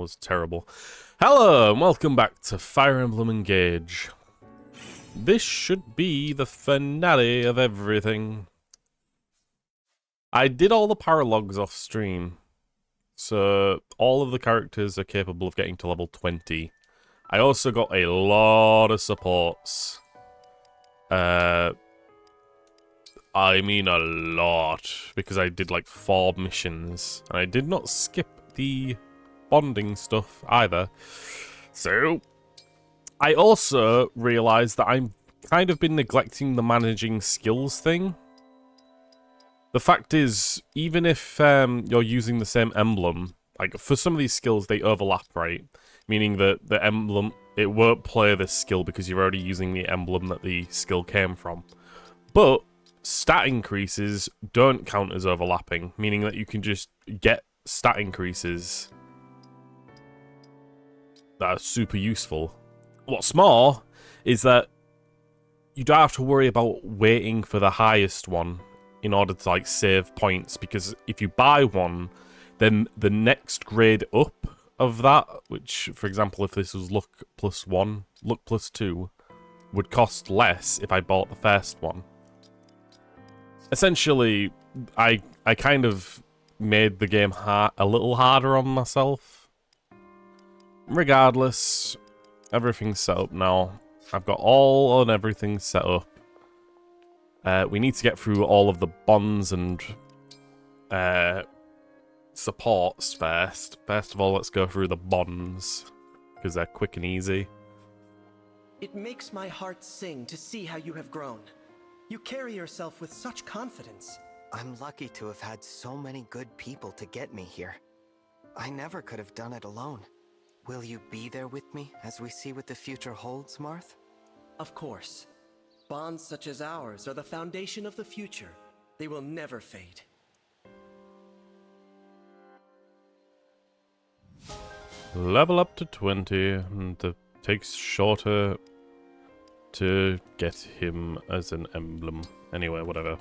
was terrible. Hello, and welcome back to Fire Emblem Engage. This should be the finale of everything. I did all the paralogs off stream, so all of the characters are capable of getting to level 20. I also got a lot of supports. I mean a lot, because I did like 4 missions, and I did not skip the bonding stuff either. So, I also realised that I've kind of been neglecting the managing skills thing. The fact is, even if you're using the same emblem, like for some of these skills they overlap, right? Meaning that the emblem, it won't play this skill because you're already using the emblem that the skill came from. But stat increases don't count as overlapping, meaning that you can just get stat increases that are super useful. What's more is that you don't have to worry about waiting for the highest one in order to like save points, because if you buy one, then the next grade up of that, which for example if this was luck +1, luck +2, would cost less if I bought the first one. Essentially, I kind of made the game a little harder on myself. Regardless, everything's set up now. I've got all and everything set up. We need to get through all of the bonds and supports first. First of all, let's go through the bonds, because they're quick and easy. It makes my heart sing to see how you have grown. You carry yourself with such confidence. I'm lucky to have had so many good people to get me here. I never could have done it alone. Will you be there with me as we see what the future holds, Marth? Of course. Bonds such as ours are the foundation of the future. They will never fade. Level up to 20, and it takes shorter to get him as an emblem. Anyway, whatever.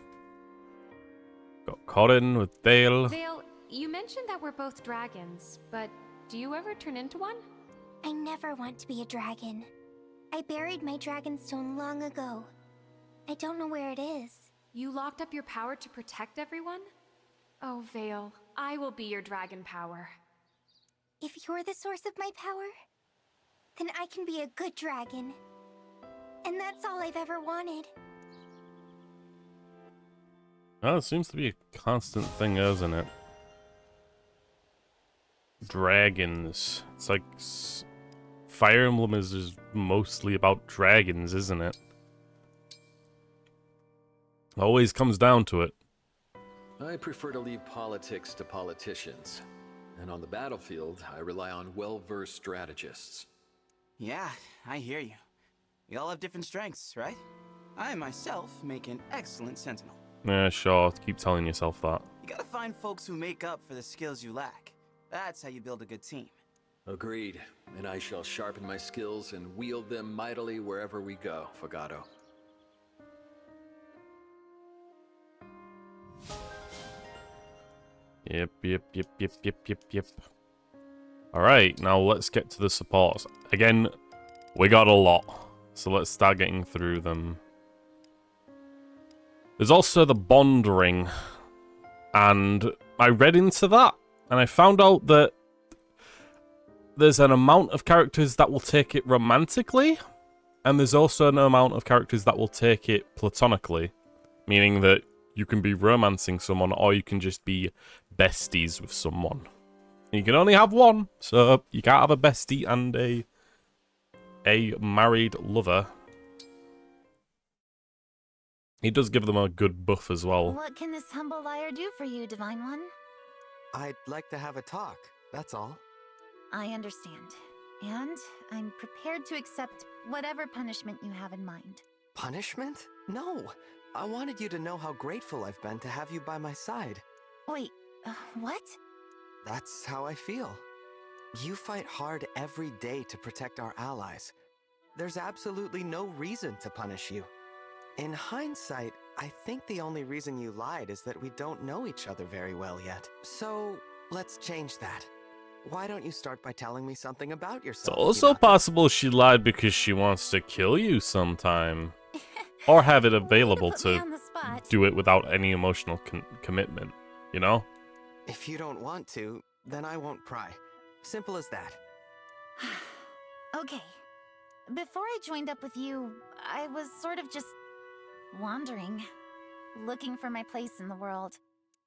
Got Corin with Dale. Dale, you mentioned that we're both dragons, but do you ever turn into one? I never want to be a dragon. I buried my dragonstone long ago. I don't know where it is. You locked up your power to protect everyone? Oh, Vale, I will be your dragon power. If you're the source of my power, then I can be a good dragon. And that's all I've ever wanted. Oh, it seems to be a constant thing, isn't it? Dragons. It's like Fire Emblem is just mostly about dragons, isn't it? Always comes down to it. I prefer to leave politics to politicians. And on the battlefield, I rely on well-versed strategists. Yeah, I hear you. We all have different strengths, right? I myself make an excellent sentinel. Yeah, sure. Keep telling yourself that. You gotta find folks who make up for the skills you lack. That's how you build a good team. Agreed. And I shall sharpen my skills and wield them mightily wherever we go, Fogado. Yep. Alright, now let's get to the supports. Again, we got a lot, so let's start getting through them. There's also the bond ring, and I read into that, and I found out that there's an amount of characters that will take it romantically, and there's also an amount of characters that will take it platonically, meaning that you can be romancing someone, or you can just be besties with someone. And you can only have one, so you can't have a bestie and a married lover. He does give them a good buff as well. What can this humble liar do for you, Divine One? I'd like to have a talk, that's all. I understand. And I'm prepared to accept whatever punishment you have in mind. Punishment? No! I wanted you to know how grateful I've been to have you by my side. Wait, what? That's how I feel. You fight hard every day to protect our allies. There's absolutely no reason to punish you. In hindsight, I think the only reason you lied is that we don't know each other very well yet. So, let's change that. Why don't you start by telling me something about It's yourself? also Hinata? possible she lied because she wants to kill you sometime. Or have it available Way to put me to on the spot. do it without any emotional commitment, you know? If you don't want to, then I won't pry. Simple as that. Okay. Before I joined up with you, I was sort of just wandering, looking for my place in the world.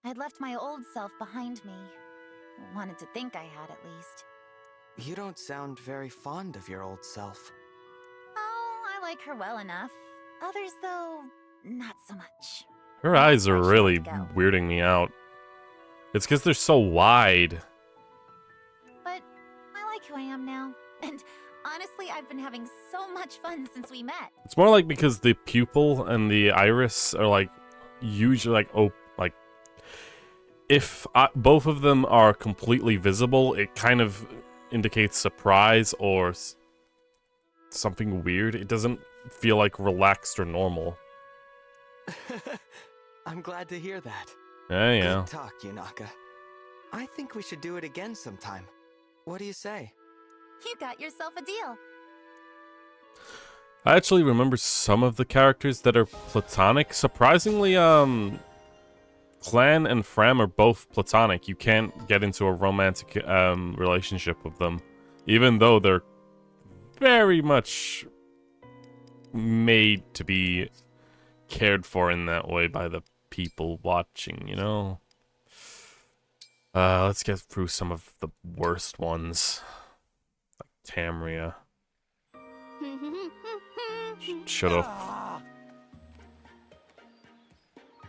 I'd left my old self behind me. Wanted to think I had, at least. You don't sound very fond of your old self. Oh, I like her well enough. Others, though, not so much. Her eyes are Why'd she really let go? weirding me out. It's because they're so wide. But I like who I am now. And honestly, I've been having so much fun since we met. It's more like because the pupil and the iris are like usually like if both of them are completely visible, it kind of indicates surprise or something weird. It doesn't feel like relaxed or normal. I'm glad to hear that. Yeah. Good talk, Yunaka. I think we should do it again sometime. What do you say? You got yourself a deal. I actually remember some of the characters that are platonic. Surprisingly, Clan and Fram are both platonic. You can't get into a romantic relationship with them, even though they're very much made to be cared for in that way by the people watching, you know? Let's get through some of the worst ones. Like Tamria. Shut up.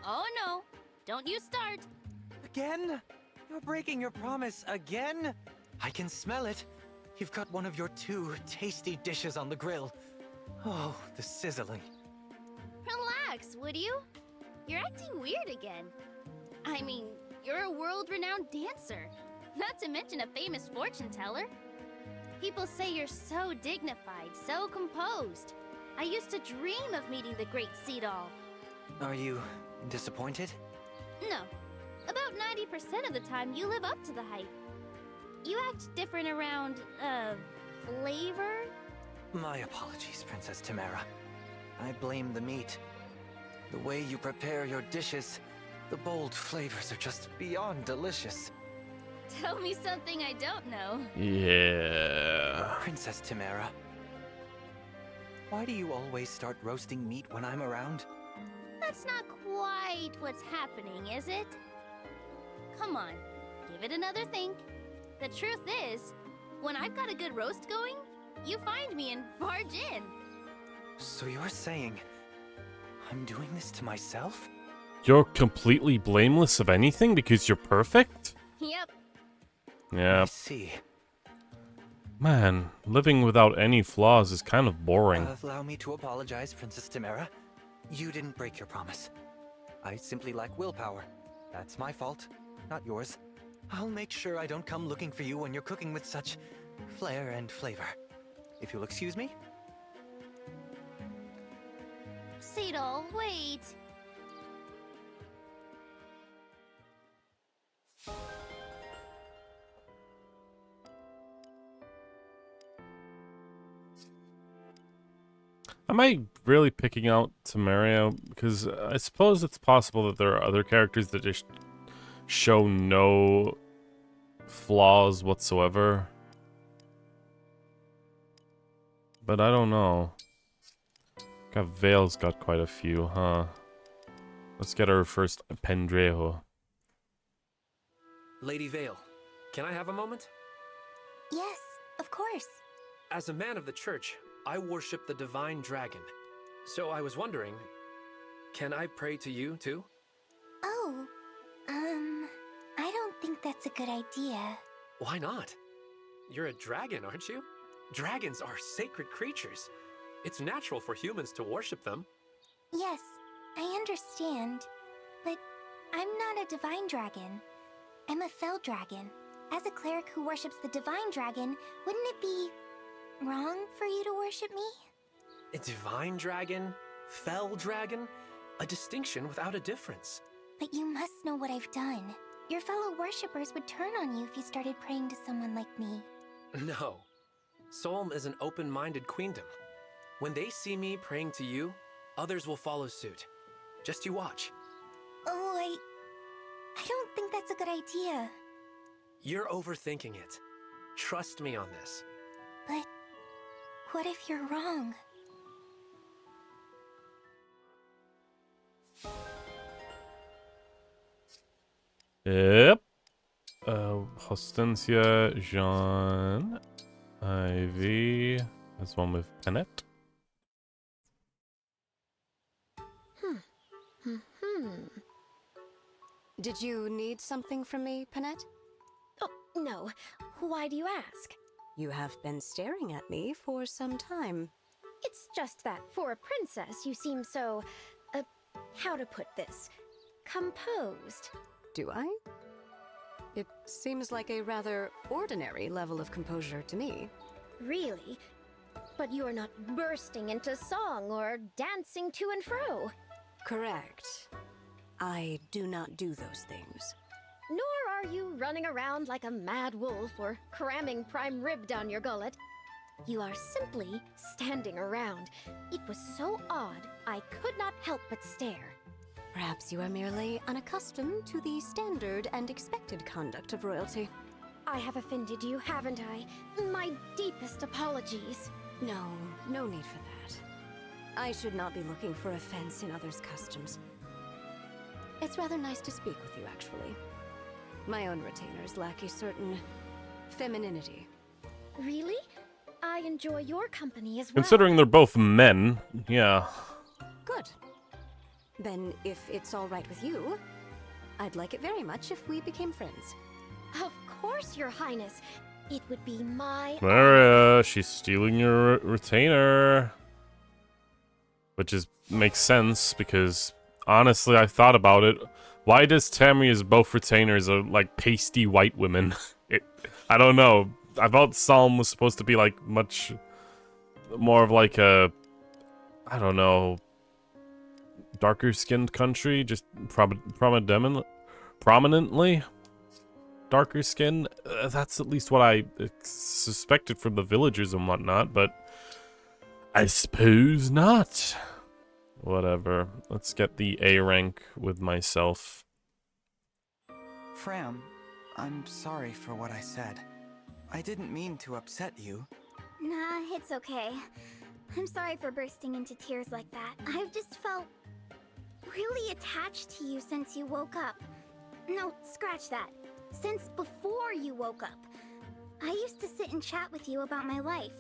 Oh no, don't you start. Again? You're breaking your promise again? I can smell it. You've got one of your 2 tasty dishes on the grill. Oh, the sizzling. Relax, would you? You're acting weird again. I mean, you're a world-renowned dancer, not to mention a famous fortune teller. People say you're so dignified, so composed. I used to dream of meeting the great Sea Doll. Are you disappointed? No. About 90% of the time, you live up to the hype. You act different around, flavor? My apologies, Princess Tamara. I blame the meat. The way you prepare your dishes, the bold flavors are just beyond delicious. Tell me something I don't know. Yeah. Princess Tamara, why do you always start roasting meat when I'm around? That's not quite what's happening, is it? Come on, give it another think. The truth is, when I've got a good roast going, you find me and barge in. So you're saying I'm doing this to myself? You're completely blameless of anything because you're perfect? Yep. Yeah. I see. Man, living without any flaws is kind of boring. Allow me to apologize, Princess Tamara. You didn't break your promise. I simply lack willpower. That's my fault, not yours. I'll make sure I don't come looking for you when you're cooking with such flair and flavor. If you'll excuse me. Sea Doll, wait. Am I really picking out Tamario? Because I suppose it's possible that there are other characters that just show no flaws whatsoever. But I don't know. God, Vale's got quite a few, huh? Let's get our first Pendrejo. Lady Vale, can I have a moment? Yes, of course. As a man of the church, I worship the divine dragon. So I was wondering, can I pray to you too? Oh, I don't think that's a good idea. Why not? You're a dragon, aren't you? Dragons are sacred creatures. It's natural for humans to worship them. Yes, I understand. But I'm not a divine dragon. I'm a fell dragon. As a cleric who worships the divine dragon, wouldn't it be wrong for you to worship me? A divine dragon? Fell dragon? A distinction without a difference. But you must know what I've done. Your fellow worshippers would turn on you if you started praying to someone like me. No. Solm is an open-minded queendom. When they see me praying to you, others will follow suit. Just you watch. Oh, I don't think that's a good idea. You're overthinking it. Trust me on this. But what if you're wrong? Yep. Horstensia, Jean, Ivy. There's one with Pennant. Did you need something from me, Pennant? Oh, no. Why do you ask? You have been staring at me for some time. It's just that for a princess, you seem so, how to put this, composed. Do I? It seems like a rather ordinary level of composure to me. Really? But you are not bursting into song or dancing to and fro. Correct. I do not do those things. Nor are you running around like a mad wolf or cramming prime rib down your gullet. You are simply standing around. It was so odd, I could not help but stare. Perhaps you are merely unaccustomed to the standard and expected conduct of royalty. I have offended you, haven't I? My deepest apologies. No need for that. I should not be looking for offense in others' customs. It's rather nice to speak with you, actually. My own retainers lack a certain femininity. Really? I enjoy your company as well. Considering they're both men, yeah. Good. Then, if it's all right with you, I'd like it very much if we became friends. Of course, Your Highness. It would be my... Maria, she's stealing your retainer. Which makes sense, because honestly, I thought about it. Why does Tamria's both retainers are like pasty white women? I don't know. I thought Psalm was supposed to be like much more of like a, I don't know, darker skinned country, just prominently darker skin. That's at least what I suspected from the villagers and whatnot, but I suppose not. Whatever. Let's get the A rank with myself. Fram, I'm sorry for what I said. I didn't mean to upset you. Nah, it's okay. I'm sorry for bursting into tears like that. I've just felt really attached to you since you woke up. No, scratch that. Since before you woke up. I used to sit and chat with you about my life.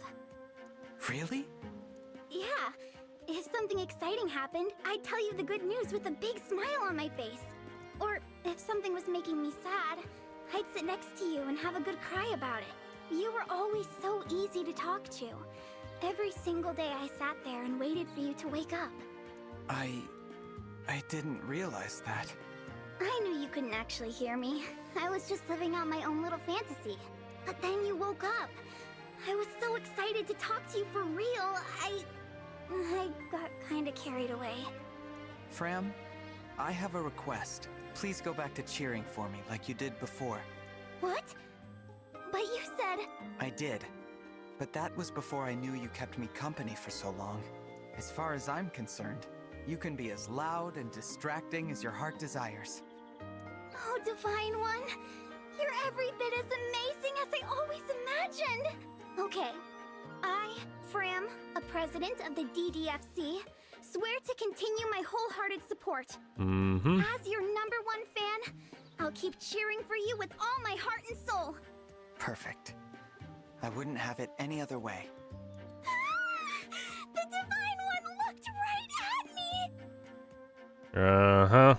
Really? Yeah. If something exciting happened, I'd tell you the good news with a big smile on my face. Or if something was making me sad, I'd sit next to you and have a good cry about it. You were always so easy to talk to. Every single day I sat there and waited for you to wake up. I didn't realize that. I knew you couldn't actually hear me. I was just living out my own little fantasy. But then you woke up. I was so excited to talk to you for real. I got kinda carried away. Fram, I have a request. Please go back to cheering for me like you did before. What? But you said... I did. But that was before I knew you kept me company for so long. As far as I'm concerned, you can be as loud and distracting as your heart desires. Oh, Divine One! You're every bit as amazing as I always imagined! Okay. I, Fram, a president of the DDFC, swear to continue my wholehearted support. As your #1 fan, I'll keep cheering for you with all my heart and soul. Perfect. I wouldn't have it any other way. The Divine One looked right at me! Uh-huh.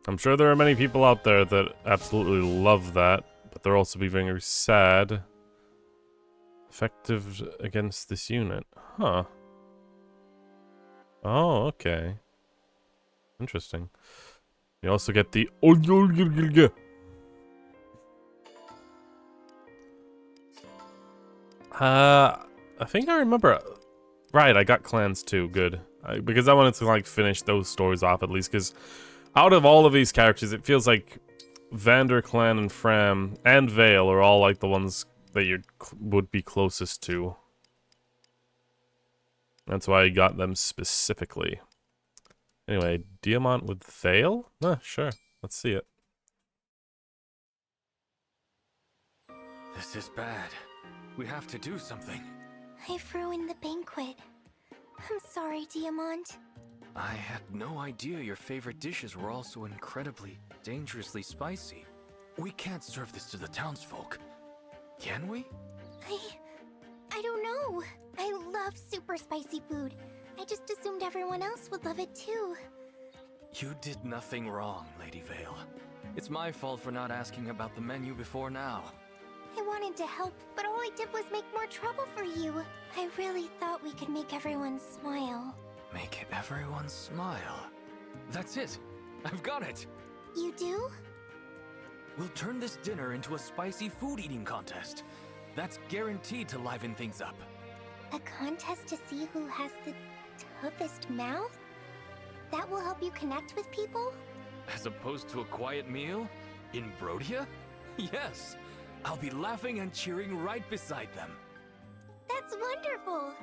I'm sure there are many people out there that absolutely love that, but they'll also be very sad. Effective against this unit. Huh. Oh, okay. Interesting. You also get the... I think I remember... Right, I got clans too. Good. Because I wanted to, like, finish those stories off at least, because out of all of these characters, it feels like VanderClan and Fram and Vale are all like the ones that you would be closest to. That's why I got them specifically. Anyway, Diamant with Vale? Sure. Let's see it. This is bad. We have to do something. I've ruined the banquet. I'm sorry, Diamant. I had no idea your favorite dishes were also incredibly, dangerously spicy. We can't serve this to the townsfolk. Can we? I don't know. I love super spicy food. I just assumed everyone else would love it too. You did nothing wrong, Lady Vale. It's my fault for not asking about the menu before now. I wanted to help, but all I did was make more trouble for you. I really thought we could make everyone smile. Make everyone smile. That's it. I've got it. You do? We'll turn this dinner into a spicy food eating contest. That's guaranteed to liven things up. A contest to see who has the toughest mouth? That will help you connect with people? As opposed to a quiet meal? In Brodia? Yes. I'll be laughing and cheering right beside them. That's wonderful.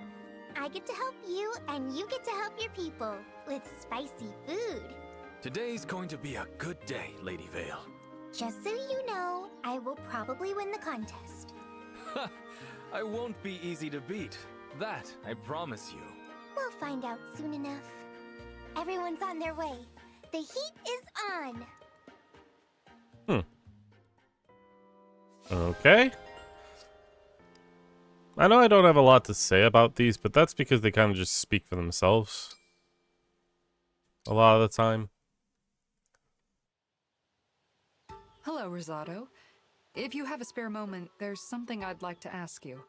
I get to help you, and you get to help your people with spicy food. Today's going to be a good day, Lady Vale. Just so you know, I will probably win the contest. I won't be easy to beat. That, I promise you. We'll find out soon enough. Everyone's on their way. The heat is on. Okay. I know I don't have a lot to say about these, but that's because they kind of just speak for themselves. A lot of the time. Hello, Rosado. If you have a spare moment, there's something I'd like to ask you.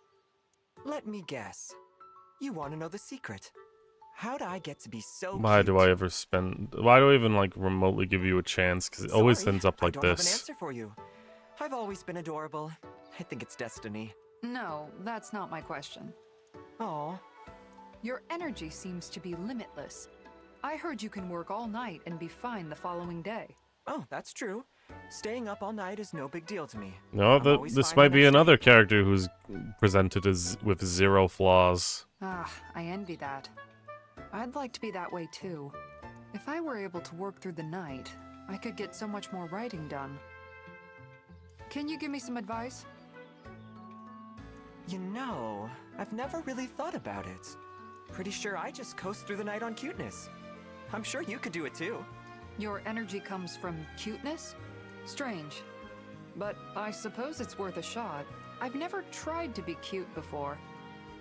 Let me guess. You want to know the secret. How'd I get to be so Why cute? do I ever spend... Why do I even, like, remotely give you a chance? Because it always ends up like I don't have an this. answer for you. I've always been adorable. I think it's destiny. No, that's not my question. Aw. Your energy seems to be limitless. I heard you can work all night and be fine the following day. Oh, that's true. Staying up all night is no big deal to me. No, I'm always this fine might the be next another day. character who's presented as with 0 flaws. Ah, I envy that. I'd like to be that way too. If I were able to work through the night, I could get so much more writing done. Can you give me some advice? You know, I've never really thought about it. Pretty sure I just coast through the night on cuteness. I'm sure you could do it too. Your energy comes from cuteness? Strange. But I suppose it's worth a shot. I've never tried to be cute before.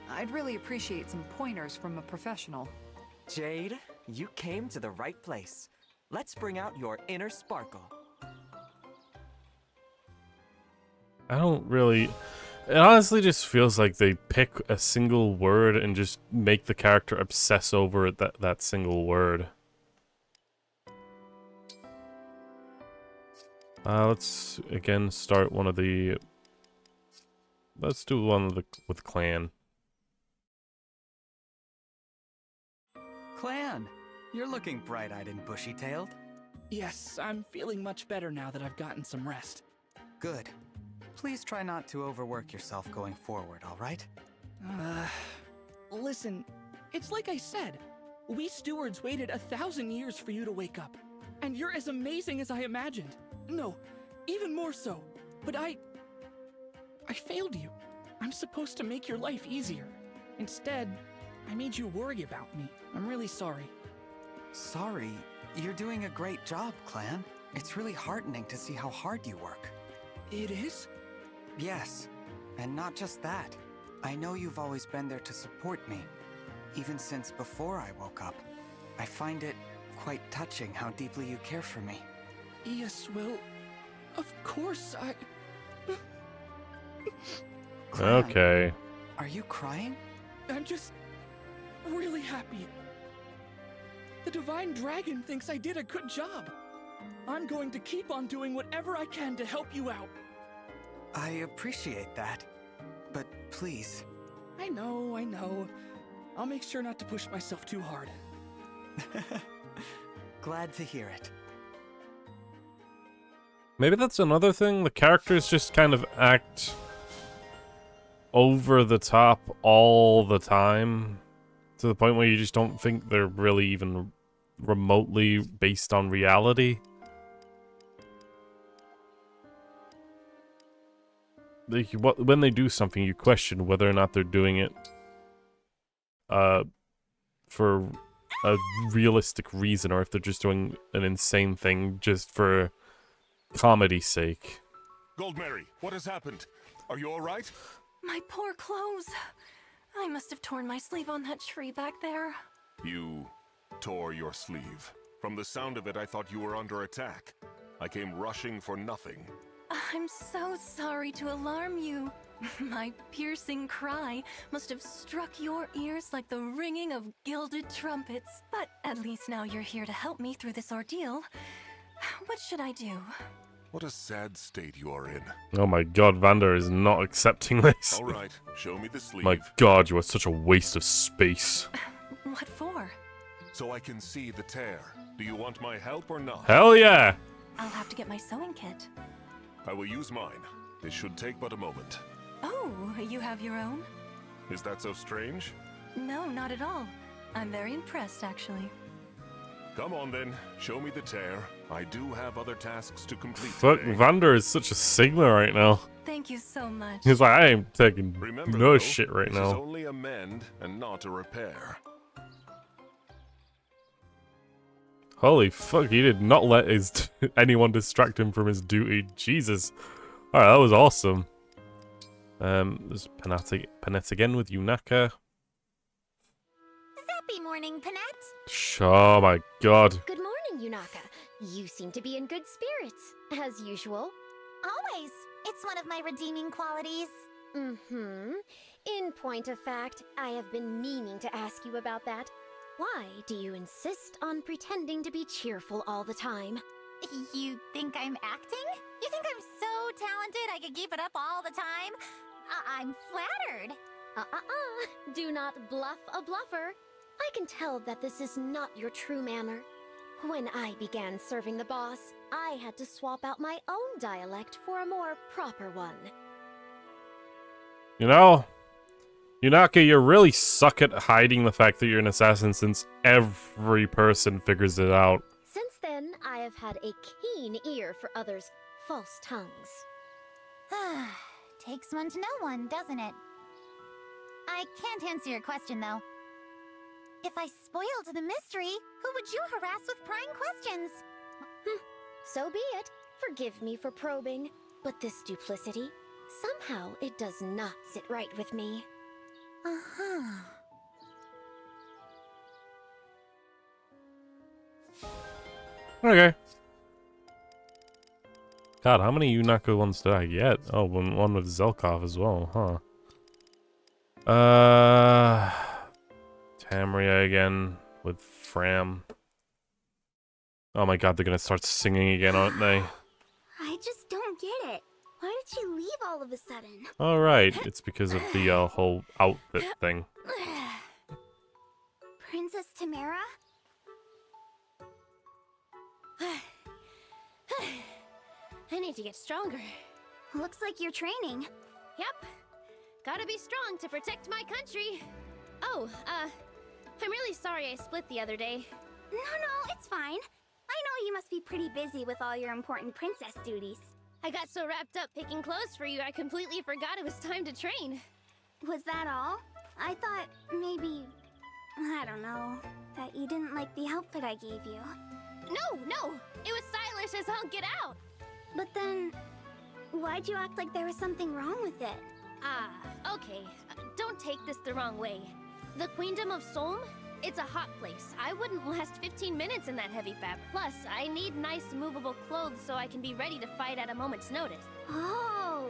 I'd really appreciate some pointers from a professional. Jade, you came to the right place. Let's bring out your inner sparkle. I don't really... It honestly just feels like they pick a single word and just make the character obsess over that single word. Let's again start one of the... Let's do one of the with Clan. Clan, you're looking bright-eyed and bushy-tailed. Yes, I'm feeling much better now that I've gotten some rest. Good. Please try not to overwork yourself going forward, all right? Listen, it's like I said. We stewards waited 1,000 years for you to wake up. And you're as amazing as I imagined. No, even more so. But I failed you. I'm supposed to make your life easier. Instead, I made you worry about me. I'm really sorry. Sorry? You're doing a great job, Clan. It's really heartening to see how hard you work. It is? Yes. And not just that. I know you've always been there to support me. Even since before I woke up. I find it quite touching how deeply you care for me. Yes, well, of course I... Clan, Okay. Are you crying? I'm just really happy. The Divine Dragon thinks I did a good job. I'm going to keep on doing whatever I can to help you out. I appreciate that. But please. I know. I'll make sure not to push myself too hard. Glad to hear it. Maybe that's another thing. The characters just kind of act over the top all the time, to the point where you just don't think they're really even remotely based on reality. When they do something, you question whether or not they're doing it for a realistic reason, or if they're just doing an insane thing just for comedy's sake. Goldmary, what has happened? Are you all right? My poor clothes. I must have torn my sleeve on that tree back there. You tore your sleeve. From the sound of it, I thought you were under attack. I came rushing for nothing. I'm so sorry to alarm you. My piercing cry must have struck your ears like the ringing of gilded trumpets. But at least now you're here to help me through this ordeal. What should I do? What a sad state you are in. Oh my god, Vander is not accepting this. All right, show me the sleeve. My god, you are such a waste of space. What for? So I can see the tear. Do you want my help or not? Hell yeah! I'll have to get my sewing kit. I will use mine. It should take but a moment. Oh, you have your own? Is that so strange? No, not at all. I'm very impressed, actually. Come on then, show me the tear. I do have other tasks to complete Fuck, today. Vander is such a Sigma right now. Thank you so much. He's like, I ain't taking Remember, no though, shit right this is now. only a mend and not a repair. Holy fuck, he did not let anyone distract him from his duty. Jesus. Alright, that was awesome. There's Panette again with Yunaka. Happy morning, Panette. Oh my god. Good morning, Yunaka. You seem to be in good spirits, as usual. Always. It's one of my redeeming qualities. Mm-hmm. In point of fact, I have been meaning to ask you about that. Why do you insist on pretending to be cheerful all the time? You think I'm acting? You think I'm so talented I could keep it up all the time? I'm flattered. Do not bluff a bluffer. I can tell that this is not your true manner. When I began serving the boss, I had to swap out my own dialect for a more proper one. You know, Yunaka, you really suck at hiding the fact that you're an assassin, since every person figures it out. Since then, I have had a keen ear for others' false tongues. Takes one to know one, doesn't it? I can't answer your question, though. If I spoiled the mystery, who would you harass with prying questions? So be it. Forgive me for probing, but this duplicity, somehow it does not sit right with me. Uh-huh. Okay. God, how many Yunaka ones did I get? Oh, one with Zelkov as well, huh? Tamria again with Fram. Oh my god, they're gonna start singing again, aren't they? I just don't get it. Why did she leave all of a sudden? Alright, it's because of the whole outfit thing. Princess Tamara? I need to get stronger. Looks like you're training. Yep. Gotta be strong to protect my country. Oh, I'm really sorry I split the other day. No, it's fine. I know you must be pretty busy with all your important princess duties. I got so wrapped up picking clothes for you, I completely forgot it was time to train. Was that all? I thought maybe, I don't know, that you didn't like the outfit I gave you. No, it was stylish as all get out. But then, why'd you act like there was something wrong with it? Okay. Don't take this the wrong way. The Queendom of Solm? It's a hot place. I wouldn't last 15 minutes in that heavy fabric. Plus, I need nice movable clothes so I can be ready to fight at a moment's notice. Oh,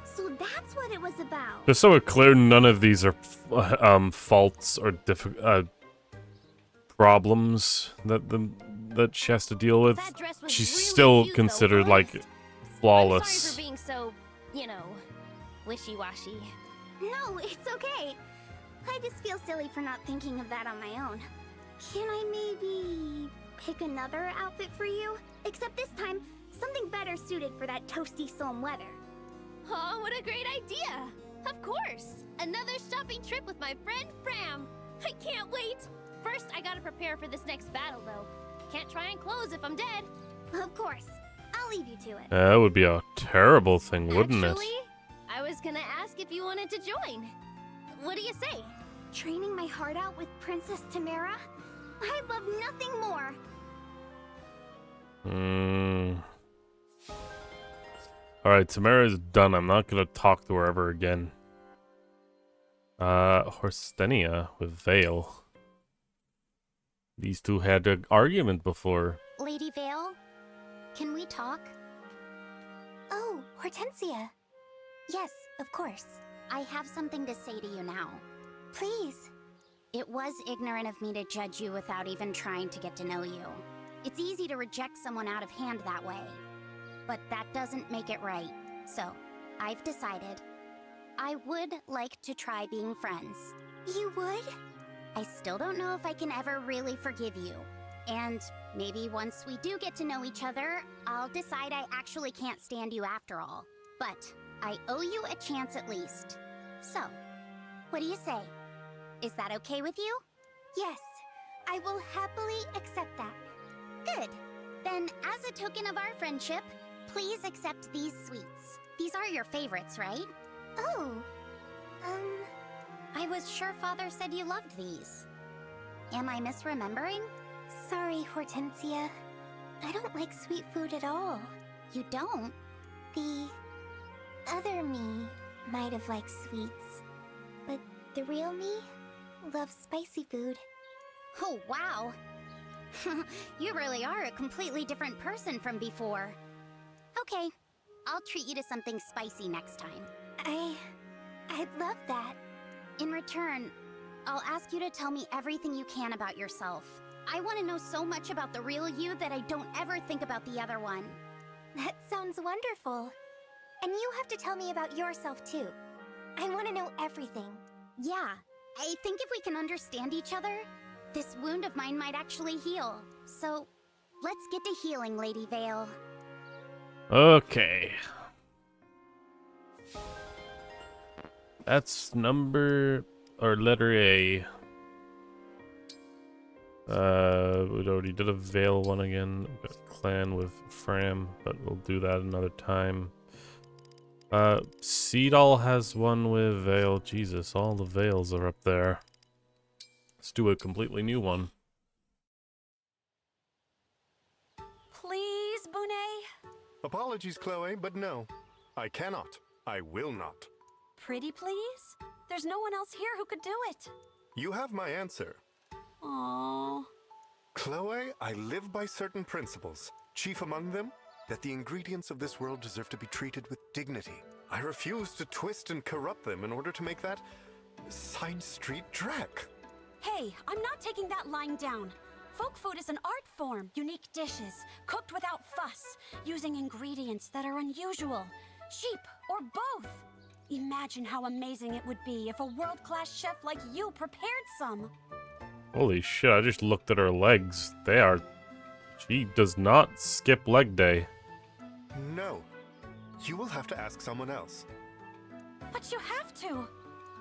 so that's what it was about. Just so we're clear, none of these are faults or problems that she has to deal with. She's really still cute, considered though, like flawless. I'm sorry for being so, wishy-washy. No, it's okay. I just feel silly for not thinking of that on my own. Can I maybe pick another outfit for you? Except this time, Something better suited for that toasty Solm weather. Oh, what a great idea! Of course! Another shopping trip with my friend Fram! I can't wait! First, I gotta prepare for this next battle, though. Can't try and close if I'm dead. Of course. I'll leave you to it. That would be a terrible thing, wouldn't Actually, it? I was gonna ask if you wanted to join. What do you say? Training my heart out with Princess Tamara? I'd love nothing more. Alright, Tamara's done. I'm not gonna talk to her ever again. Horstenia with Vale. These two had an argument before. Lady Vale, can we talk? Oh, Hortensia. Yes, of course. I have something to say to you now. Please. It was ignorant of me to judge you without even trying to get to know you. It's easy to reject someone out of hand that way. But that doesn't make it right. So, I've decided. I would like to try being friends. You would? I still don't know if I can ever really forgive you. And maybe once we do get to know each other, I'll decide I actually can't stand you after all. But I owe you a chance at least. So, what do you say? Is that okay with you? Yes, I will happily accept that. Good. Then, as a token of our friendship, please accept these sweets. These are your favorites, right? Oh, I was sure Father said you loved these. Am I misremembering? Sorry, Hortensia. I don't like sweet food at all. You don't? The other me might have liked sweets, but the real me loves spicy food. Oh, wow. You really are a completely different person from before. Okay, I'll treat you to something spicy next time. I'd love that. In return, I'll ask you to tell me everything you can about yourself. I want to know so much about the real you that I don't ever think about the other one. That sounds wonderful. And you have to tell me about yourself too. I want to know everything. Yeah, I think if we can understand each other, this wound of mine might actually heal. So, let's get to healing, Lady Vale. Okay. That's letter A. We already did a Vale one again. We've got clan with Fram, but we'll do that another time. Seedall has one with Vale. Jesus, all the Vales are up there. Let's do a completely new one. Please, Bonet? Apologies, Chloe, but no. I cannot. I will not. Pretty please? There's no one else here who could do it. You have my answer. Aww. Chloe, I live by certain principles. Chief among them, that the ingredients of this world deserve to be treated with dignity. I refuse to twist and corrupt them in order to make that side street dreck. Hey, I'm not taking that lying down. Folk food is an art form. Unique dishes, cooked without fuss, using ingredients that are unusual, cheap, or both. Imagine how amazing it would be if a world-class chef like you prepared some. Holy shit, I just looked at her legs. She does not skip leg day. No. You will have to ask someone else. But you have to.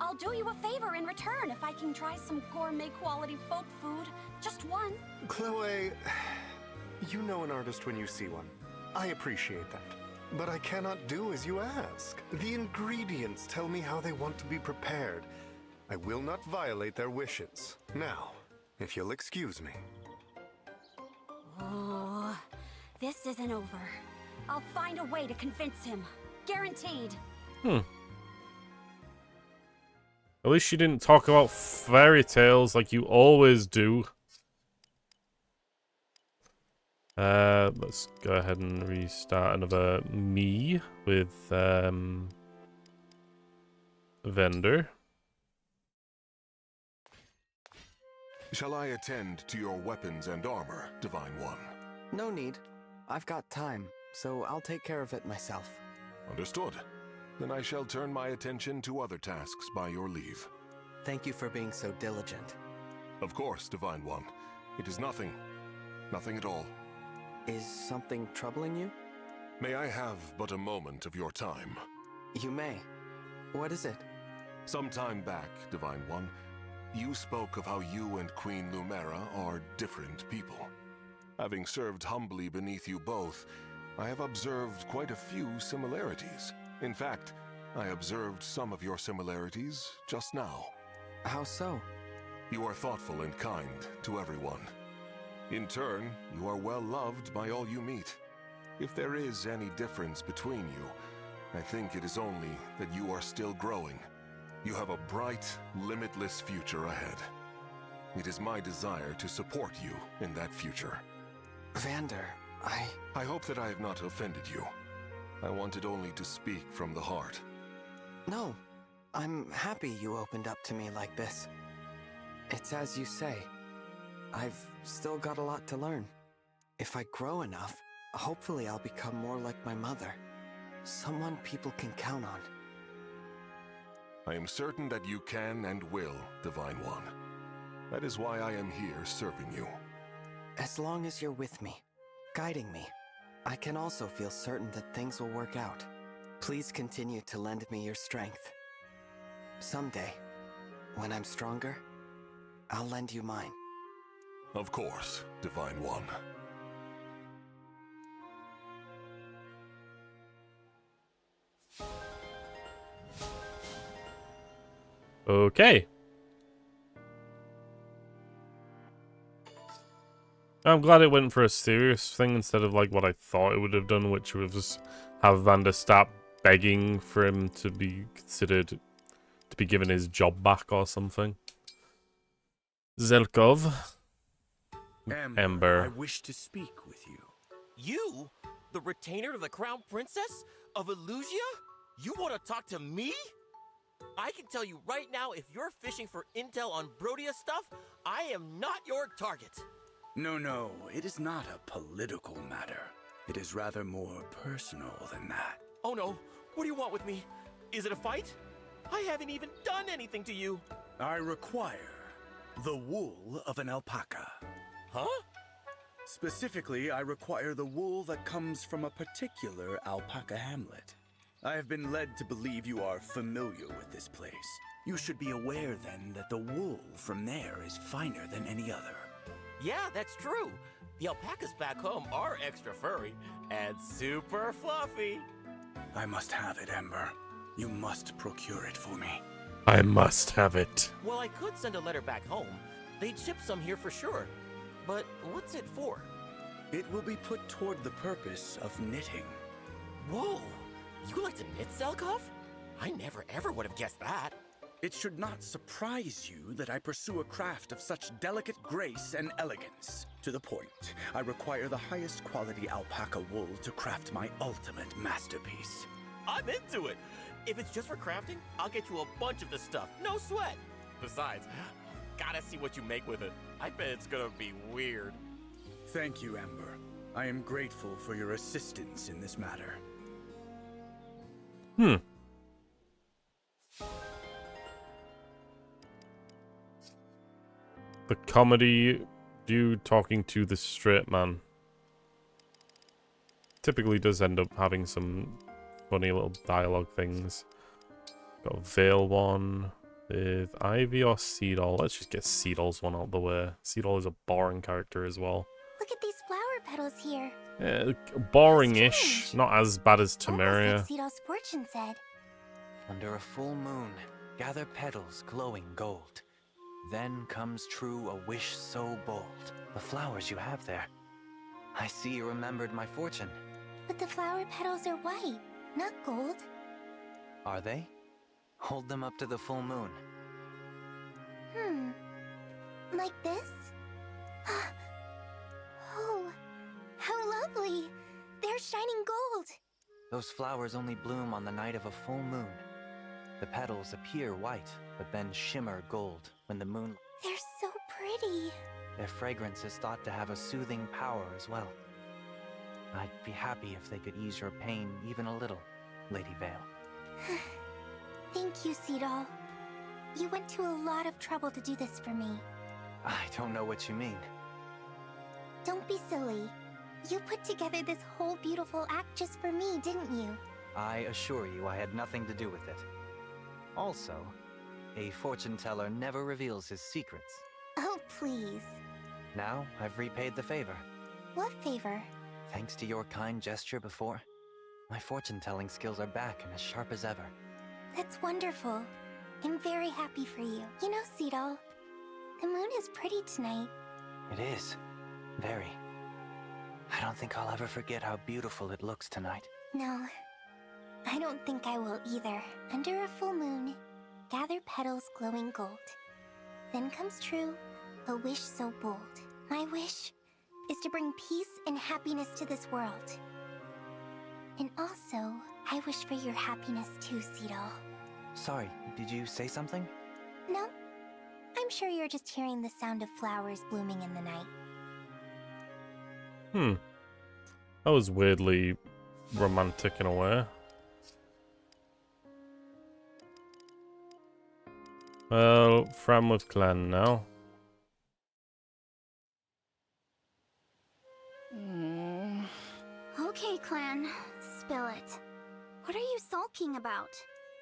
I'll do you a favor in return if I can try some gourmet quality folk food. Just one. Chloe, you know an artist when you see one. I appreciate that. But I cannot do as you ask. The ingredients tell me how they want to be prepared. I will not violate their wishes. Now, if you'll excuse me. Oh, this isn't over. I'll find a way to convince him. Guaranteed. At least she didn't talk about fairy tales like you always do. Let's go ahead and restart another me with vendor. Shall I attend to your weapons and armor, Divine One? No need. I've got time, so I'll take care of it myself. Understood. Then I shall turn my attention to other tasks by your leave. Thank you for being so diligent. Of course, Divine One. It is nothing. Nothing at all. Is something troubling you? May I have but a moment of your time? You may. What is it? Some time back, Divine One, you spoke of how you and Queen Lumera are different people. Having served humbly beneath you both, I have observed quite a few similarities. In fact, I observed some of your similarities just now. How so? You are thoughtful and kind to everyone. In turn, you are well loved by all you meet. If there is any difference between you, I think it is only that you are still growing. You have a bright, limitless future ahead. It is my desire to support you in that future. Vander, I hope that I have not offended you. I wanted only to speak from the heart. No, I'm happy you opened up to me like this. It's as you say. I've still got a lot to learn. If I grow enough, hopefully I'll become more like my mother. Someone people can count on. I am certain that you can and will, Divine One. That is why I am here serving you. As long as you're with me, guiding me, I can also feel certain that things will work out. Please continue to lend me your strength. Someday, when I'm stronger, I'll lend you mine. Of course, Divine One. Okay. I'm glad it went for a serious thing instead of like what I thought it would have done, which was have Vander stop begging for him to be considered to be given his job back or something. Zelkov. Ember. I wish to speak with you. You? The retainer of the Crown Princess of Illusia? You want to talk to me? I can tell you right now, if you're fishing for intel on Brodia stuff, I am not your target. No, it is not a political matter. It is rather more personal than that. Oh no, what do you want with me? Is it a fight? I haven't even done anything to you. I require the wool of an alpaca. Huh? Specifically, I require the wool that comes from a particular alpaca hamlet. I have been led to believe you are familiar with this place. You should be aware then that the wool from there is finer than any other. Yeah, that's true. The alpacas back home are extra furry and super fluffy. I must have it, Ember. You must procure it for me. I must have it. Well, I could send a letter back home. They'd ship some here for sure. But what's it for? It will be put toward the purpose of knitting. Whoa! You like to knit, Zelkov? I never ever would have guessed that. It should not surprise you that I pursue a craft of such delicate grace and elegance. To the point, I require the highest quality alpaca wool to craft my ultimate masterpiece. I'm into it! If it's just for crafting, I'll get you a bunch of this stuff, no sweat! Besides, gotta see what you make with it. I bet it's gonna be weird. Thank you, Ember. I am grateful for your assistance in this matter. The comedy dude talking to the straight man typically does end up having some funny little dialogue things. Got a Veil one with Ivy or Seedall. Let's just get Seedall's one out the way. Seedall is a boring character as well. Look at these flower petals here. Yeah, boring-ish. Not as bad as Temeria. Like Seedall's fortune said. Under a full moon, gather petals glowing gold. Then comes true a wish so bold. The flowers you have there. I see you remembered my fortune. But the flower petals are white, not gold. Are they? Hold them up to the full moon. Like this? Oh, how lovely! They're shining gold! Those flowers only bloom on the night of a full moon. The petals appear white, but then shimmer gold when the moon... They're so pretty! Their fragrance is thought to have a soothing power as well. I'd be happy if they could ease your pain even a little, Lady Vale. Thank you, Seedall. You went to a lot of trouble to do this for me. I don't know what you mean. Don't be silly. You put together this whole beautiful act just for me, didn't you? I assure you I had nothing to do with it. Also, a fortune teller never reveals his secrets. Oh, please. Now, I've repaid the favor. What favor? Thanks to your kind gesture before, my fortune-telling skills are back and as sharp as ever. That's wonderful. I'm very happy for you. You know, Seedall, the moon is pretty tonight. It is. Very. I don't think I'll ever forget how beautiful it looks tonight. No, I don't think I will either. Under a full moon, gather petals glowing gold. Then comes true, a wish so bold. My wish is to bring peace and happiness to this world. And also, I wish for your happiness too, Seedall. Sorry, did you say something? No, I'm sure you're just hearing the sound of flowers blooming in the night. That was weirdly romantic in a way. Well, Fram with Clan now. Okay, Clan, spill it. What are you sulking about?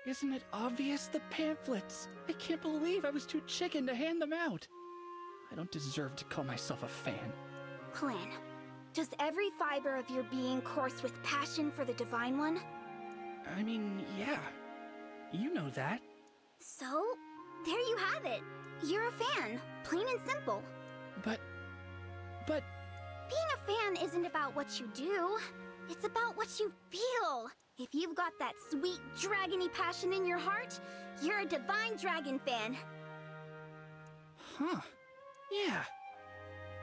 Isn't it obvious? The pamphlets. I can't believe I was too chicken to hand them out. I don't deserve to call myself a fan. Clan, does every fiber of your being course with passion for the Divine One? I mean, yeah. You know that. So, there you have it. You're a fan, plain and simple. But... Being a fan isn't about what you do. It's about what you feel. If you've got that sweet, dragony passion in your heart, you're a Divine Dragon fan. Huh. Yeah.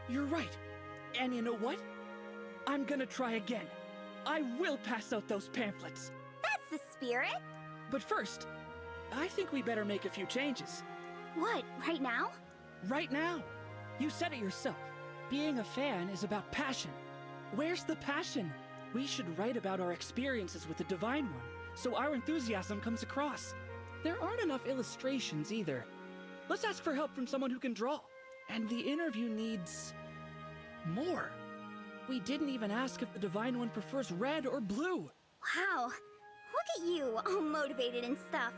You're right. And you know what? I'm gonna try again. I will pass out those pamphlets. That's the spirit. But first, I think we better make a few changes. What, right now? Right now. You said it yourself. Being a fan is about passion. Where's the passion? We should write about our experiences with the Divine One, so our enthusiasm comes across. There aren't enough illustrations either. Let's ask for help from someone who can draw. And the interview needs... more. We didn't even ask if the Divine One prefers red or blue. Wow. Look at you, all motivated and stuff.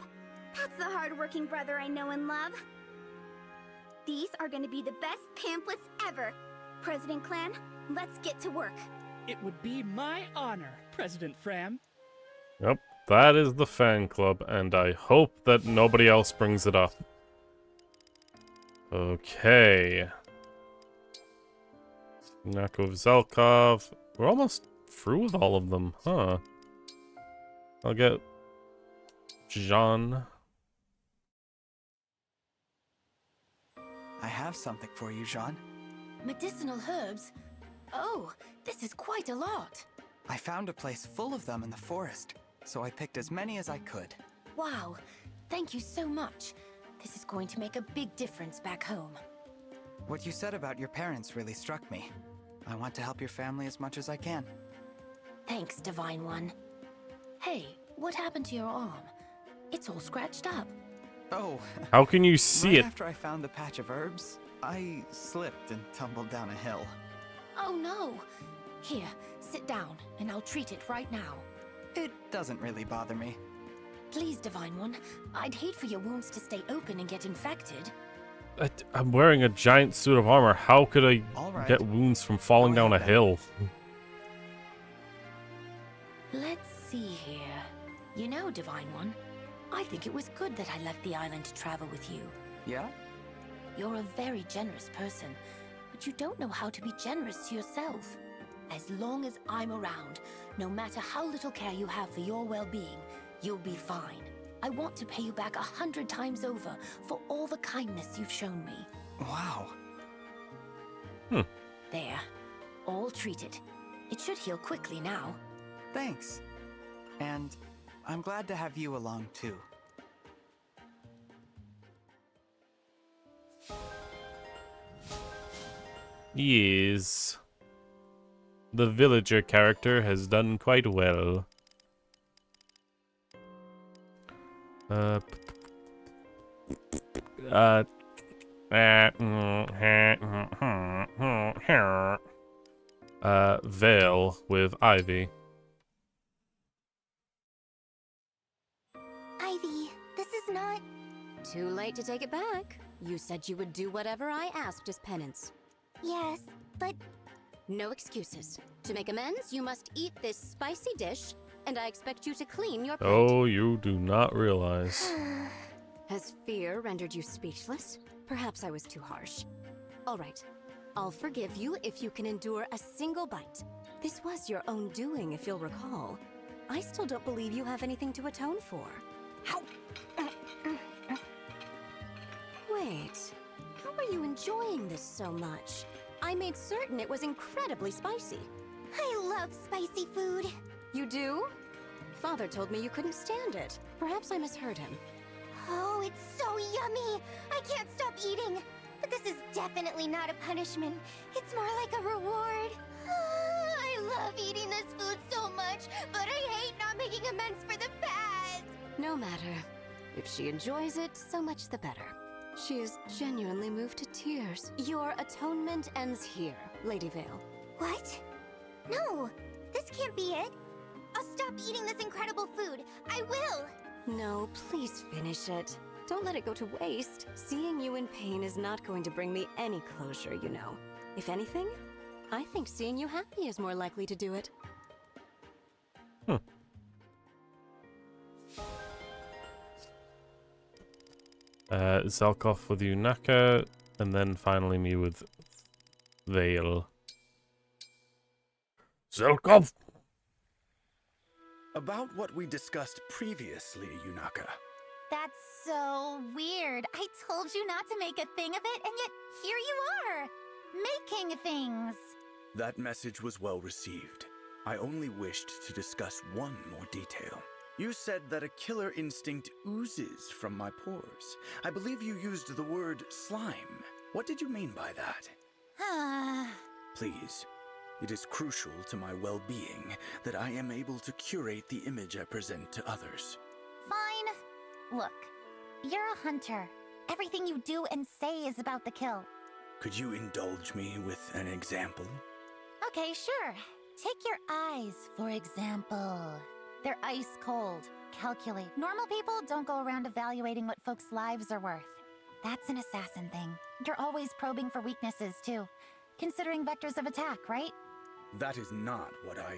That's the hard-working brother I know and love. These are gonna be the best pamphlets ever. President Clan, let's get to work. It would be my honor, President Fram. Yep, that is the fan club, and I hope that nobody else brings it up. Okay. Nakov Zelkov. We're almost through with all of them, huh? I'll get Jean. I have something for you, Jean. Medicinal herbs? Oh, this is quite a lot. I found a place full of them in the forest, so I picked as many as I could. Wow, thank you so much. This is going to make a big difference back home. What you said about your parents really struck me. I want to help your family as much as I can. Thanks, Divine One. Hey, what happened to your arm? It's all scratched up. Oh. How can you see right it? After I found the patch of herbs, I slipped and tumbled down a hill. Oh no! Here, sit down, and I'll treat it right now. It doesn't really bother me. Please, Divine One, I'd hate for your wounds to stay open and get infected. I'm wearing a giant suit of armor. How could I get wounds from falling down a hill? Let's see here. You know, Divine One, I think it was good that I left the island to travel with you. Yeah? You're a very generous person, but you don't know how to be generous to yourself. As long as I'm around, no matter how little care you have for your well-being, you'll be fine. I want to pay you back 100 times over for all the kindness you've shown me. Wow. There. All treated. It should heal quickly now. Thanks. And I'm glad to have you along too. Yes. The villager character has done quite well. Vale with Ivy. Ivy, this is not... Too late to take it back. You said you would do whatever I asked as penance. Yes, but... No excuses. To make amends, you must eat this spicy dish, and I expect you to clean your plate. Oh, you do not realize. Has fear rendered you speechless? Perhaps I was too harsh. All right. I'll forgive you if you can endure a single bite. This was your own doing, if you'll recall. I still don't believe you have anything to atone for. Wait, how are you enjoying this so much? I made certain it was incredibly spicy. I love spicy food. You do? Father told me you couldn't stand it. Perhaps I misheard him. Oh, it's so yummy! I can't stop eating! But this is definitely not a punishment. It's more like a reward. I love eating this food so much, but I hate not making amends for the past! No matter. If she enjoys it, so much the better. She is genuinely moved to tears. Your atonement ends here, Lady Vale. What? No, this can't be it. I'll stop eating this incredible food. I will! No, please finish it. Don't let it go to waste. Seeing you in pain is not going to bring me any closure, you know. If anything, I think seeing you happy is more likely to do it. Zelkov with Yunaka, and then finally me with Vale. Zelkov! About what we discussed previously, Yunaka. That's so weird. I told you not to make a thing of it, and yet here you are, making things. That message was well received. I only wished to discuss one more detail. You said that a killer instinct oozes from my pores. I believe you used the word slime. What did you mean by that? Please, it is crucial to my well-being that I am able to curate the image I present to others. Fine. Look, you're a hunter. Everything you do and say is about the kill. Could you indulge me with an example? Okay, sure. Take your eyes, for example. They're ice cold. Calculate. Normal people don't go around evaluating what folks' lives are worth. That's an assassin thing. You're always probing for weaknesses, too. Considering vectors of attack, right? That is not what I...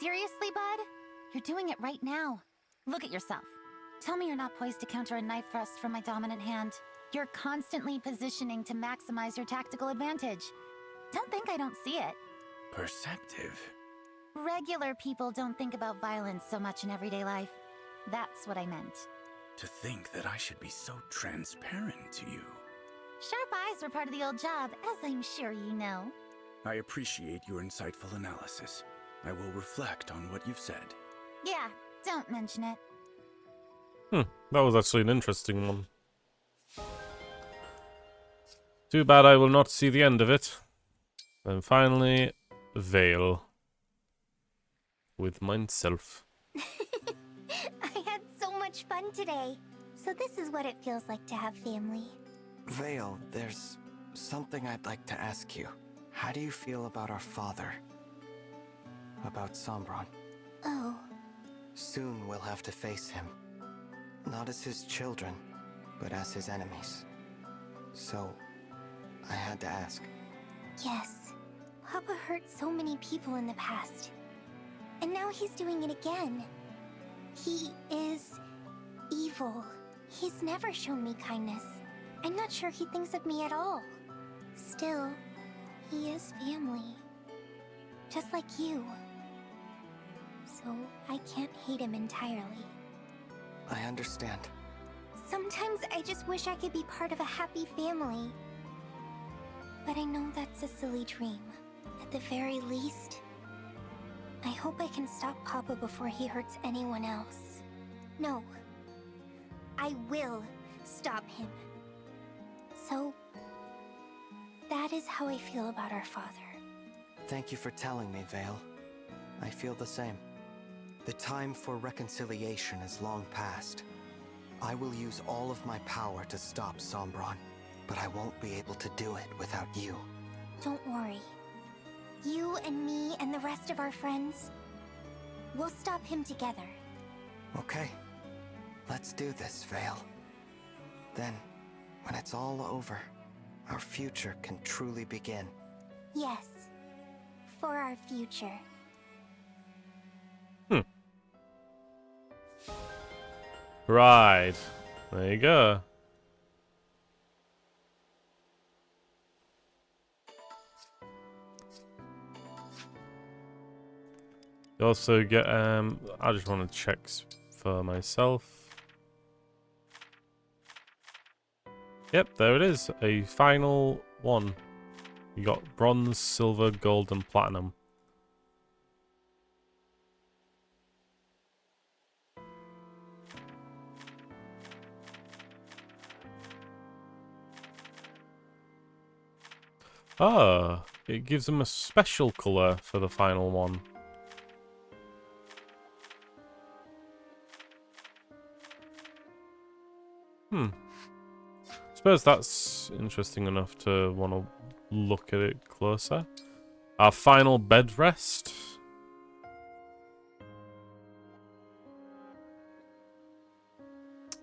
Seriously, bud? You're doing it right now. Look at yourself. Tell me you're not poised to counter a knife thrust from my dominant hand. You're constantly positioning to maximize your tactical advantage. Don't think I don't see it. Perceptive. Regular people don't think about violence so much in everyday life. That's what I meant. To think that I should be so transparent to you. Sharp eyes were part of the old job, as I'm sure you know. I appreciate your insightful analysis. I will reflect on what you've said. Yeah, don't mention it. That was actually an interesting one. Too bad I will not see the end of it. And finally, Vale. With myself. I had so much fun today. So this is what it feels like to have family. Vale, there's something I'd like to ask you. How do you feel about our father? About Sombron? Oh. Soon we'll have to face him. Not as his children, but as his enemies. So, I had to ask. Yes. Papa hurt so many people in the past. And now he's doing it again. He is evil. He's never shown me kindness. I'm not sure he thinks of me at all. Still, he is family. Just like you. So I can't hate him entirely. I understand. Sometimes I just wish I could be part of a happy family. But I know that's a silly dream. At the very least, I hope I can stop Papa before he hurts anyone else. No. I will stop him. So, that is how I feel about our father. Thank you for telling me, Vale. I feel the same. The time for reconciliation is long past. I will use all of my power to stop Sombron, but I won't be able to do it without you. Don't worry. You and me and the rest of our friends, we'll stop him together. Okay. Let's do this, Vale. Then, when it's all over, our future can truly begin. Yes. For our future. Right. There you go. You also get, I just want to check for myself. Yep, there it is. A final one. You got bronze, silver, gold, and platinum. Ah, it gives them a special colour for the final one. Suppose that's interesting enough to want to look at it closer. Our final bed rest.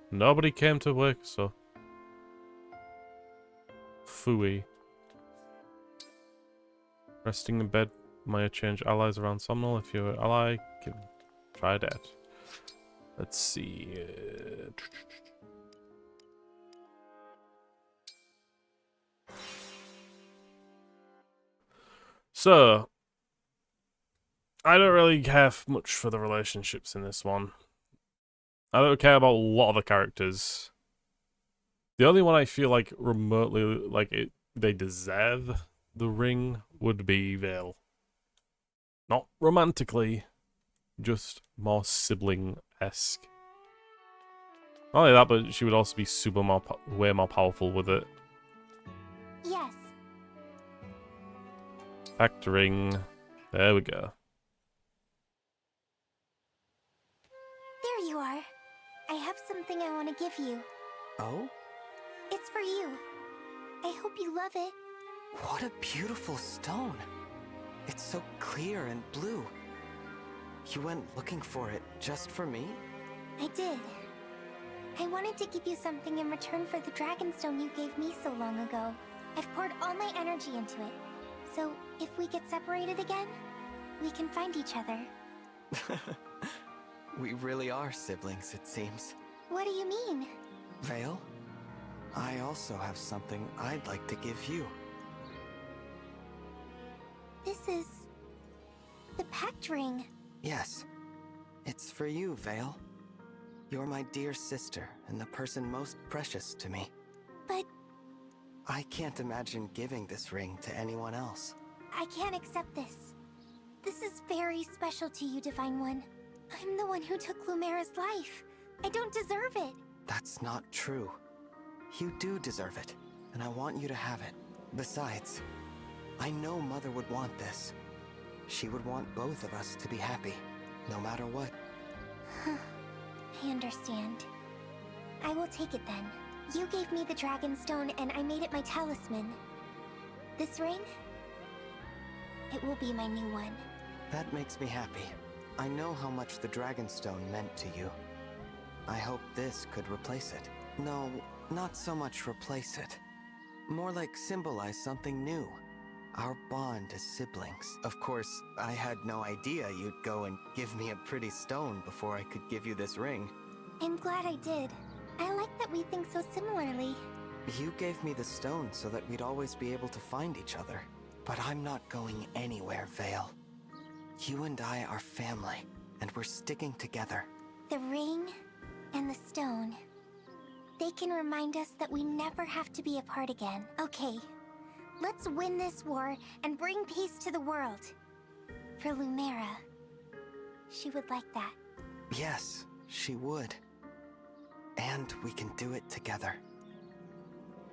Nobody came to work, so phooey. Resting in bed might change allies around Somnol. If your ally can try that. Let's see. So, I don't really care much for the relationships in this one. I don't care about a lot of the characters. The only one I feel like remotely like they deserve the ring would be Vale. Not romantically, just more sibling-esque. Not only that, but she would also be way more powerful with it. Yes. Factoring. There we go. There you are. I have something I want to give you. Oh? It's for you. I hope you love it. What a beautiful stone. It's so clear and blue. You went looking for it just for me? I did. I wanted to give you something in return for the Dragonstone you gave me so long ago. I've poured all my energy into it. So, if we get separated again, we can find each other. We really are siblings, it seems. What do you mean? Vale, I also have something I'd like to give you. This is... the pact ring. Yes. It's for you, Vale. You're my dear sister and the person most precious to me. But... I can't imagine giving this ring to anyone else. I can't accept this. This is very special to you, Divine One. I'm the one who took Lumera's life. I don't deserve it. That's not true. You do deserve it, and I want you to have it. Besides, I know Mother would want this. She would want both of us to be happy, no matter what. I understand. I will take it then. You gave me the Dragonstone and I made it my talisman. This ring? It will be my new one. That makes me happy. I know how much the Dragonstone meant to you. I hope this could replace it. No, not so much replace it. More like symbolize something new. Our bond as siblings. Of course, I had no idea you'd go and give me a pretty stone before I could give you this ring. I'm glad I did. I like that we think so similarly. You gave me the stone so that we'd always be able to find each other. But I'm not going anywhere, Vale. You and I are family, and we're sticking together. The ring and the stone. They can remind us that we never have to be apart again. Okay, let's win this war and bring peace to the world. For Lumera. She would like that. Yes, she would. And we can do it together.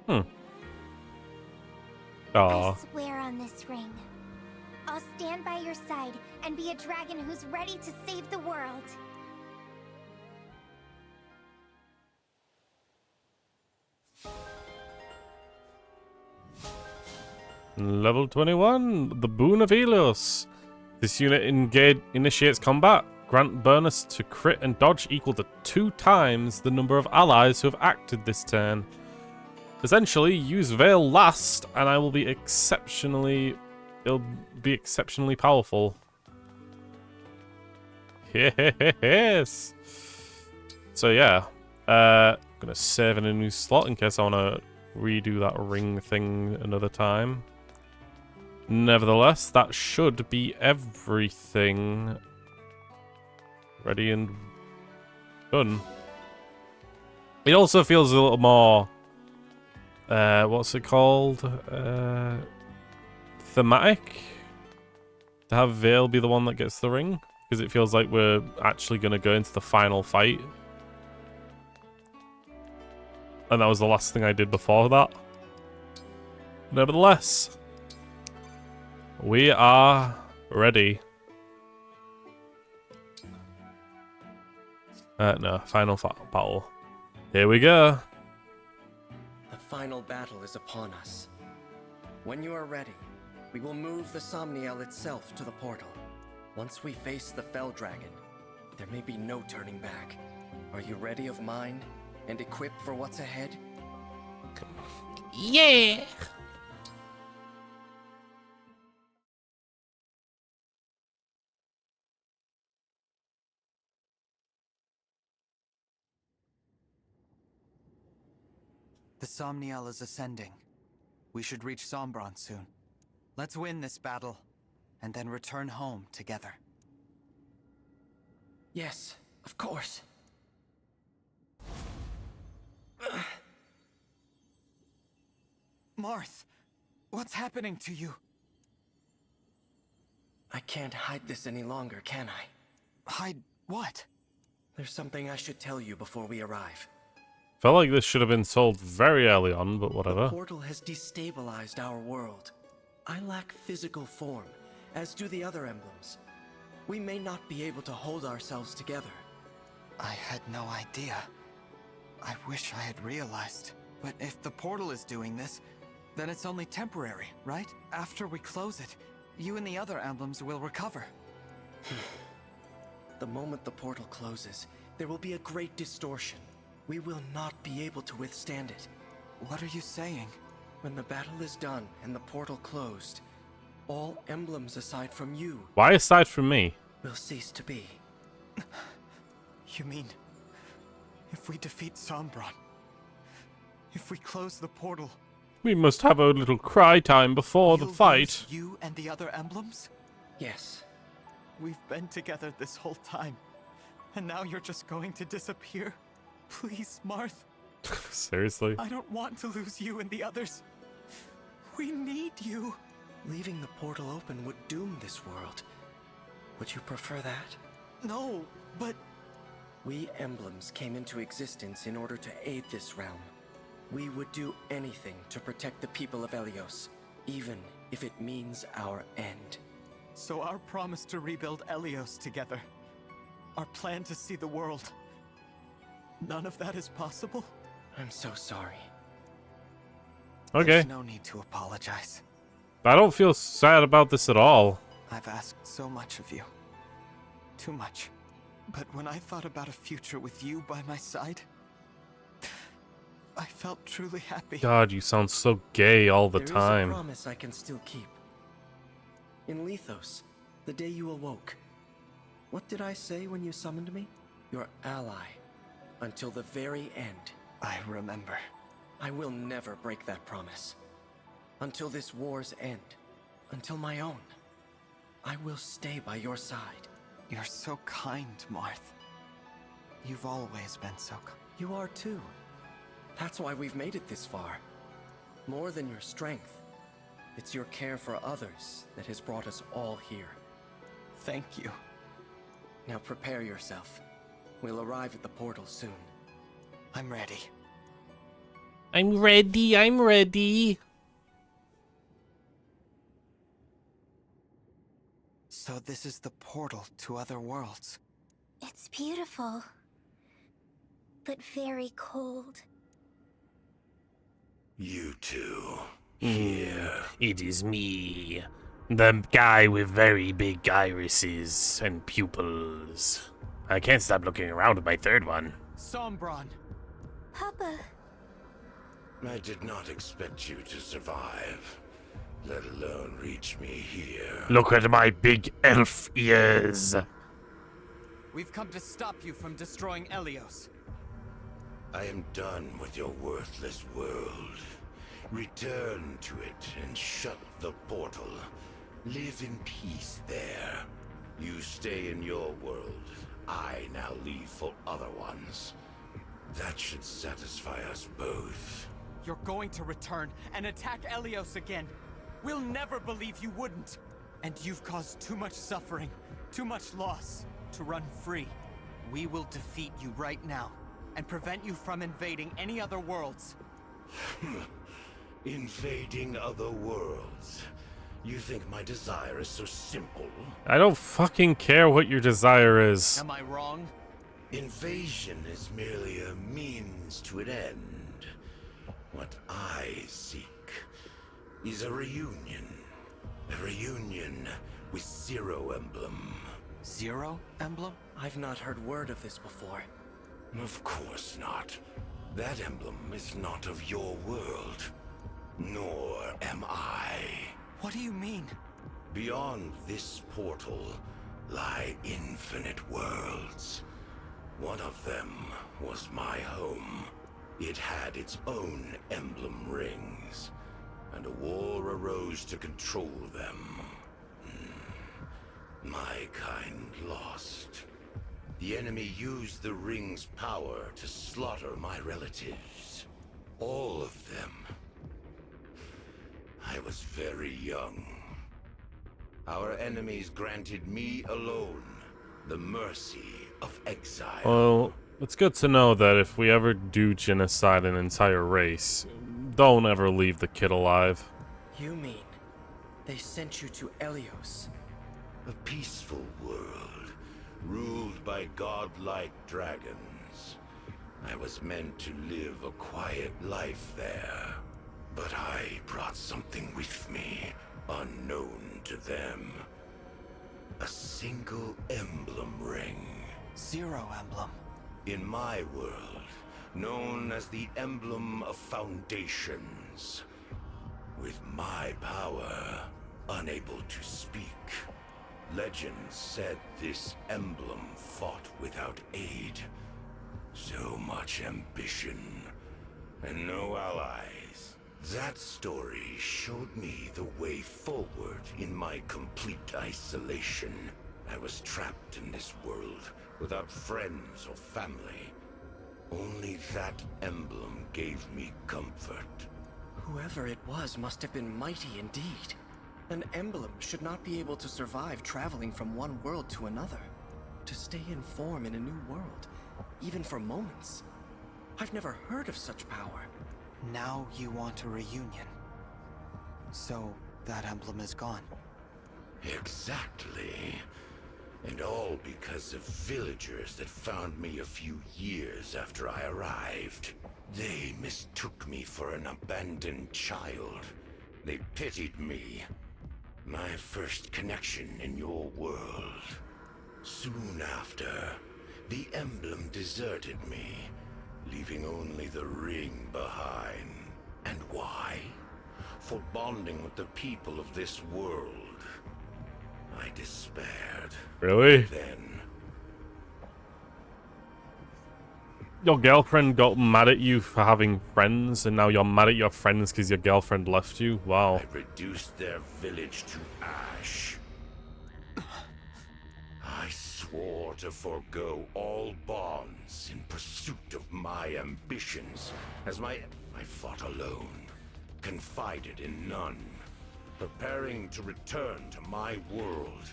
Aww. I swear on this ring. I'll stand by your side and be a dragon who's ready to save the world. Level 21, the Boon of Helios. This unit initiates combat. Grant bonus to crit and dodge equal to 2 times the number of allies who have acted this turn. Essentially, use Veil last, and I will be exceptionally... It'll be exceptionally powerful. Yes! So yeah, gonna save in a new slot in case I want to redo that ring thing another time. Nevertheless, that should be everything ready and done. It also feels a little more, what's it called? Thematic? To have Veil be the one that gets the ring, because it feels like we're actually going to go into the final fight. And that was the last thing I did before that. Nevertheless, we are ready. No, final battle. Here we go. The final battle is upon us. When you are ready, we will move the Somniel itself to the portal. Once we face the Fell Dragon, there may be no turning back. Are you ready of mind and equipped for what's ahead? Yeah! The Somniel is ascending. We should reach Sombron soon. Let's win this battle, and then return home together. Yes, of course. Marth, what's happening to you? I can't hide this any longer, can I? Hide what? There's something I should tell you before we arrive. Felt like this should have been sold very early on, but whatever. The portal has destabilized our world. I lack physical form, as do the other emblems. We may not be able to hold ourselves together. I had no idea. I wish I had realized. But if the portal is doing this, then it's only temporary, right? After we close it, you and the other emblems will recover. The moment the portal closes, there will be a great distortion. We will not be able to withstand it. What are you saying? When the battle is done and the portal closed, all emblems aside from you... Why aside from me? ...will cease to be. You mean, if we defeat Sombron, if we close the portal... We must have a little cry time before the fight. You and the other emblems? Yes. We've been together this whole time, and now you're just going to disappear? Please, Marth. Seriously? I don't want to lose you and the others. We need you. Leaving the portal open would doom this world. Would you prefer that? No, but... We emblems came into existence in order to aid this realm. We would do anything to protect the people of Helios, even if it means our end. So our promise to rebuild Helios together, our plan to see the world, none of that is possible? I'm so sorry. Okay. There's no need to apologize. I don't feel sad about this at all. I've asked so much of you. Too much. But when I thought about a future with you by my side, I felt truly happy. God, you sound so gay all the There time. is a promise I can still keep. In Lethos, the day you awoke, what did I say when you summoned me? Your ally, until the very end. I remember. I will never break that promise. Until this war's end. Until my own. I will stay by your side. You're so kind, Marth. You've always been so kind. You are too. That's why we've made it this far. More than your strength, it's your care for others that has brought us all here. Thank you. Now prepare yourself. We'll arrive at the portal soon. I'm ready. I'm ready, I'm ready. So this is the portal to other worlds. It's beautiful, but very cold. You two. Here. It is me. The guy with very big irises and pupils. I can't stop looking around at my third one. Sombron. Papa. I did not expect you to survive, let alone reach me here. Look at my big elf ears. We've come to stop you from destroying Elyos. I am done with your worthless world. Return to it and shut the portal. Live in peace there. You stay in your world. I now leave for other ones. That should satisfy us both. You're going to return and attack Elyos again. We'll never believe you wouldn't. And you've caused too much suffering, too much loss to run free. We will defeat you right now and prevent you from invading any other worlds. Invading other worlds? You think my desire is so simple? I don't fucking care what your desire is. Am I wrong? Invasion is merely a means to an end. What I seek is a reunion. A reunion with Zero Emblem. Zero Emblem? I've not heard word of this before. Of course not. That emblem is not of your world. Nor am I. What do you mean? Beyond this portal lie infinite worlds. One of them was my home. It had its own emblem rings, and a war arose to control them. My kind lost. The enemy used the ring's power to slaughter my relatives. All of them. I was very young. Our enemies granted me alone the mercy of exile. Well, it's good to know that if we ever do genocide an entire race, don't ever leave the kid alive. You mean they sent you to Elyos? A peaceful world, ruled by godlike dragons. I was meant to live a quiet life there. But I brought something with me, unknown to them. A single emblem ring. Zero Emblem. In my world, known as the Emblem of Foundations. With my power, unable to speak. Legends said this emblem fought without aid. So much ambition, and no allies. That story showed me the way forward in my complete isolation. I was trapped in this world, without friends or family. Only that emblem gave me comfort. Whoever it was must have been mighty indeed. An emblem should not be able to survive traveling from one world to another. To stay in form in a new world, even for moments. I've never heard of such power. Now you want a reunion. So, that emblem is gone. Exactly. And all because of villagers that found me a few years after I arrived. They mistook me for an abandoned child. They pitied me. My first connection in your world. Soon after, the emblem deserted me, leaving only the ring behind. And why? For bonding with the people of this world. I despaired. Really? Then, your girlfriend got mad at you for having friends, and now you're mad at your friends because your girlfriend left you? Wow. I reduced their village to ash. I swore to forego all bonds in pursuit of my ambitions, as I fought alone, confided in none, preparing to return to my world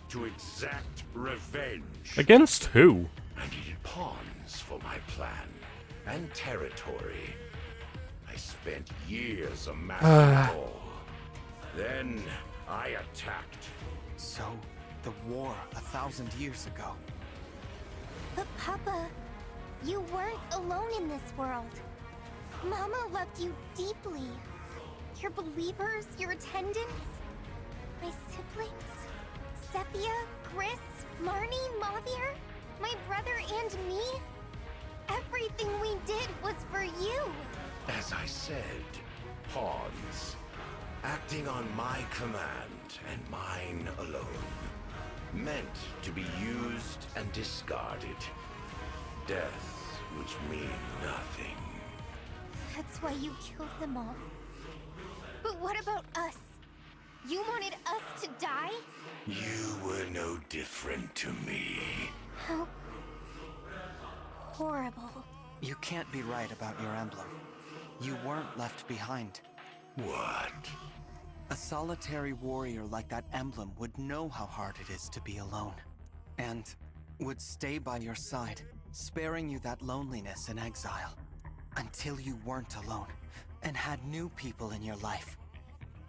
to exact revenge. Against who? I needed pawns for my plan, and territory. I spent years amassing it all. Then I attacked. So, the war 1,000 years ago. But Papa, you weren't alone in this world. Mama loved you deeply. Your believers, your attendants, my siblings, Sepia, Chris, Marnie, Mauvier, my brother and me. Everything we did was for you. As I said, pawns, acting on my command and mine alone, meant to be used and discarded. Deaths which mean nothing. That's why you killed them all. But what about us? You wanted us to die? You were no different to me. How horrible. You can't be right about your emblem. You weren't left behind. What? A solitary warrior like that emblem would know how hard it is to be alone. And would stay by your side, sparing you that loneliness and exile. Until you weren't alone, and had new people in your life.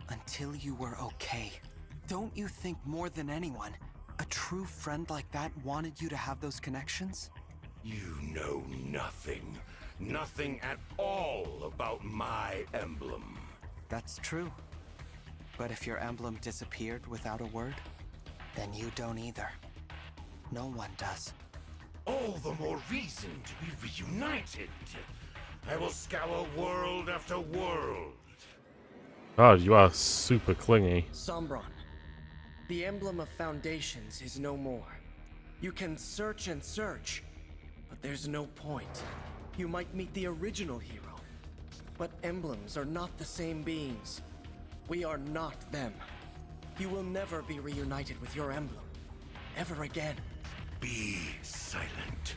Until you were okay. Don't you think more than anyone, a true friend like that wanted you to have those connections? You know nothing. Nothing at all about my emblem. That's true. But if your emblem disappeared without a word, then you don't either. No one does. All the more reason to be reunited. I will scour world after world. God, you are super clingy. Sombron, the emblem of foundations is no more. You can search and search, but there's no point. You might meet the original hero, but emblems are not the same beings. We are not them. You will never be reunited with your emblem. Ever again. Be silent.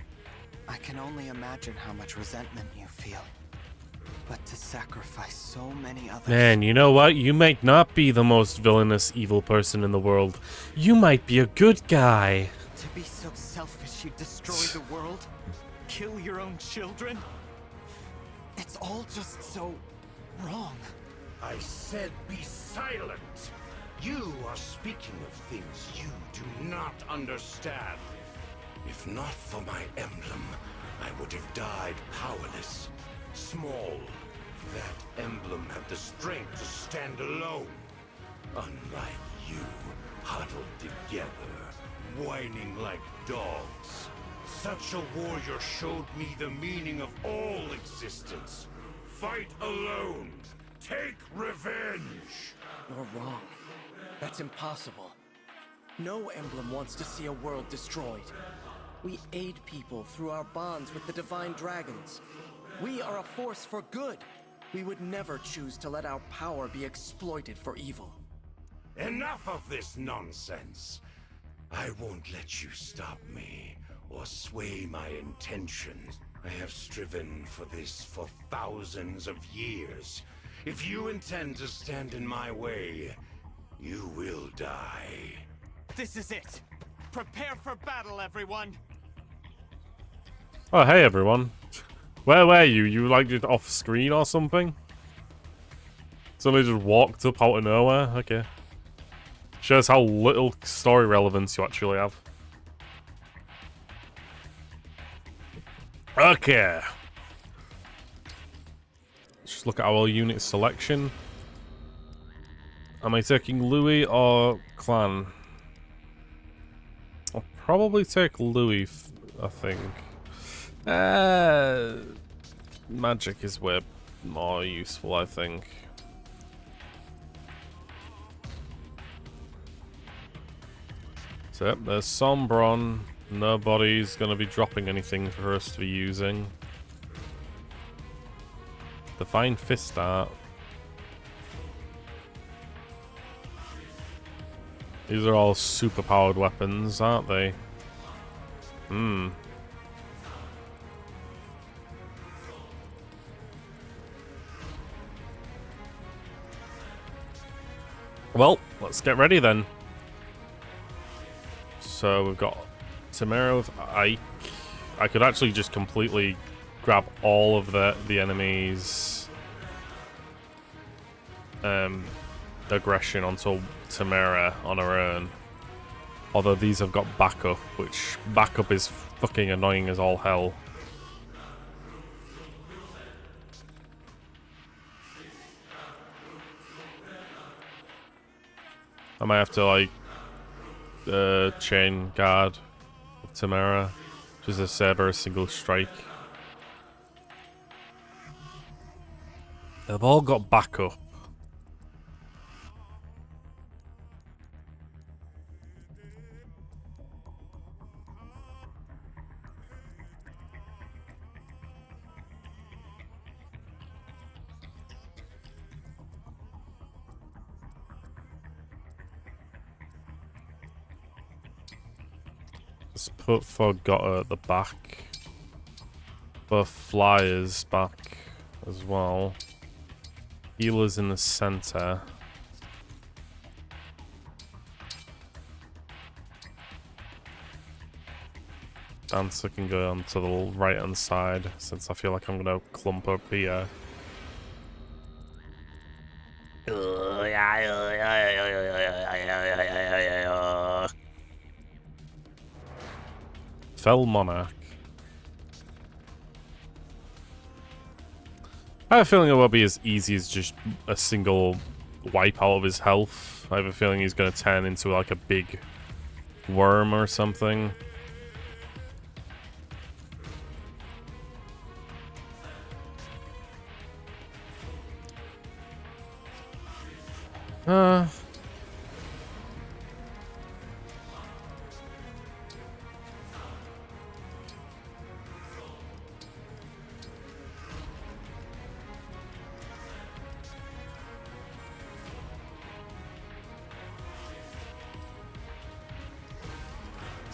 I can only imagine how much resentment you feel. But to sacrifice so many others... Man, you know what? You might not be the most villainous evil person in the world. You might be a good guy. To be so selfish you destroy the world? Kill your own children? It's all just so wrong. I said be silent. You are speaking of things you do not understand. If not for my emblem, I would have died powerless, small. That emblem had the strength to stand alone. Unlike you, huddled together, whining like dogs. Such a warrior showed me the meaning of all existence. Fight alone. Take revenge. You're wrong. That's impossible. No emblem wants to see a world destroyed. We aid people through our bonds with the divine dragons. We are a force for good. We would never choose to let our power be exploited for evil. Enough of this nonsense. I won't let you stop me or sway my intentions. I have striven for this for thousands of years. If you intend to stand in my way, you will die. This is it. Prepare for battle, everyone. Oh, hey everyone. Where were you? You like just off screen or something? Somebody just walked up out of nowhere? Okay. Shows how little story relevance you actually have. Okay. Let's just look at our unit selection. Am I taking Louis or Clan? I'll probably take Louis, I think. Magic is way more useful, I think. So, yep, there's Sombron. Nobody's going to be dropping anything for us to be using. Divine Fist Art. These are all super powered weapons, aren't they? Hmm. Well, let's get ready then. So we've got Tamara with Ike. I could actually just completely grab all of the enemies' aggression onto Tamara on her own. Although these have got backup, which backup is fucking annoying as all hell. I might have to like chain guard with Tamara, just to save her a single strike. They've all got backup. Let's put Forgotter at the back. But Flyers back as well. Healers in the center. Dancer can go on to the right hand side since I feel like I'm gonna clump up here. Fell Monarch. I have a feeling it won't be as easy as just a single wipe out of his health. I have a feeling he's going to turn into like a big worm or something.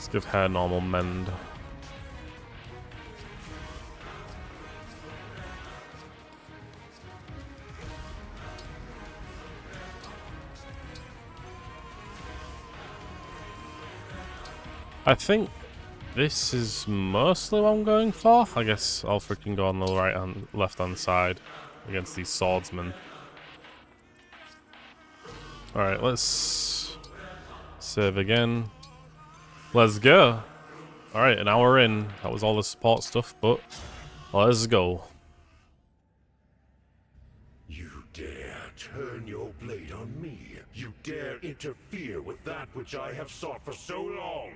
Let's give her normal mend. I think this is mostly what I'm going for. I guess I'll freaking go on the left hand side against these swordsmen. Alright, let's save again. Let's go. Alright, an hour in. That was all the support stuff, but let's go. You dare turn your blade on me. You dare interfere with that which I have sought for so long.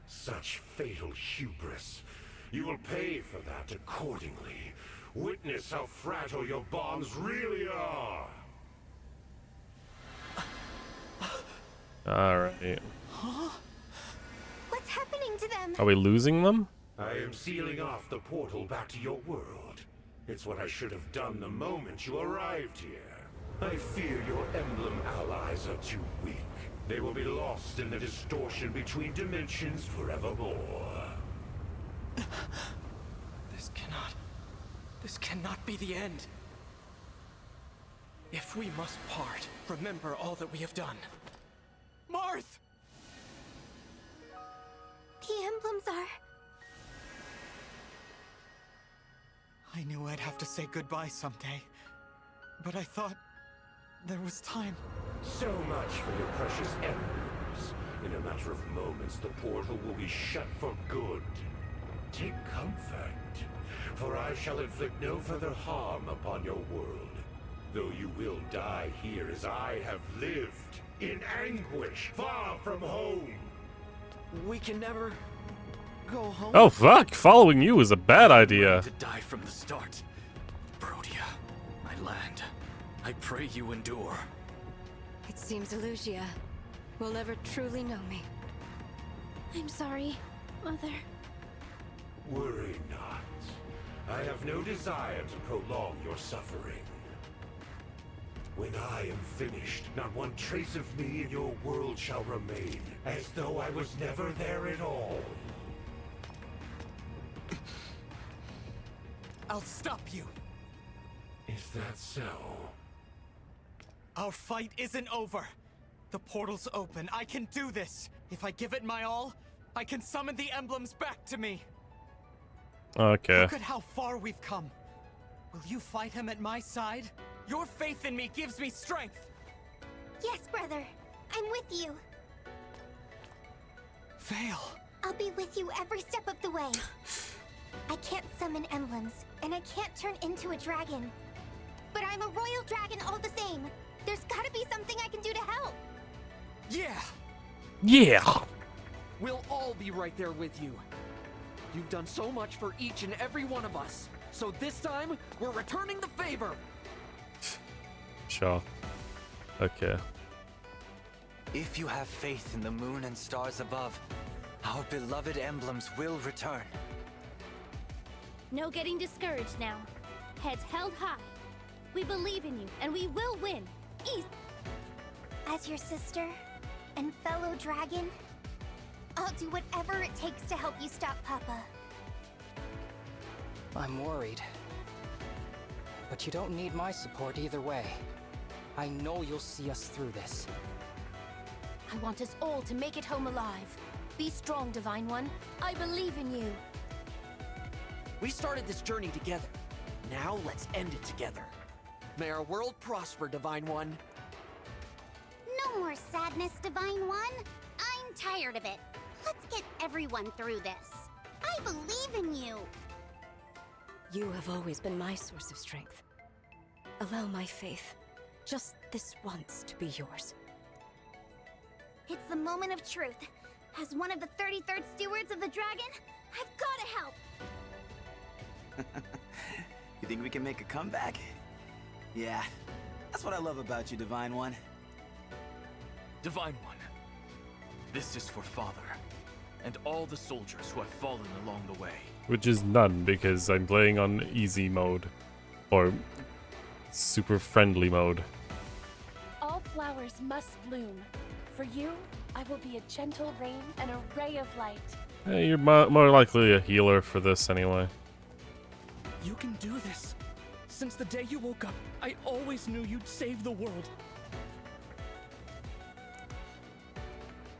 Such fatal hubris. You will pay for that accordingly. Witness how fragile your bonds really are. Alright. Huh? What's happening to them? Are we losing them? I am sealing off the portal back to your world. It's what I should have done the moment you arrived here. I fear your Emblem allies are too weak. They will be lost in the distortion between dimensions forevermore. This cannot be the end. If we must part, remember all that we have done. Marth! The emblems are... I knew I'd have to say goodbye someday, but I thought there was time. So much for your precious emblems. In a matter of moments, the portal will be shut for good. Take comfort, for I shall inflict no further harm upon your world. Though you will die here as I have lived, in anguish, far from home. We can never go home. Oh fuck, following you is a bad idea. To die from the start. Brodia, my land, I pray you endure. It seems Elusia will never truly know me. I'm sorry, Mother. Worry not. I have no desire to prolong your suffering. When I am finished, not one trace of me in your world shall remain, as though I was never there at all. I'll stop you. Is that so? Our fight isn't over. The portal's open. I can do this. If I give it my all, I can summon the emblems back to me. Okay. Look at how far we've come. Will you fight him at my side? Your faith in me gives me strength. Yes, brother. I'm with you. Vale. I'll be with you every step of the way. I can't summon emblems, and I can't turn into a dragon. But I'm a royal dragon all the same. There's gotta be something I can do to help. Yeah! Yeah! We'll all be right there with you. You've done so much for each and every one of us. So this time, we're returning the favor. Sure. Okay. If you have faith in the moon and stars above, our beloved emblems will return. No getting discouraged now. Heads held high. We believe in you, and we will win. As your sister and fellow dragon, I'll do whatever it takes to help you stop Papa. I'm worried. But you don't need my support either way. I know you'll see us through this. I want us all to make it home alive. Be strong, Divine One. I believe in you. We started this journey together. Now let's end it together. May our world prosper, Divine One. No more sadness, Divine One. I'm tired of it. Let's get everyone through this. I believe in you. You have always been my source of strength. Allow my faith, just this once, to be yours. It's the moment of truth. As one of the 33rd stewards of the dragon, I've gotta help. You think we can make a comeback? Yeah, that's what I love about you, Divine One. Divine One, this is for Father, and all the soldiers who have fallen along the way. Which is none, because I'm playing on easy mode. Or super friendly mode. All flowers must bloom. For you, I will be a gentle rain and a ray of light. Hey, you're more likely a healer for this anyway. You can do this. Since the day you woke up, I always knew you'd save the world.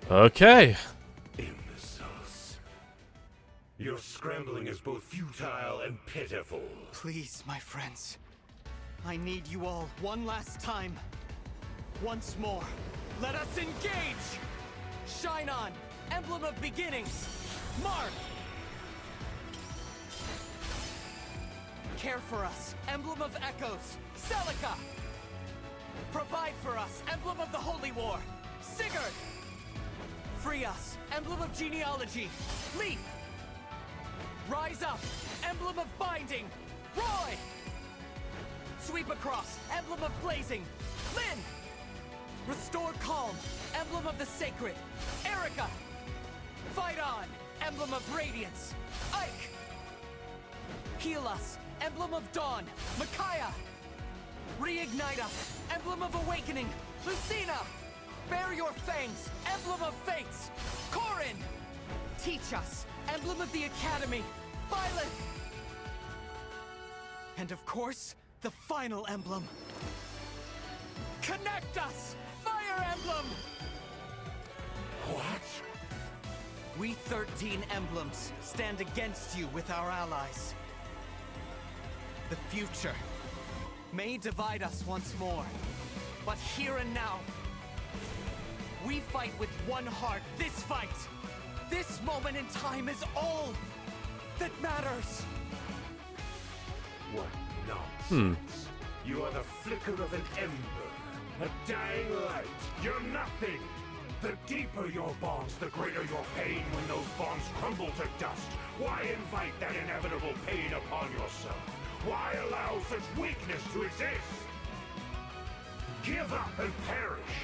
Okay. Imbeciles. Your scrambling is both futile and pitiful. Please, my friends. I need you all one last time. Once more. Let us engage! Shine on, Emblem of Beginnings! Mark! Care for us, Emblem of Echoes! Celica! Provide for us, Emblem of the Holy War! Sigurd! Free us, Emblem of Genealogy! Leaf! Rise up, Emblem of Binding! Roy! Sweep across, Emblem of Blazing! Lynn! Restore calm, Emblem of the Sacred! Erica! Fight on, Emblem of Radiance! Ike! Heal us, Emblem of Dawn! Micaiah! Reignite us, Emblem of Awakening! Lucina! Bear your fangs, Emblem of Fates! Corin! Teach us, Emblem of the Academy! Violet! And of course, the final emblem. Connect us! Fire Emblem! What? We 13 emblems stand against you with our allies. The future may divide us once more, but here and now, we fight with one heart. This fight, this moment in time is all that matters. What nonsense. You are the flicker of an ember, a dying light. You're nothing. The deeper your bonds, the greater your pain when those bonds crumble to dust. Why invite that inevitable pain upon yourself? Why allow such weakness to exist? Give up and perish,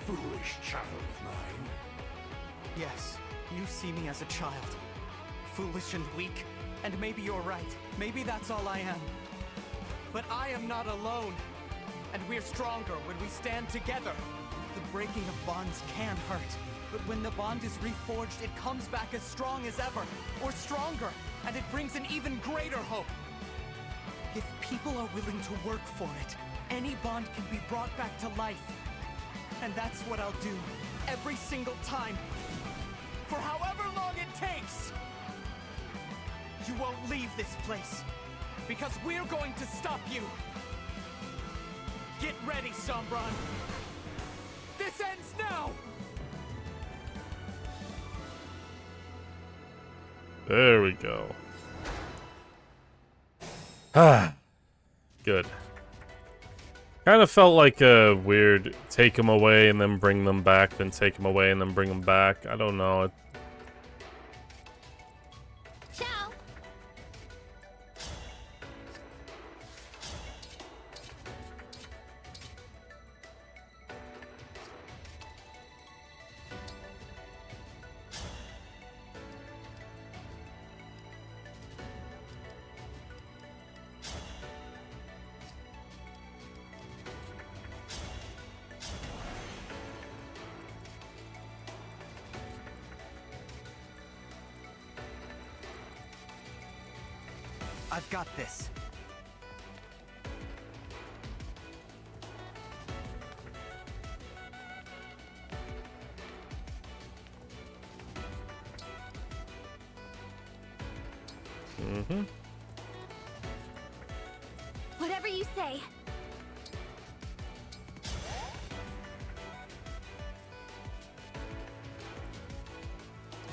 foolish child of mine. Yes, you see me as a child. Foolish and weak, and maybe you're right. Maybe that's all I am. But I am not alone. And we're stronger when we stand together. The breaking of bonds can hurt. But when the bond is reforged, it comes back as strong as ever. Or stronger. And it brings an even greater hope. If people are willing to work for it, any bond can be brought back to life. And that's what I'll do. Every single time. For however long it takes. You won't leave this place. Because we're going to stop you. Get ready, Sombron. This ends now! There we go. Ah, good. Kind of felt like a weird take them away and then bring them back, then take them away and then bring them back. I don't know. Ciao. I've got this. Mm-hmm. Whatever you say.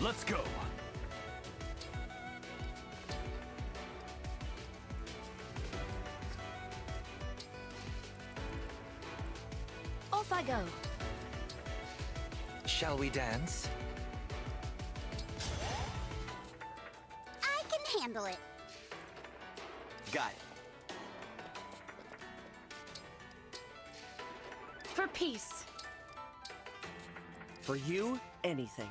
Let's go. Off I go. Shall we dance? I can handle it. Got it. For peace. For you, anything.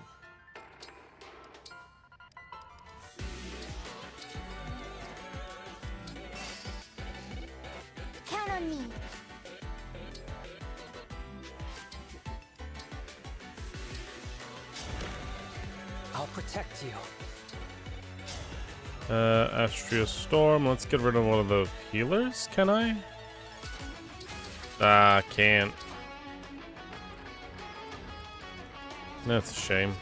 Count on me. I'll protect you. Astria Storm. Let's get rid of one of the healers, can I? Ah, can't. That's a shame.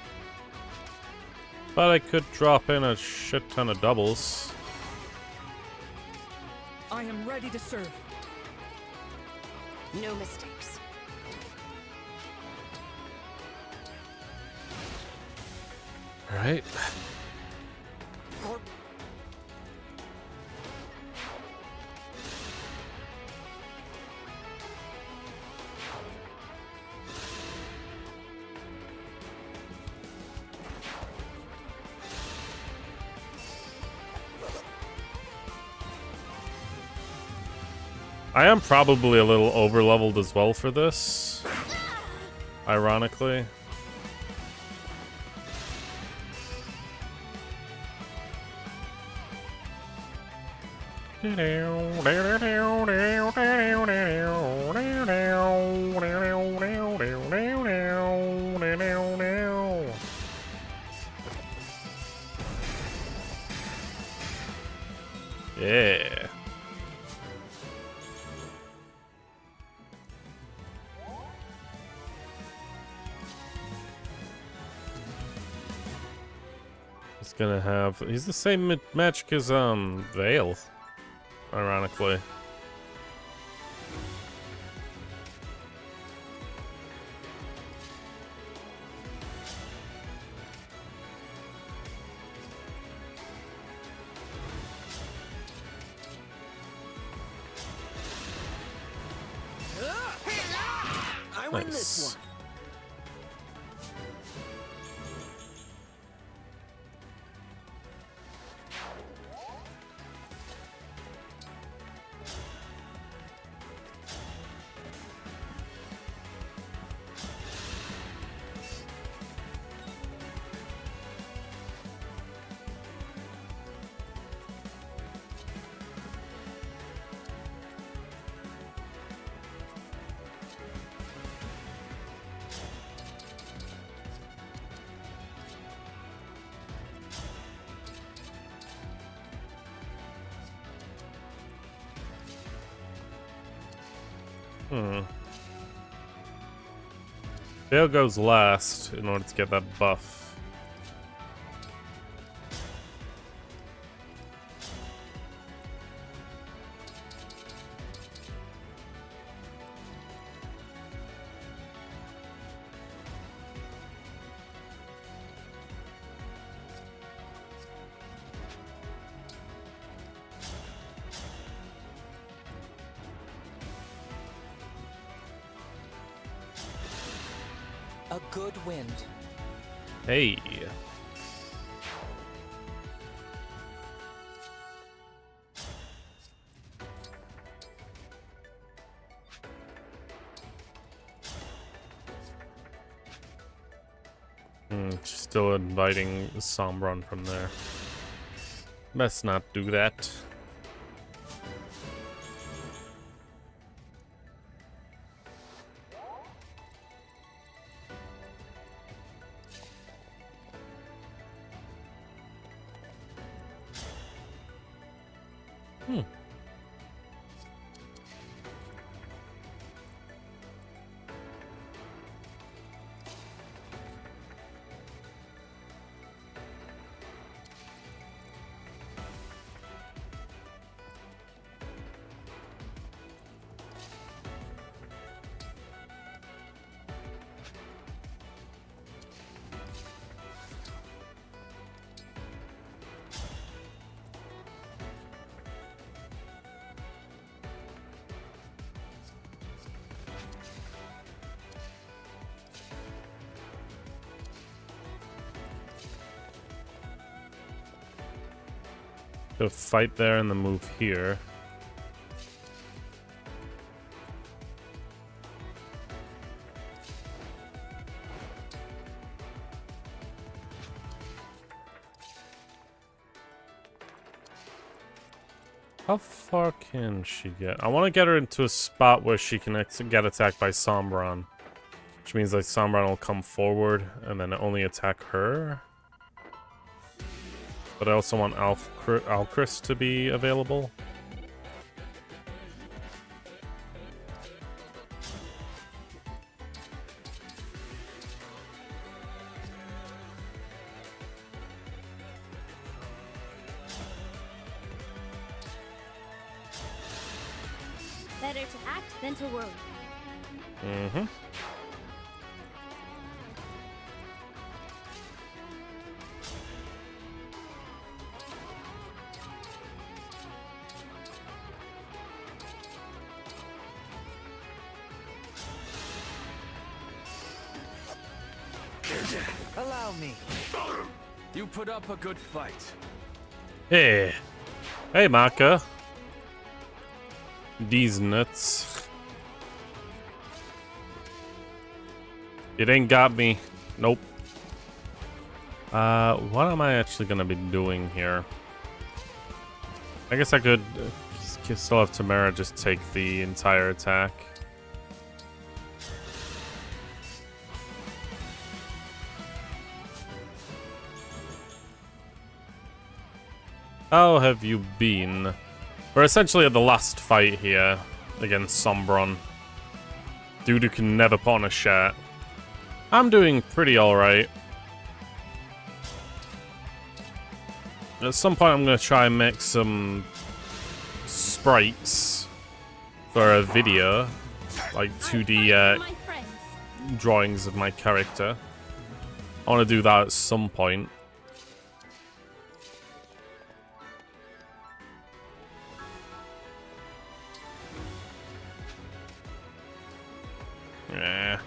But I could drop in a shit ton of doubles. I am ready to serve. No mistakes. Alright. I am probably a little over-leveled as well for this, ironically. Yeah. He's gonna have. He's the same magic as Veil, ironically. I win this one. Veil goes last in order to get that buff. A good wind. Hey. Still inviting Sombron from there. Best not do that. So fight there and then move here. How far can she get? I want to get her into a spot where she can get attacked by Sombron. Which means like Sombron will come forward and then only attack her. But I also want Alcris to be available. Better to act than to worry. Mm-hmm. Allow me. You put up a good fight. Hey. Hey, Maka. These nuts. It ain't got me. Nope. What am I actually gonna be doing here? I guess I could still have Tamara just take the entire attack. How have you been? We're essentially at the last fight here against Sombron. Dude who can never put on a shirt. I'm doing pretty alright. At some point I'm going to try and make some sprites for a video. Like 2D drawings of my character. I want to do that at some point. Yeah.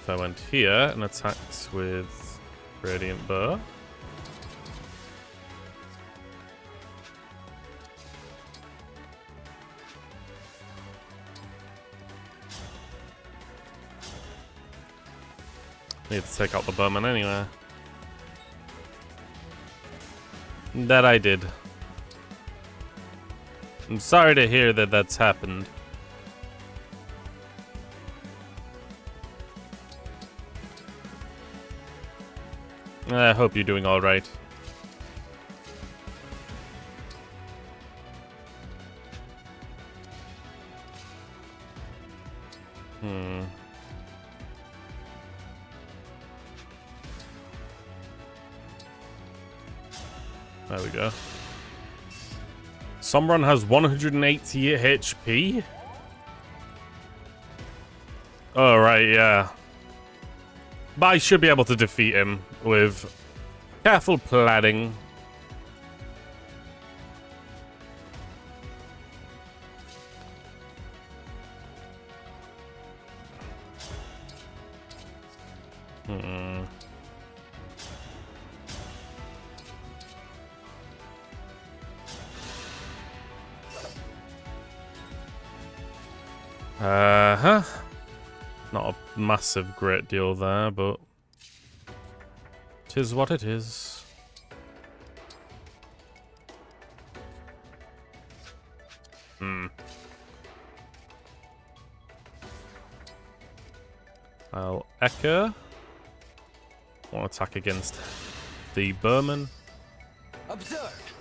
So I went here and attacked with Radiant Bow. Need to take out the bowman anyway. That I did. I'm sorry to hear that that's happened. I hope you're doing all right. There we go. Sombron has 180 HP. Oh, right, yeah. But I should be able to defeat him with careful planning. Uh-huh. Not a massive great deal there, but 'tis what it is. I'll Echo. Want to attack against the Burman. Observe.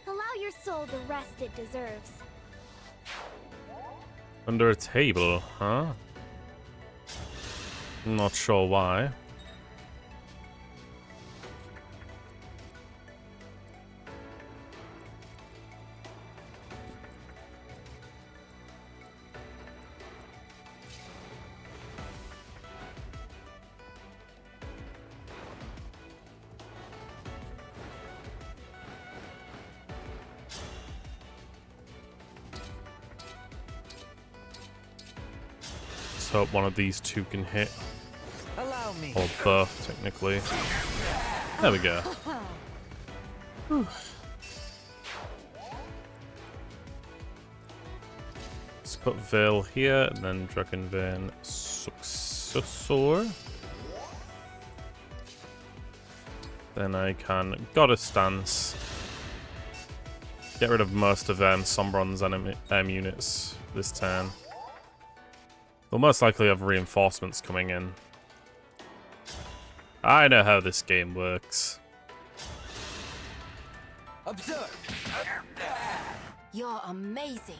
Allow your soul the rest it deserves. Under a table, huh? Not sure why. Let's hope one of these two can hit. Allow me. Or both, technically. There we go. Let's put Veil here, and then Dragon Vein Successor. Then I can Goddess Stance. Get rid of most of Sombron's units this turn. We'll most likely have reinforcements coming in. I know how this game works. Observe. You're amazing.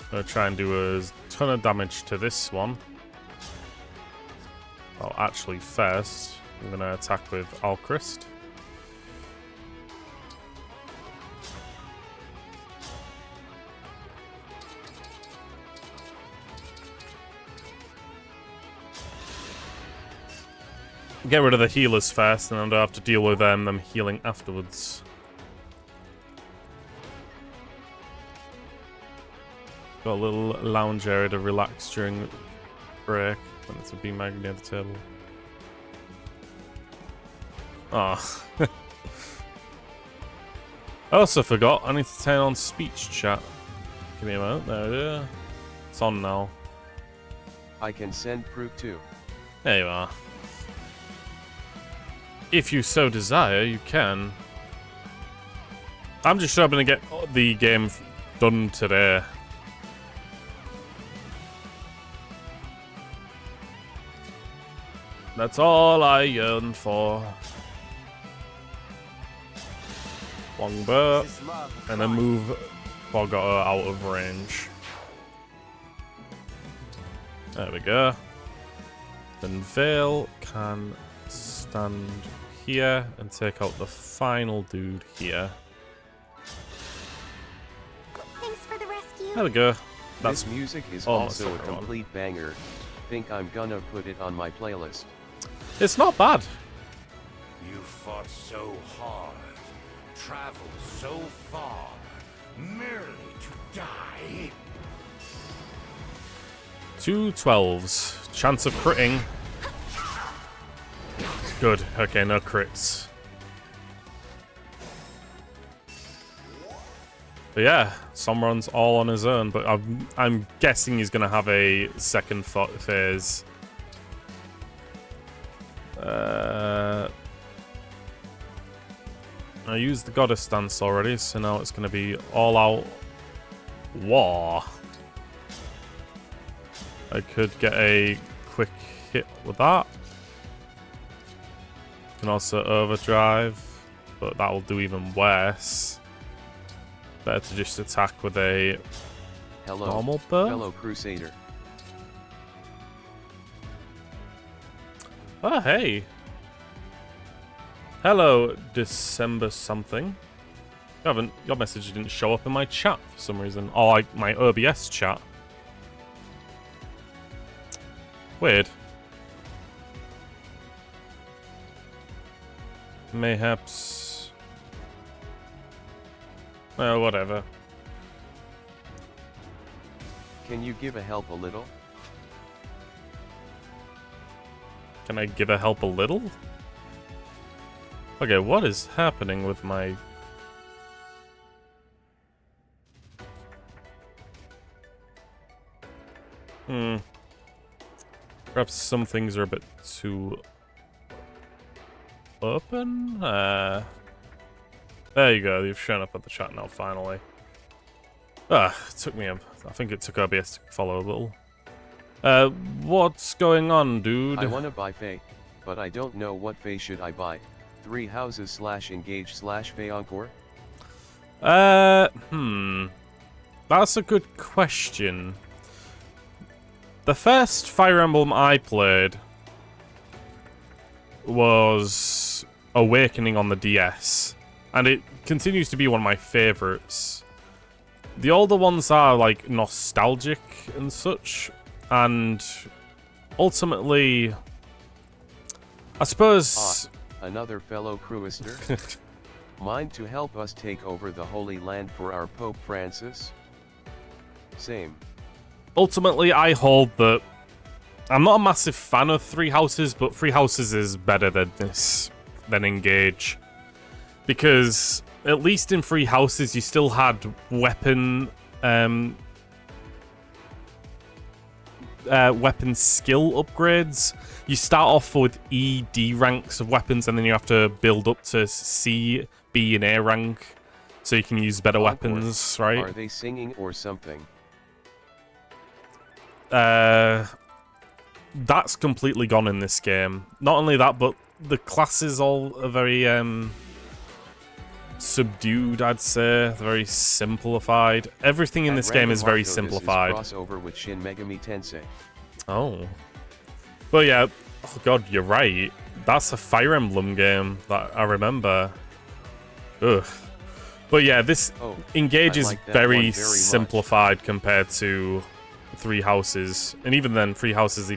I'm gonna try and do a ton of damage to this one. Well, actually, first, I'm gonna attack with Alchrist. Get rid of the healers first, and then I don't have to deal with them healing afterwards. Got a little lounge area to relax during the break. When it's a beam mag near the table. Ah. I also forgot, I need to turn on speech chat. Give me a moment, there it is. It's on now. I can send proof too. There you are. If you so desire, you can. I'm just hoping to get the game done today. That's all I yearn for. Longbow, and then move Bogger out of range. There we go. Then Veil can stand here and take out the final dude here. Thanks for the rescue. There we go. That's This music is almost also a everyone. complete banger. Think I'm gonna put it on my playlist. It's not bad. You fought so hard, traveled so far, merely to die. 2 12s. Chance of critting. Good. Okay, no crits. But yeah, Somron's all on his own, but I'm guessing he's going to have a second phase. I used the Goddess Stance already, so now it's going to be all-out war. I could get a quick hit with that. Can also overdrive, but that'll do even worse. Better to just attack with a normal bow. Fellow Crusader. Oh, hey. Hello, December something. Your message didn't show up in my chat for some reason. Oh, like my OBS chat. Weird. Mayhaps Well, whatever. Can you give a help a little? Can I give a help a little? Okay, what is happening with my... Perhaps some things are a bit too open? There you go, you've shown up at the chat now, finally. It took me I think it took OBS to follow a little. What's going on, dude? I wanna buy Fae, but I don't know what Fae should I buy. 3 houses / engage / Fae Encore? That's a good question. The first Fire Emblem I played was Awakening on the DS, and it continues to be one of my favorites. The older ones are like nostalgic and such, and ultimately, I suppose... another fellow crewester? Mind to help us take over the Holy Land for our Pope Francis? Same. Ultimately, I hold that I'm not a massive fan of Three Houses, but Three Houses is better than Engage. Because at least in Three Houses, you still had weapon skill upgrades. You start off with E, D ranks of weapons, and then you have to build up to C, B, and A rank, so you can use better weapons, right? Are they singing or something? That's completely gone in this game. Not only that, but the classes all are very subdued, I'd say. Very simplified. Everything in this game is very simplified. Crossover with Shin Megami Tensei. Oh. Well, yeah. Oh god, you're right. That's a Fire Emblem game that I remember. Ugh. But yeah, this Engage is very simplified compared to Three Houses, and even then, Three Houses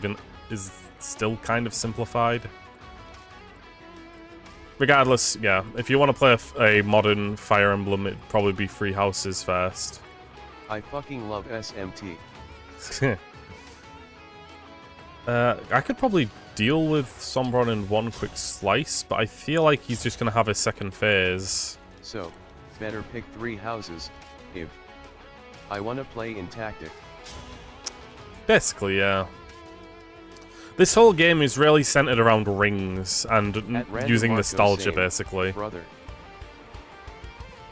is still kind of simplified. Regardless, yeah, if you want to play a modern Fire Emblem, it'd probably be Three Houses first. I fucking love SMT. I could probably deal with Sombron in one quick slice, but I feel like he's just going to have a second phase. So, better pick Three Houses, if I want to play in tactic. Basically, yeah. This whole game is really centered around rings and using nostalgia, basically. Brother.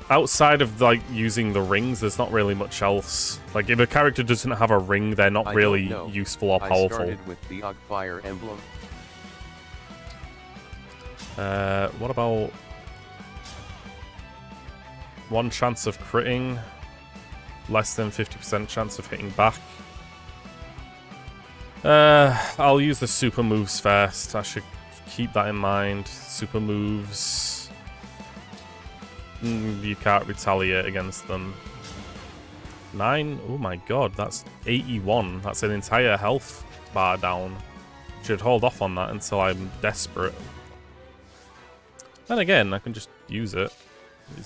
Outside of, like, using the rings, there's not really much else. Like, if a character doesn't have a ring, they're not really useful or powerful. I started with the Fire Emblem. What about... one chance of critting, less than 50% chance of hitting back. I'll use the super moves first. I should keep that in mind. Super moves. You can't retaliate against them. 9? Oh my god, that's 81. That's an entire health bar down. Should hold off on that until I'm desperate. Then again, I can just use it.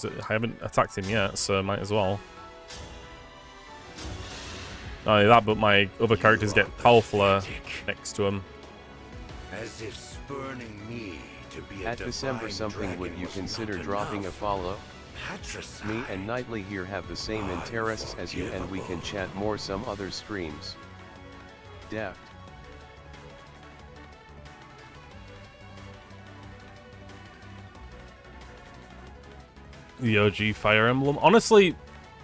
I haven't attacked him yet, so I might as well. Not only that, but my other characters get powerfuler next to him. As if spurning me to be At December something would you consider dropping a follow? Me and Nightly here have the same interests as you and we can chat more some other streams. Deft. The OG Fire Emblem. Honestly,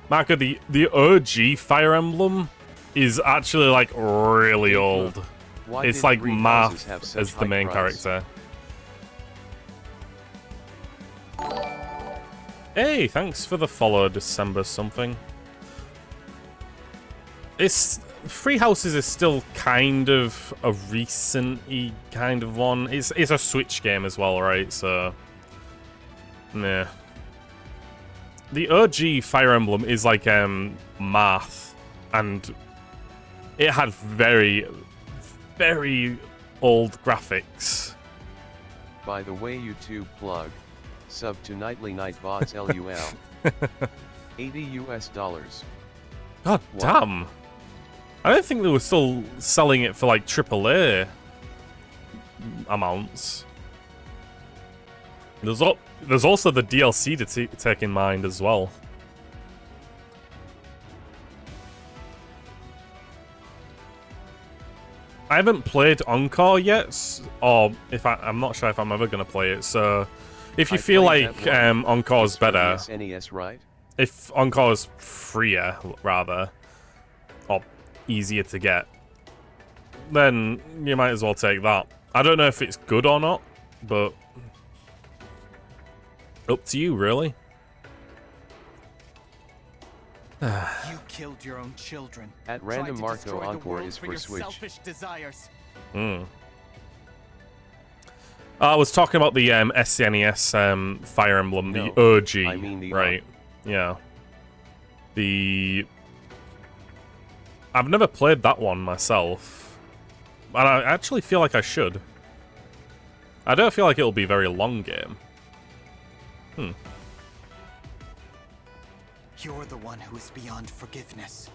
Marco, the OG Fire Emblem is actually like really old. It's like Marth as the main character. Hey, thanks for the follow, December something. Three Houses is still kind of a recent-y kind of one. It's a Switch game as well, right? So, nah. The OG Fire Emblem is like Marth, and it had very, very old graphics. By the way, YouTube plug. Sub to NightlyKnight VODs LUL. $80 US. God damn. I don't think they were still selling it for like AAA amounts. There's also the DLC to take in mind as well. I haven't played Encore yet, or I'm not sure if I'm ever gonna play it. So, if you feel like Encore's better, NES, right? If Encore's freer rather, or easier to get, then you might as well take that. I don't know if it's good or not, but up to you, really. You killed your own children. At random mark though, Encore is for Switch. Selfish desires. I was talking about the SNES Fire Emblem, the OG. I mean the right? Yeah. I've never played that one myself, and I actually feel like I should. I don't feel like it'll be a very long game. You're the one who is beyond forgiveness.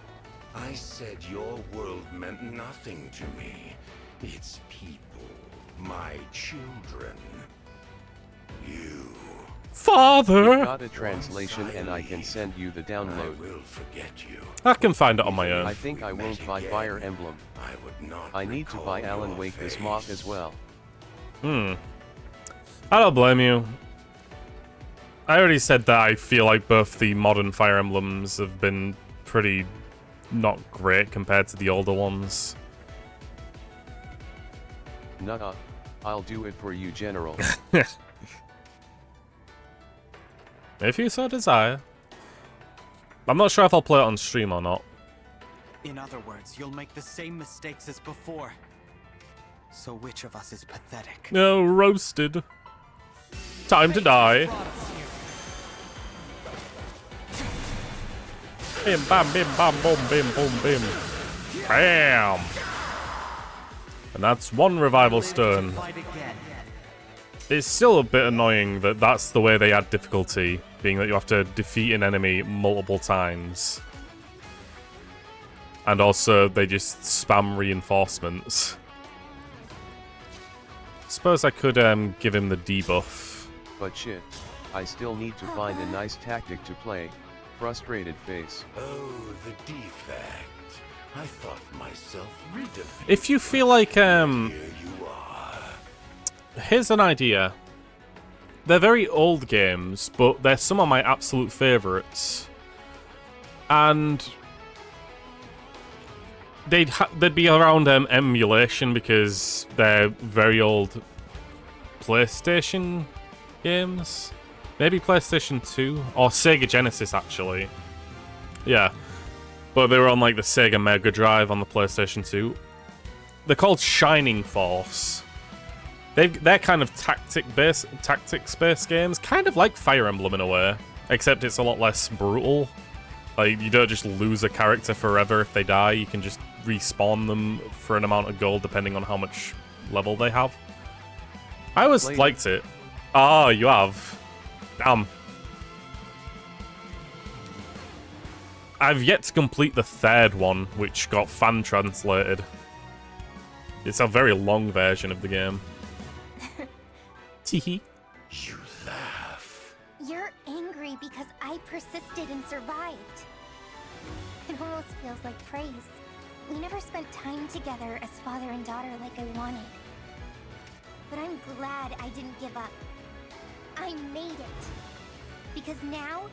I said your world meant nothing to me. Its people, my children. You. Father! You've got a translation and I can send you the download. I will forget you. I can find it on my own. I think I won't buy Fire Emblem. I need to buy Alan Wake this month as well. I don't blame you. I already said that I feel like both the modern Fire Emblems have been pretty not great compared to the older ones. Nuh-uh. I'll do it for you, General. If you so desire. I'm not sure if I'll play it on stream or not. In other words, you'll make the same mistakes as before. So which of us is pathetic? No, roasted. Time to die. Bim bam bim bam boom bim boom bim. Bam! And that's one revival stone. It's still a bit annoying that that's the way they add difficulty, being that you have to defeat an enemy multiple times. And also, they just spam reinforcements. Suppose I could give him the debuff. But shit, I still need to find a nice tactic to play. Frustrated face. Oh, the defect. I thought myself rid of you. If you feel like Here you are. here's an idea. They're very old games, but they're some of my absolute favorites. And they'd be around emulation because they're very old PlayStation games. Maybe PlayStation 2 or Sega Genesis, actually. Yeah, but they were on like the Sega Mega Drive on the PlayStation 2. They're called Shining Force. They're kind of tactics-based games, kind of like Fire Emblem in a way, except it's a lot less brutal. Like, you don't just lose a character forever if they die. You can just respawn them for an amount of gold depending on how much level they have. I always liked it. Ah, you have. Damn. I've yet to complete the third one, which got fan translated. It's a very long version of the game. Teehee. You laugh. You're angry because I persisted and survived. It almost feels like praise. We never spent time together as father and daughter like I wanted. But I'm glad I didn't give up. I made it. Because now,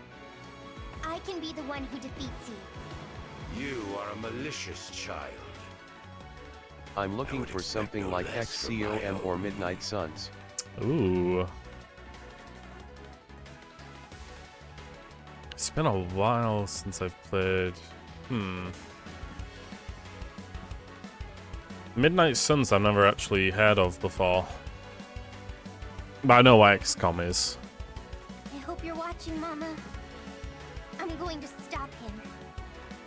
I can be the one who defeats you. You are a malicious child. I'm looking for something like XCOM or Midnight Suns. Ooh. It's been a while since I've played. Midnight Suns I've never actually heard of before. But I know what XCOM is. I hope you're watching, Mama. I'm going to stop him.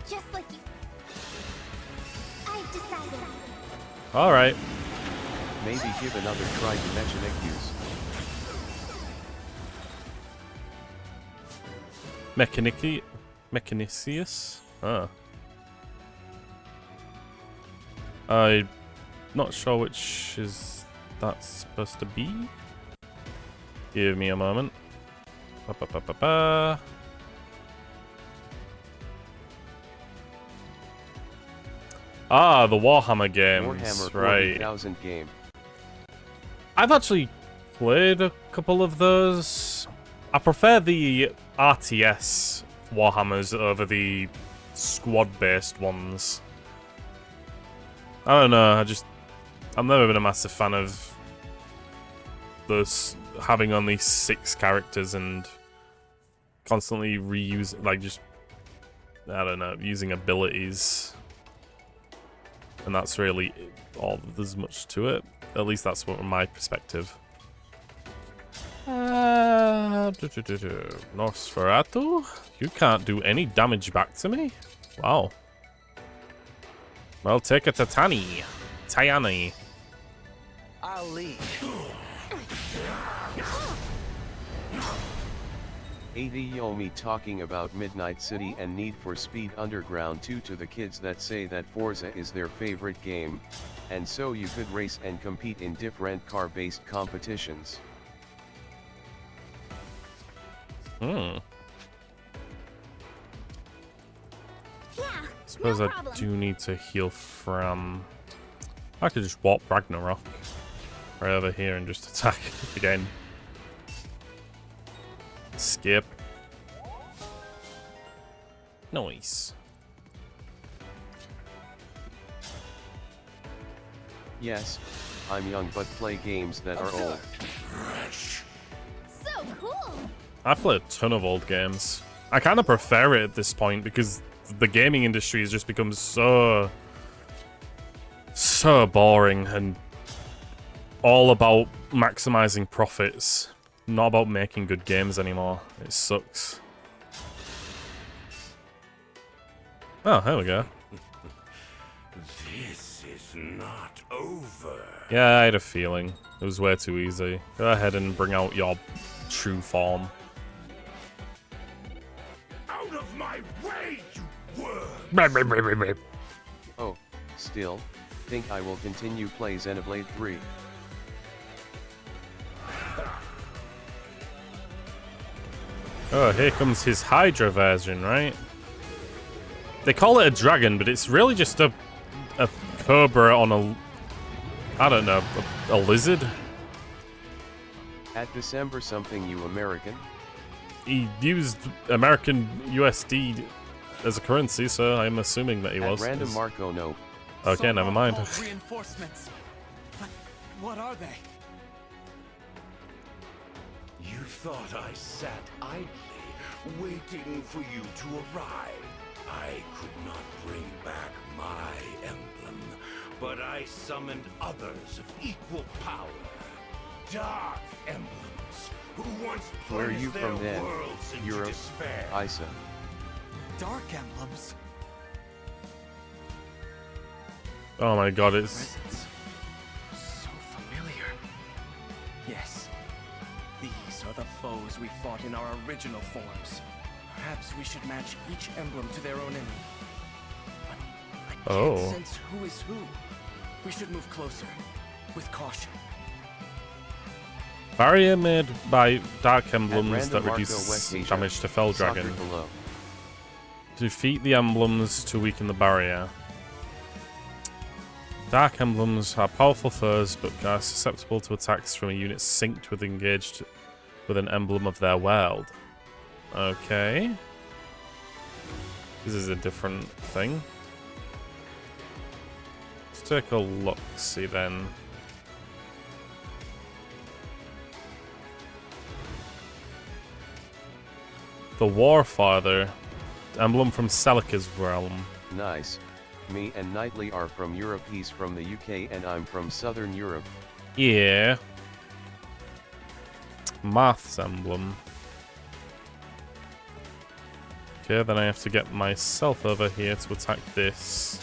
Just like you. I've decided. Alright. Maybe give another try to mention Ecus. Mechaniki? Mechanicius? Ah. I'm not sure which is that supposed to be. Give me a moment. Ba-ba-ba-ba-ba. Ah, the Warhammer games. Warhammer 40,000 right. game. I've actually played a couple of those. I prefer the RTS Warhammers over the squad-based ones. I don't know, I've never been a massive fan of those having only 6 characters and constantly reuse, like, just, I don't know, using abilities. And that's really all there's much to it. At least that's what my perspective. Nosferatu? You can't do any damage back to me? Wow. Well, take it to Tayani. I'll leave. 80 Yomi talking about Midnight City and Need for Speed Underground 2 to the kids that say that Forza is their favorite game, and so you could race and compete in different car-based competitions. Suppose I do need to heal from... I could just warp Ragnarok right over here and just attack again. Skip. Nice. Yes, I'm young but play games that are old. So cool. I play a ton of old games. I kind of prefer it at this point because the gaming industry has just become so boring and all about maximizing profits, not about making good games anymore. It sucks. Oh, there we go. This is not over. Yeah, I had a feeling. It was way too easy. Go ahead and bring out your true form. Out of my way, you worm! Oh, still, think I will continue play Xenoblade 3. Oh, here comes his Hydra version, right? They call it a dragon, but it's really just a cobra on a... I don't know, a lizard? At December something you American? He used American USD as a currency, so I'm assuming that he was. At random Marco, no. Okay, never mind. Reinforcements. But what are they? You thought I sat idly, waiting for you to arrive. I could not bring back my emblem, but I summoned others of equal power. Dark emblems, who once Where are plunged you their from then? worlds into Europe? despair. Isa. Dark emblems? Oh my god, it's... Presence. So familiar. Yes. These are the foes we fought in our original forms. Perhaps we should match each emblem to their own enemy. But I can't sense who is who. We should move closer, with caution. Barrier made by dark emblems that Marco reduce West Asia. damage to Fell Soccer Dragon. below. Defeat the emblems to weaken the barrier. Dark emblems are powerful foes, but are susceptible to attacks from a unit synced with engaged with an emblem of their world. Okay. This is a different thing. Let's take a look-see then. The Warfather. Emblem from Celica's realm. Nice. Me and Nightly are from Europe, he's from the UK and I'm from Southern Europe. Yeah. Math's emblem. Okay, then I have to get myself over here to attack this.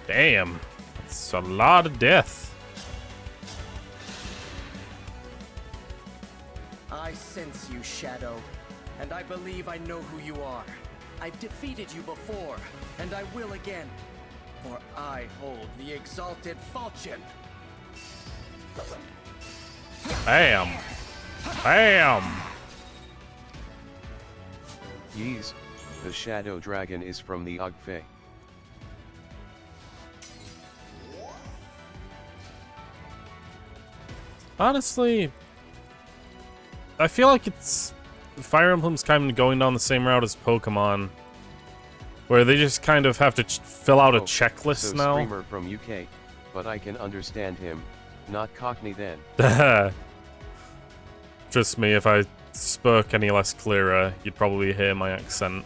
Damn. That's a lot of death. I sense you, Shadow. and I believe I know who you are. I've defeated you before, and I will again. For I hold the exalted falchion. Bam! Bam! Yeez, the shadow dragon is from the Ogfae. Honestly, I feel like it's Fire Emblem's kind of going down the same route as Pokemon, where they just kind of have to fill out a checklist so now. Screamer from UK, but I can understand him, not Cockney then. Trust me, if I spoke any less clearer, you'd probably hear my accent.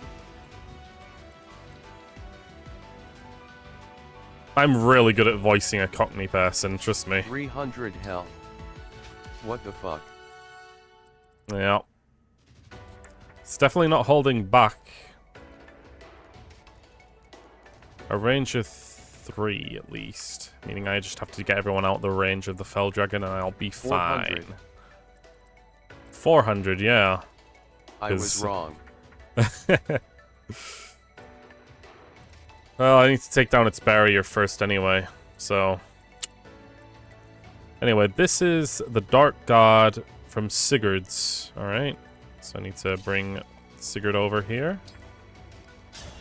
I'm really good at voicing a Cockney person, trust me. 300 health. What the fuck? Yeah. It's definitely not holding back. A range of 3 at least. Meaning I just have to get everyone out the range of the Fell Dragon and I'll be 400. fine. 400, yeah. I was wrong. Well, I need to take down its barrier first anyway, so... Anyway, this is the Dark God from Sigurd's, alright? So I need to bring Sigurd over here.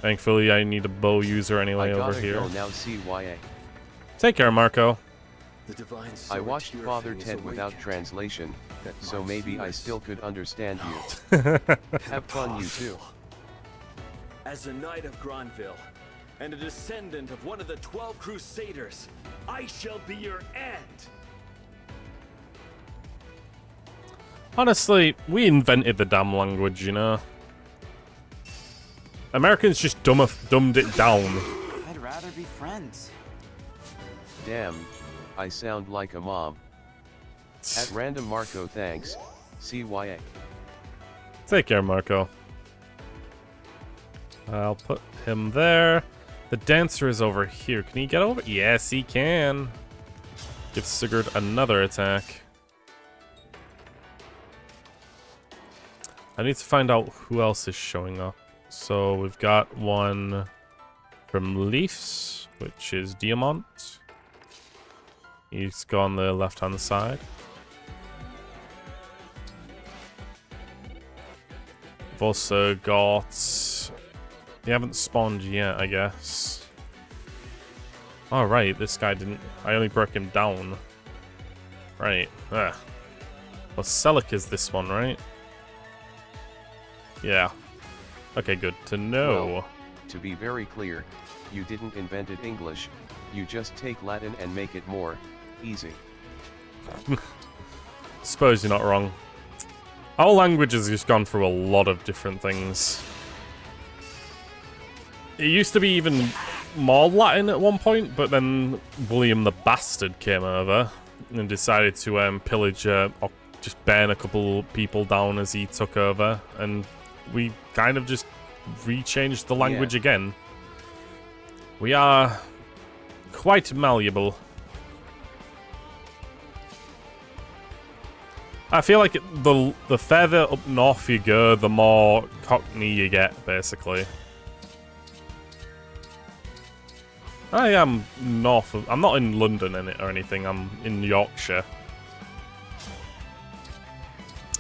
Thankfully, I need a bow user anyway over here. Go now CYA. Take care, Marco. I watched Father Ted without translation, so maybe I still could understand you. Have fun, you too. As a knight of Granville, and a descendant of one of the 12 Crusaders, I shall be your end! Honestly, we invented the damn language, you know? Americans just dumbed it down. I'd rather be friends. Damn, I sound like a mom. At random Marco, thanks. CYA. Take care, Marco. I'll put him there. The dancer is over here. Can he get over? Yes, he can. Give Sigurd another attack. I need to find out who else is showing up. So we've got one from Leafs, which is Diamant. He's got on the left-hand side. We've also got... They haven't spawned yet, I guess. Oh, right, this guy didn't... I only broke him down. Right. Well, Selic is this one, right? Yeah. Okay, good to know. Well, to be very clear, you didn't invent English, you just take Latin and make it more easy. Suppose you're not wrong. Our language has just gone through a lot of different things. It used to be even more Latin at one point, but then William the Bastard came over and decided to pillage or just burn a couple people down as he took over, and we kind of just rechanged the language again. We are quite malleable. I feel like the further up north you go, the more Cockney you get, basically. I am north of... I'm not in London or anything, I'm in Yorkshire.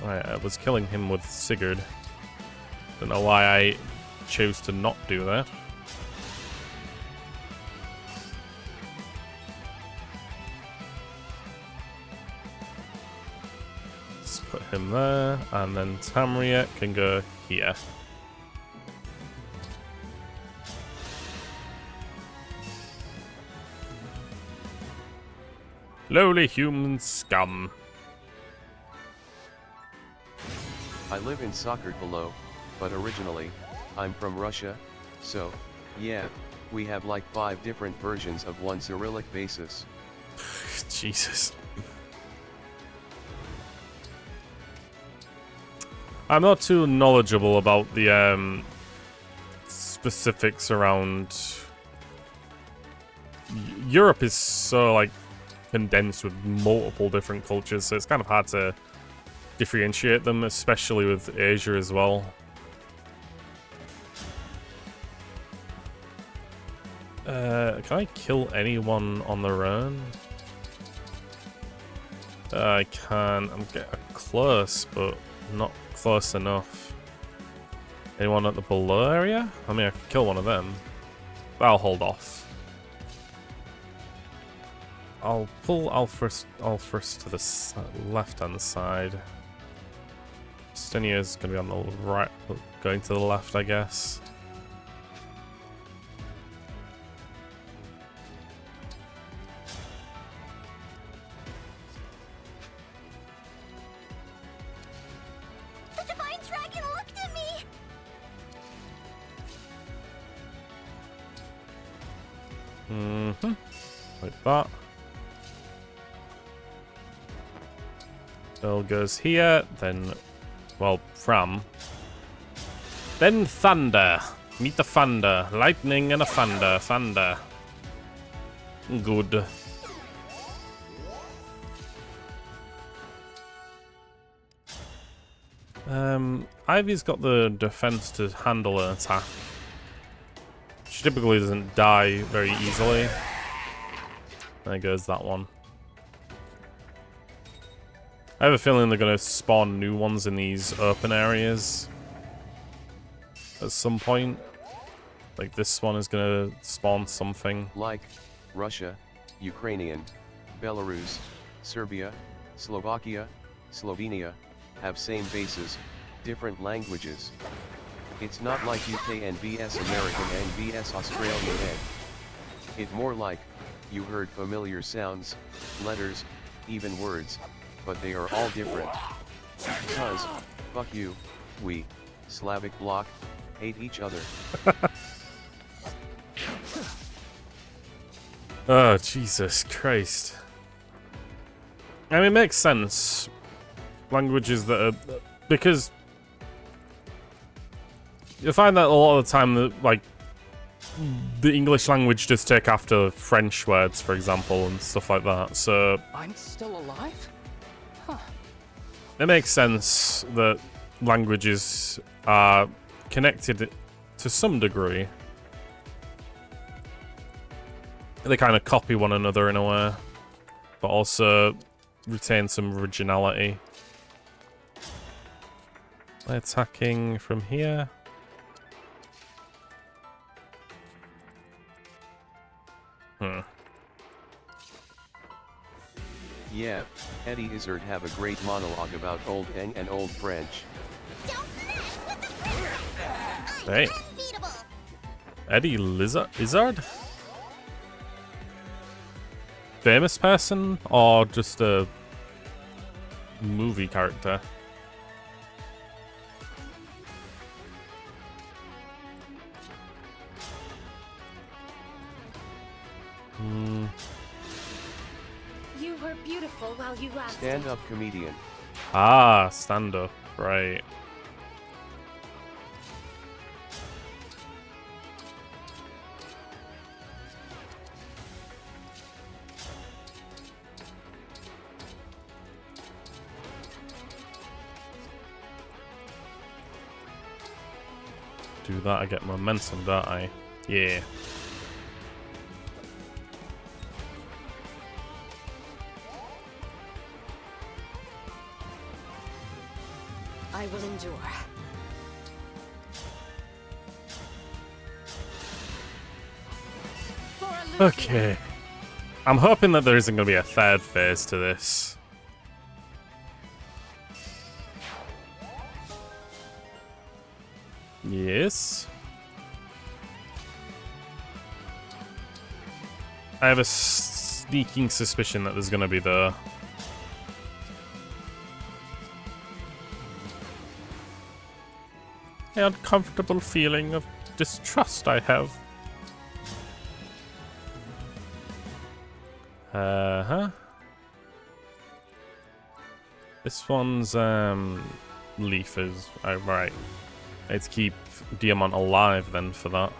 I was killing him with Sigurd. Don't know why I chose to not do that. Let's put him there, and then Tamriel can go here. Lowly human scum. I live in Sokolov, but originally, I'm from Russia, so, yeah, we have like 5 different versions of one Cyrillic basis. Jesus. I'm not too knowledgeable about the specifics around... Europe is so, like, condensed with multiple different cultures, so it's kind of hard to differentiate them, especially with Asia as well. Can I kill anyone on their own? I can. I'm getting close, but not close enough. Anyone at the below area? I mean, I could kill one of them. I'll hold off. I'll pull Alphris to the left-hand side. Stenia's going to be on the right, going to the left, I guess. The Divine Dragon looked at me! Mm-hmm. Like that. Bill goes here, then, well, Fram. Then thunder. Meet the thunder. Lightning and a thunder. Thunder. Good. Ivy's got the defense to handle an attack. She typically doesn't die very easily. There goes that one. I have a feeling they're going to spawn new ones in these open areas at some point. Like this one is going to spawn something. Like Russia, Ukrainian, Belarus, Serbia, Slovakia, Slovenia, have same bases, different languages. It's not like UK and vs American and vs Australian and. It more like, you heard familiar sounds, letters, even words, but they are all different. Cause, fuck you, we, Slavic bloc, hate each other. Oh, Jesus Christ. I mean, it makes sense. Languages that are... Because... you find that a lot of the time that, like, the English language does take after French words, for example, and stuff like that, so... I'm still alive? Huh. It makes sense that languages are connected to some degree. They kind of copy one another in a way, but also retain some originality. Attacking from here. Yeah, Eddie Izzard have a great monologue about Old Eng and Old French. Hey. Eddie Izzard? Famous person or just a movie character? You were beautiful while you lasted. Stand-up comedian. Ah, stand-up, right. Do that, I get momentum, don't I? Yeah. I will endure. Okay. I'm hoping that there isn't going to be a third phase to this. Yes. I have a sneaking suspicion that there's going to be the... an uncomfortable feeling of distrust I have. This one's leaf is right. Let's keep Diamant alive then for that.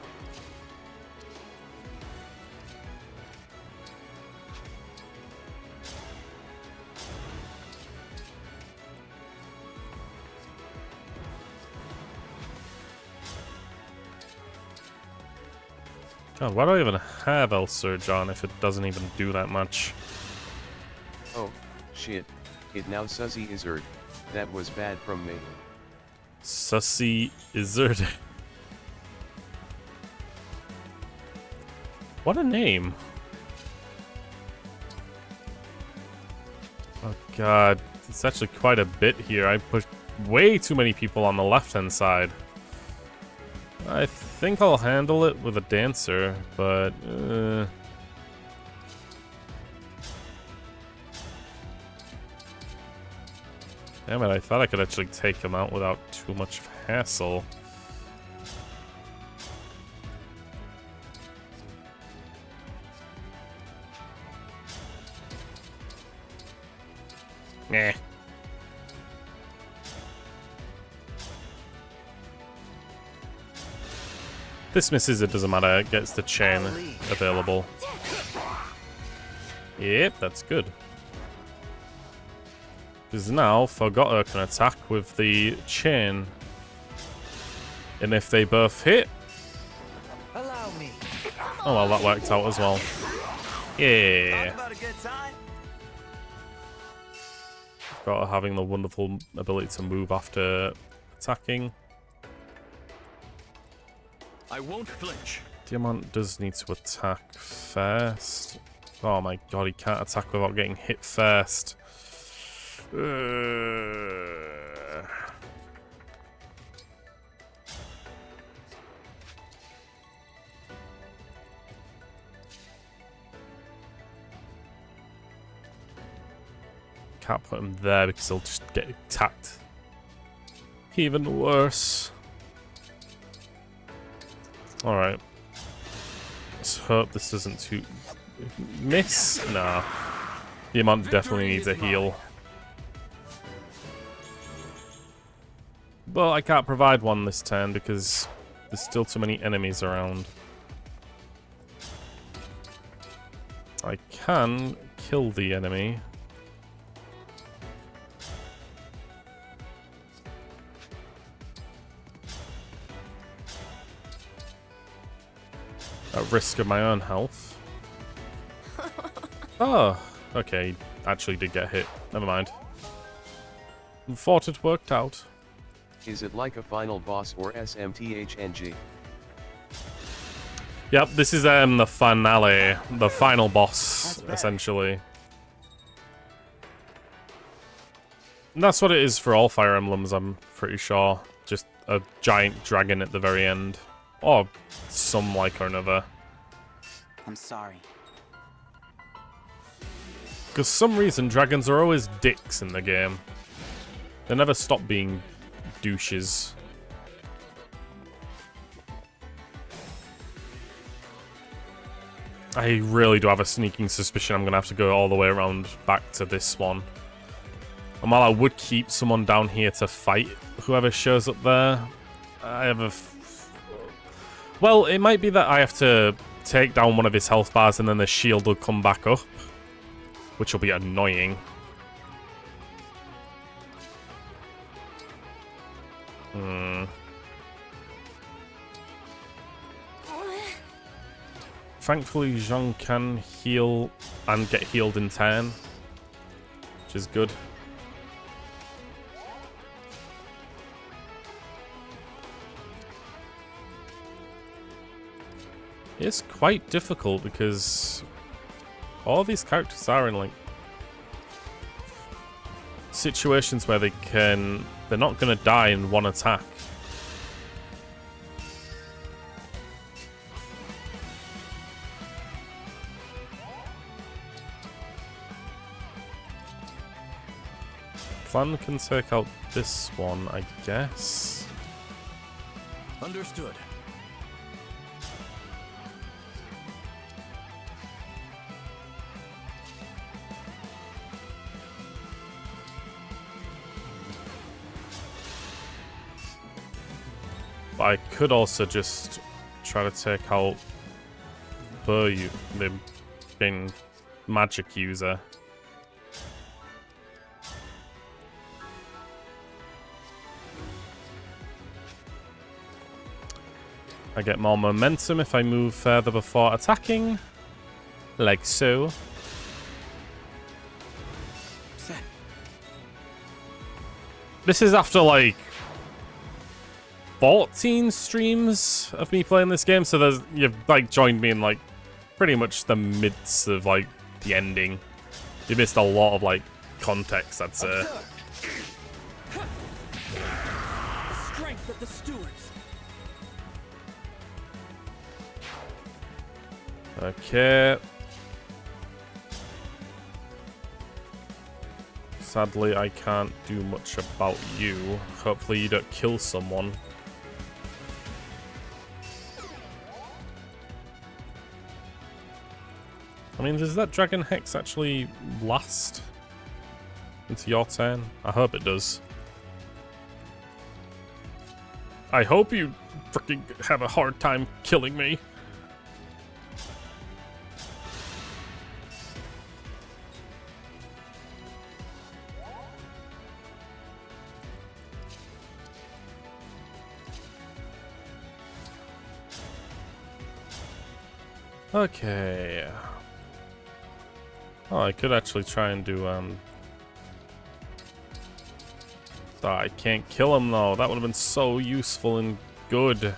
God, why do I even have El Surge on if it doesn't even do that much? Oh, shit. It now Sussy Izzard. That was bad from me. Sussy Izzard. What a name. Oh god, it's actually quite a bit here. I pushed way too many people on the left-hand side. I think I'll handle it with a dancer, but... Damn it, I thought I could actually take him out without too much hassle. Nah. This misses, it doesn't matter, it gets the chain available. Yep, that's good. Because now Forgotter can attack with the chain. And if they both hit... Allow me. Oh well, that worked out as well. Yeah. Forgotter having the wonderful ability to move after attacking. I won't flinch. Diamant does need to attack first. Oh my god, he can't attack without getting hit first. Can't put him there because he'll just get attacked. Even worse. Alright. Let's hope this isn't too... Miss? Nah. Diamant definitely needs a heal. But I can't provide one this turn because there's still too many enemies around. I can kill the enemy. At risk of my own health. Oh, okay. Actually did get hit. Never mind. Thought it worked out. Is it like a final boss or SMTHNG? Yep, this is the finale, the final boss, essentially. And that's what it is for all Fire Emblems, I'm pretty sure. Just a giant dragon at the very end. Or some like or another. I'm sorry. Because some reason dragons are always dicks in the game. They never stop being douches. I really do have a sneaking suspicion I'm going to have to go all the way around back to this one. And while I would keep someone down here to fight whoever shows up there, I have a... Well, it might be that I have to take down one of his health bars and then the shield will come back up, which will be annoying. Thankfully, Zhang can heal and get healed in turn, which is good. It's quite difficult because all these characters are in like situations where they're not gonna die in one attack. Plan can take out this one, I guess. Understood. But I could also just try to take out the main magic user. I get more momentum if I move further before attacking. Like so. This is after like 14 streams of me playing this game, so you've like joined me in like pretty much the midst of like the ending. You missed a lot of like context, I'd say. The strength of the stewards. Okay. Sadly, I can't do much about you. Hopefully you don't kill someone. I mean, does that Dragon Hex actually last into your turn? I hope it does. I hope you freaking have a hard time killing me. Okay. Oh, I could actually try and do, Oh, I can't kill him, though. That would have been so useful and good.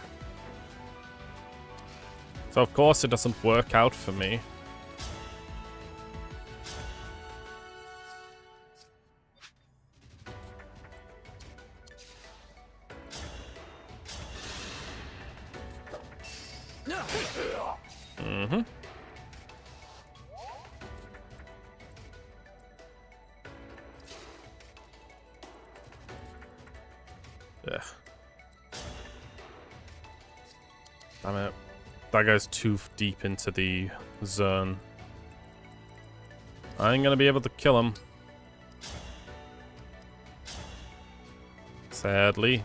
So, of course, it doesn't work out for me. Mm-hmm. Yeah. Damn it. That guy's too deep into the zone. I ain't gonna be able to kill him. Sadly.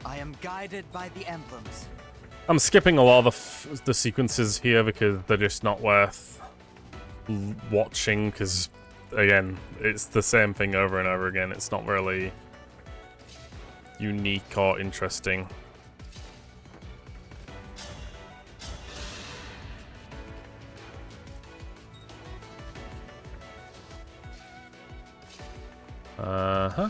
I am guided by the emblems. I'm skipping a lot of the sequences here because they're just not worth watching, because, again, it's the same thing over and over again. It's not really unique or interesting. Uh-huh.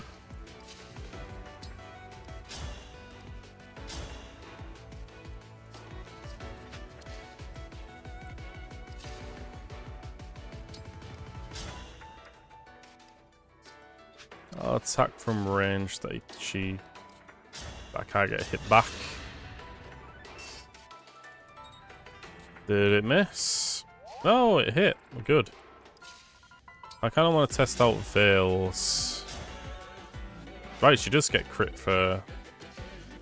I'll attack from range. I can't get hit back. Did it miss? No, it hit. Good. I kind of want to test out Veils. Right, she does get crit for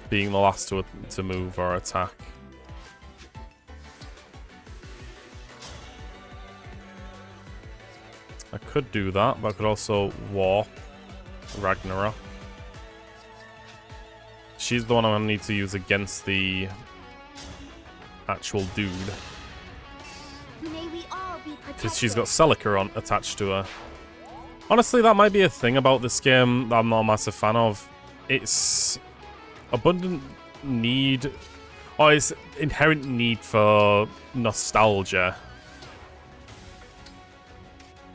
being the last to move or attack. I could do that, but I could also warp Ragnarok. She's the one I'm gonna need to use against the actual dude. May we all be Because she's got Celica attached to her. Honestly, that might be a thing about this game that I'm not a massive fan of. It's abundant need, or it's inherent need for nostalgia.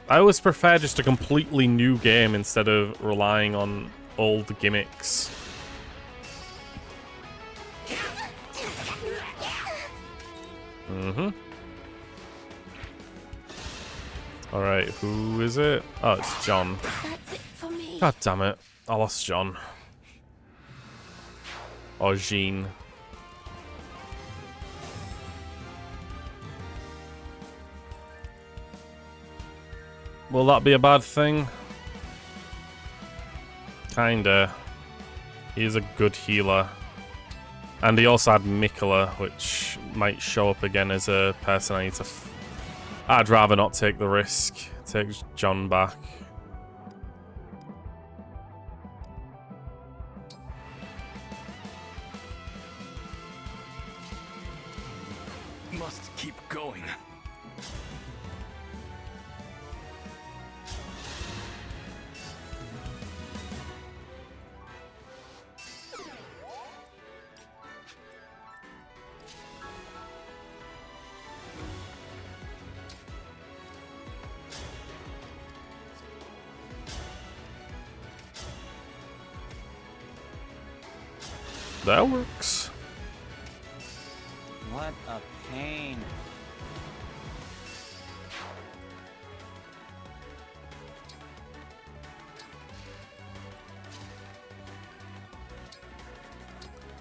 I always prefer just a completely new game instead of relying on old gimmicks. Mm-hmm. Alright, who is it? Oh, it's John. That's it for me. God damn it. I lost John. Or Jean. Will that be a bad thing? Kinda. He's a good healer. And he also had Mikola, which might show up again as a person I need to... I'd rather not take the risk. Take John back. must keep going. That works. What a pain.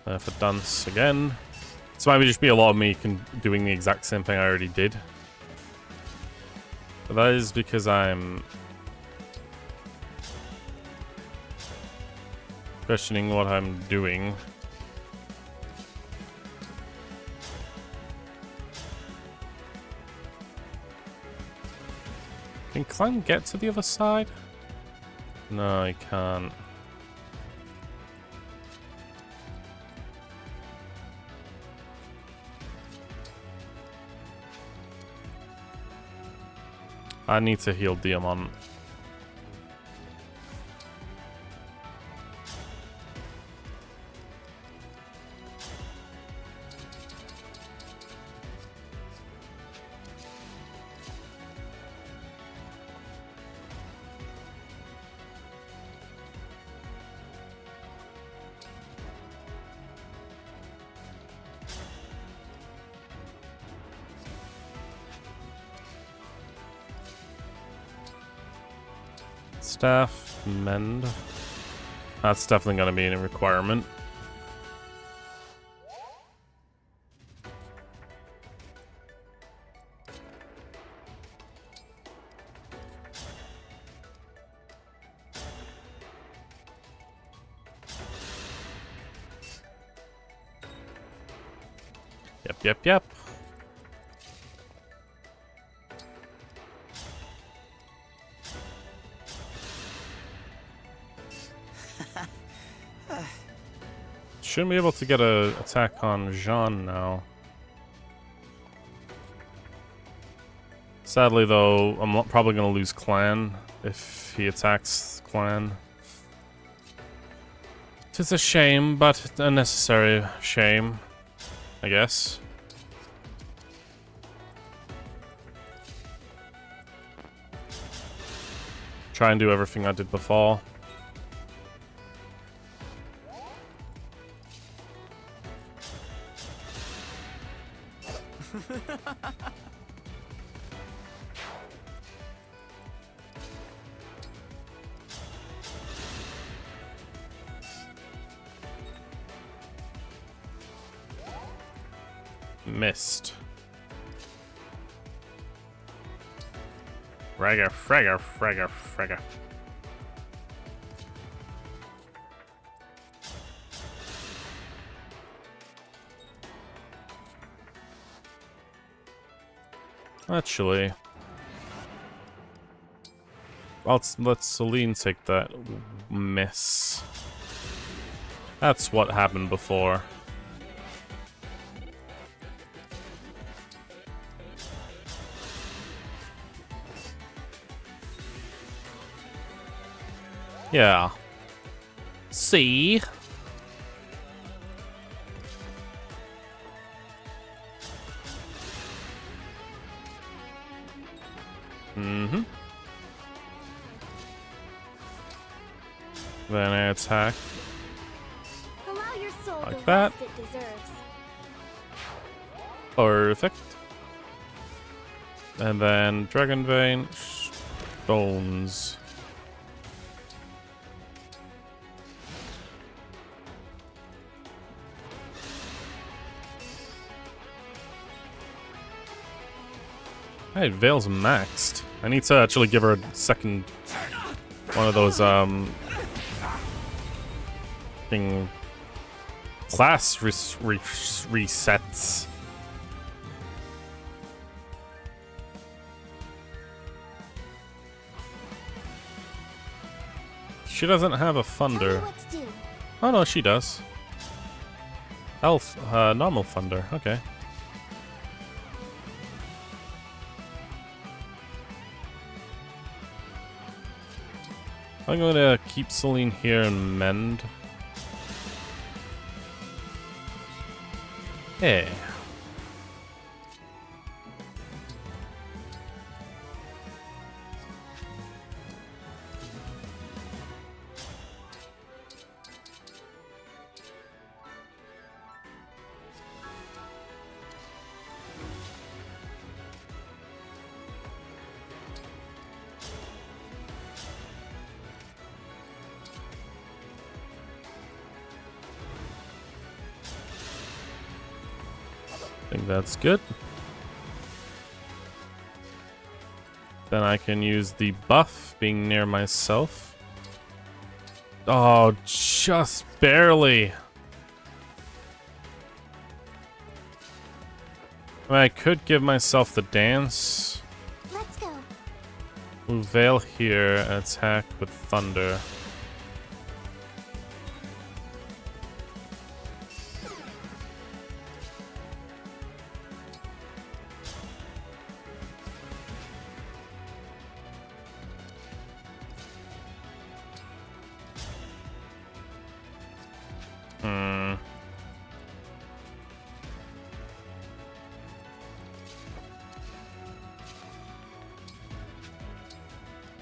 For dance again. This might just be a lot of me doing the exact same thing I already did. But that is because I'm questioning what I'm doing. Can Clem get to the other side? No, he can't. I need to heal Diamond. Staff, mend. That's definitely going to be a requirement. Yep. Shouldn't be able to get an attack on Jean now. Sadly, though, I'm probably going to lose Clan if he attacks Clan. It's a shame, but a necessary shame, I guess. Try and do everything I did before. Missed. Fragger. Actually, let Celine take that miss. That's what happened before. Yeah. See? Mm-hmm. Then I attack. Allow your soul Like the that. rest it deserves. Perfect. And then Dragon Vein. Stones. Hey, Veil's maxed. I need to actually give her a second one of those thing class resets. She doesn't have a thunder. Oh no, she does. Elf, normal thunder. Okay. I'm going to keep Celine here and mend. Hey. I think that's good. Then I can use the buff being near myself. Oh, just barely. I mean, I could give myself the dance. Let's go. Move Veil here and attack with Thunder.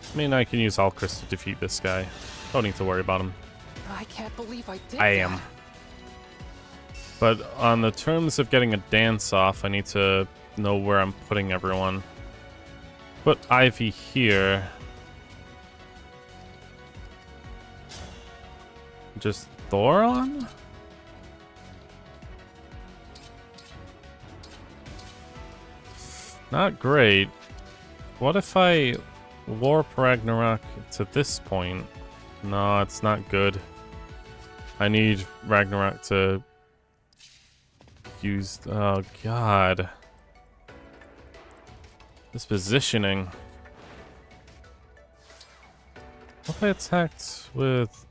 I mean, I can use Alchris to defeat this guy. Don't need to worry about him. I can't believe I did I am. But on the terms of getting a dance off, I need to know where I'm putting everyone. Put Ivy here. Just Thoron? Not great. What if I warp Ragnarok to this point? No, it's not good. I need Ragnarok to use... Oh, God. This positioning. What if I attacked with...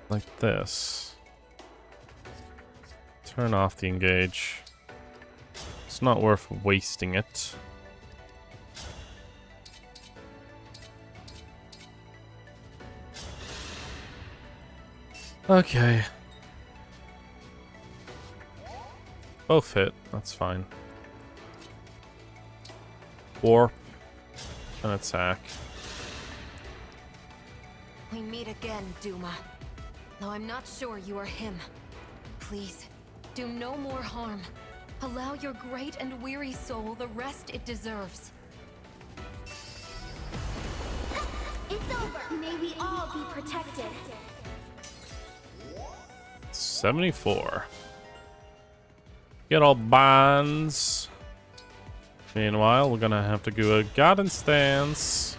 like this? Turn off the engage. It's not worth wasting it. Okay. Both hit, that's fine. Warp and attack. We meet again, Duma. Though I'm not sure you are him. Please, do no more harm. Allow your great and weary soul the rest it deserves. It's over. May we all be protected. 74. Get all bonds. Meanwhile, we're gonna have to do a garden stance.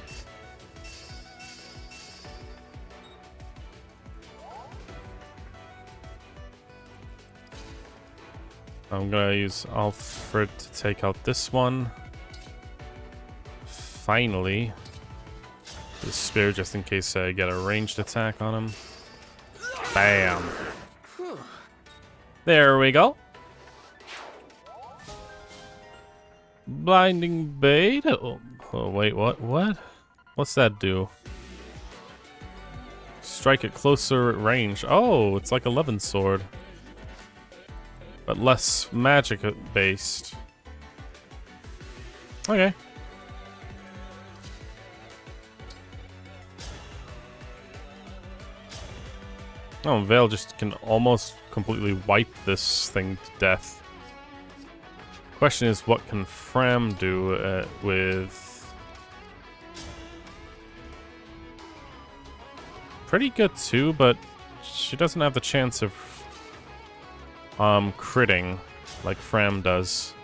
I'm gonna use Alfred to take out this one. Finally. The spear just in case I get a ranged attack on him. Bam. There we go. Blinding bait. Oh, wait, what? What's that do? Strike at closer range. Oh, it's like 11 sword. But less magic based. Okay. Oh, Veil just can almost completely wipe this thing to death. Question is, what can Fram do with... Pretty good too, but she doesn't have the chance of critting like Fram does.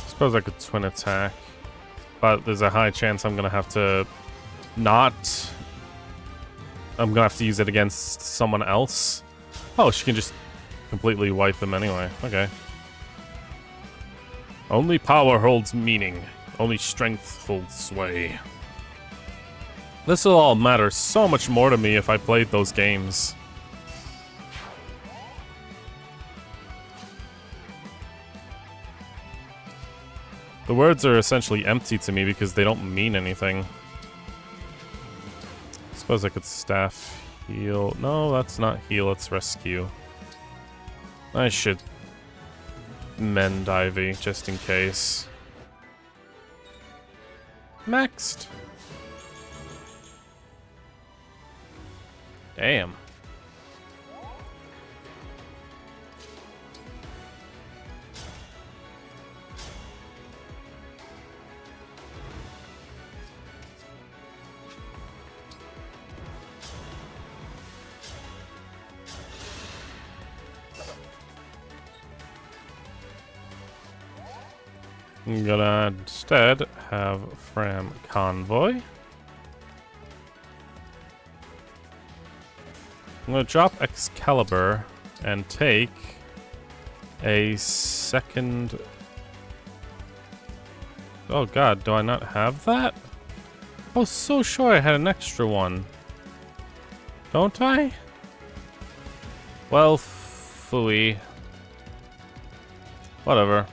Suppose I could twin attack, but there's a high chance I'm gonna have to not. I'm gonna have to use it against someone else. Oh, she can just completely wipe them anyway. Okay. Only power holds meaning. Only strength holds sway. This will all matter so much more to me if I played those games. The words are essentially empty to me because they don't mean anything. Suppose I could staff heal. No, that's not heal, it's rescue. I should mend Ivy just in case. Maxed. Damn. I'm gonna instead have Fram Convoy. I'm gonna drop Excalibur and take a second. Oh god, do I not have that? I was so sure I had an extra one. Don't I? Well, phooey. Whatever.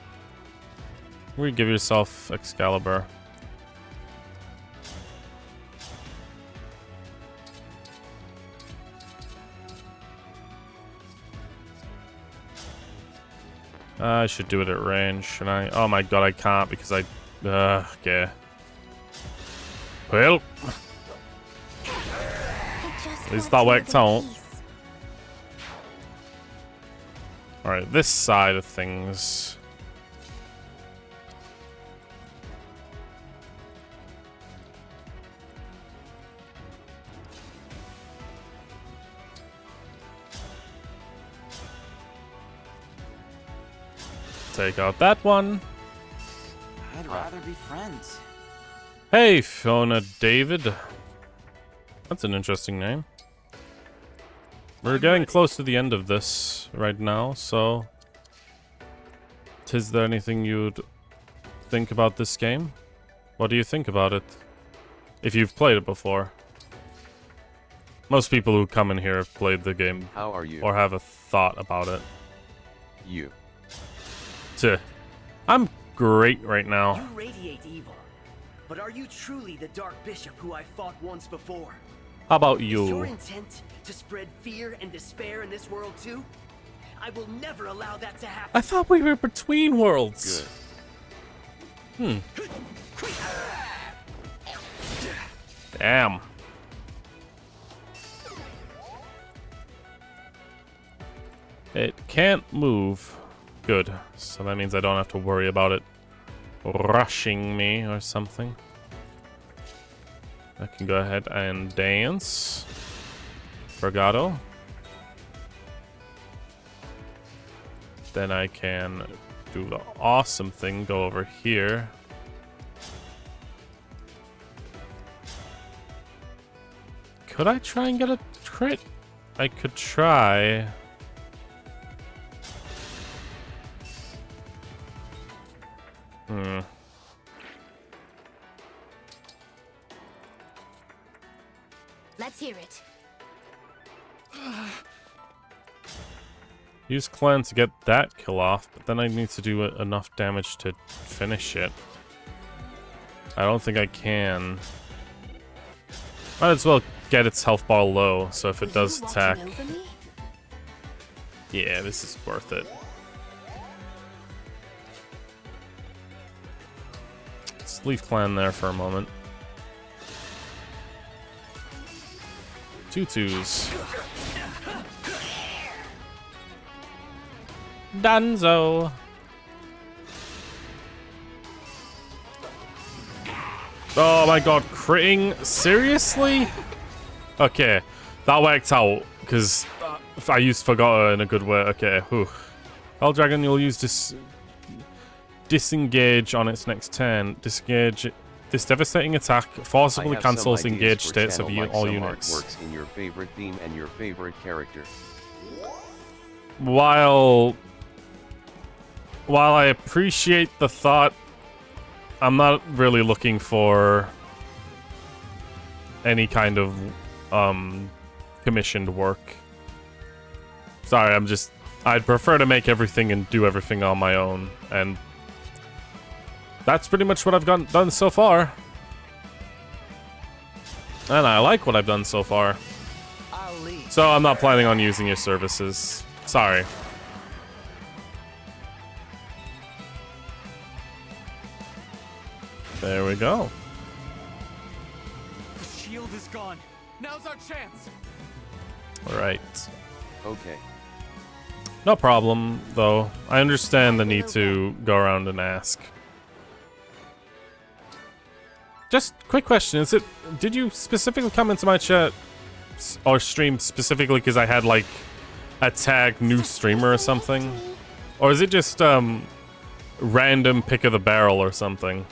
Give yourself Excalibur. I should do it at range, shouldn't I? Oh my god, I can't because I... okay. Well. At least that worked out. Alright, this side of things... Take out that one. I'd rather be friends. Hey, Fiona David. That's an interesting name. We're getting close to the end of this right now, so... Is there anything you'd think about this game? What do you think about it? If you've played it before. Most people who come in here have played the game. How are you? Or have a thought about it. You. I'm great right now. You radiate evil, but are you truly the Dark Bishop who I fought once before? How about Is your you? intent to spread fear and despair in this world too? I will never allow that to happen. I thought we were between worlds. Good. Damn. It can't move. Good. So that means I don't have to worry about it rushing me or something. I can go ahead and dance. Forgato. Then I can do the awesome thing, go over here. Could I try and get a crit? I could try. Let's hear it. Use Clan to get that kill off, but then I need to do enough damage to finish it. I don't think I can. Might as well get its health bar low, so if it does attack... Yeah, this is worth it. Let's leave Clan there for a moment. 2 2s. Dunzo. Oh my god, critting? Seriously? Okay, that worked out, because I used Forgotten in a good way. Okay, whew. Hell Dragon, you'll use disengage on its next turn. Disengage. This devastating attack forcibly cancels engaged states of all units. Works in your favorite theme and your favorite character. While while I appreciate the thought, I'm not really looking for any kind of commissioned work. Sorry, I'd prefer to make everything and do everything on my own, and that's pretty much what I've done so far. And I like what I've done so far. So I'm not planning on using your services. Sorry. There we go. The shield is gone. Now's our chance. Alright. Okay. No problem, though. I understand the need to go around and ask. Just quick question, did you specifically come into my chat or stream specifically because I had like a tag new streamer or something? Or is it just random pick of the barrel or something?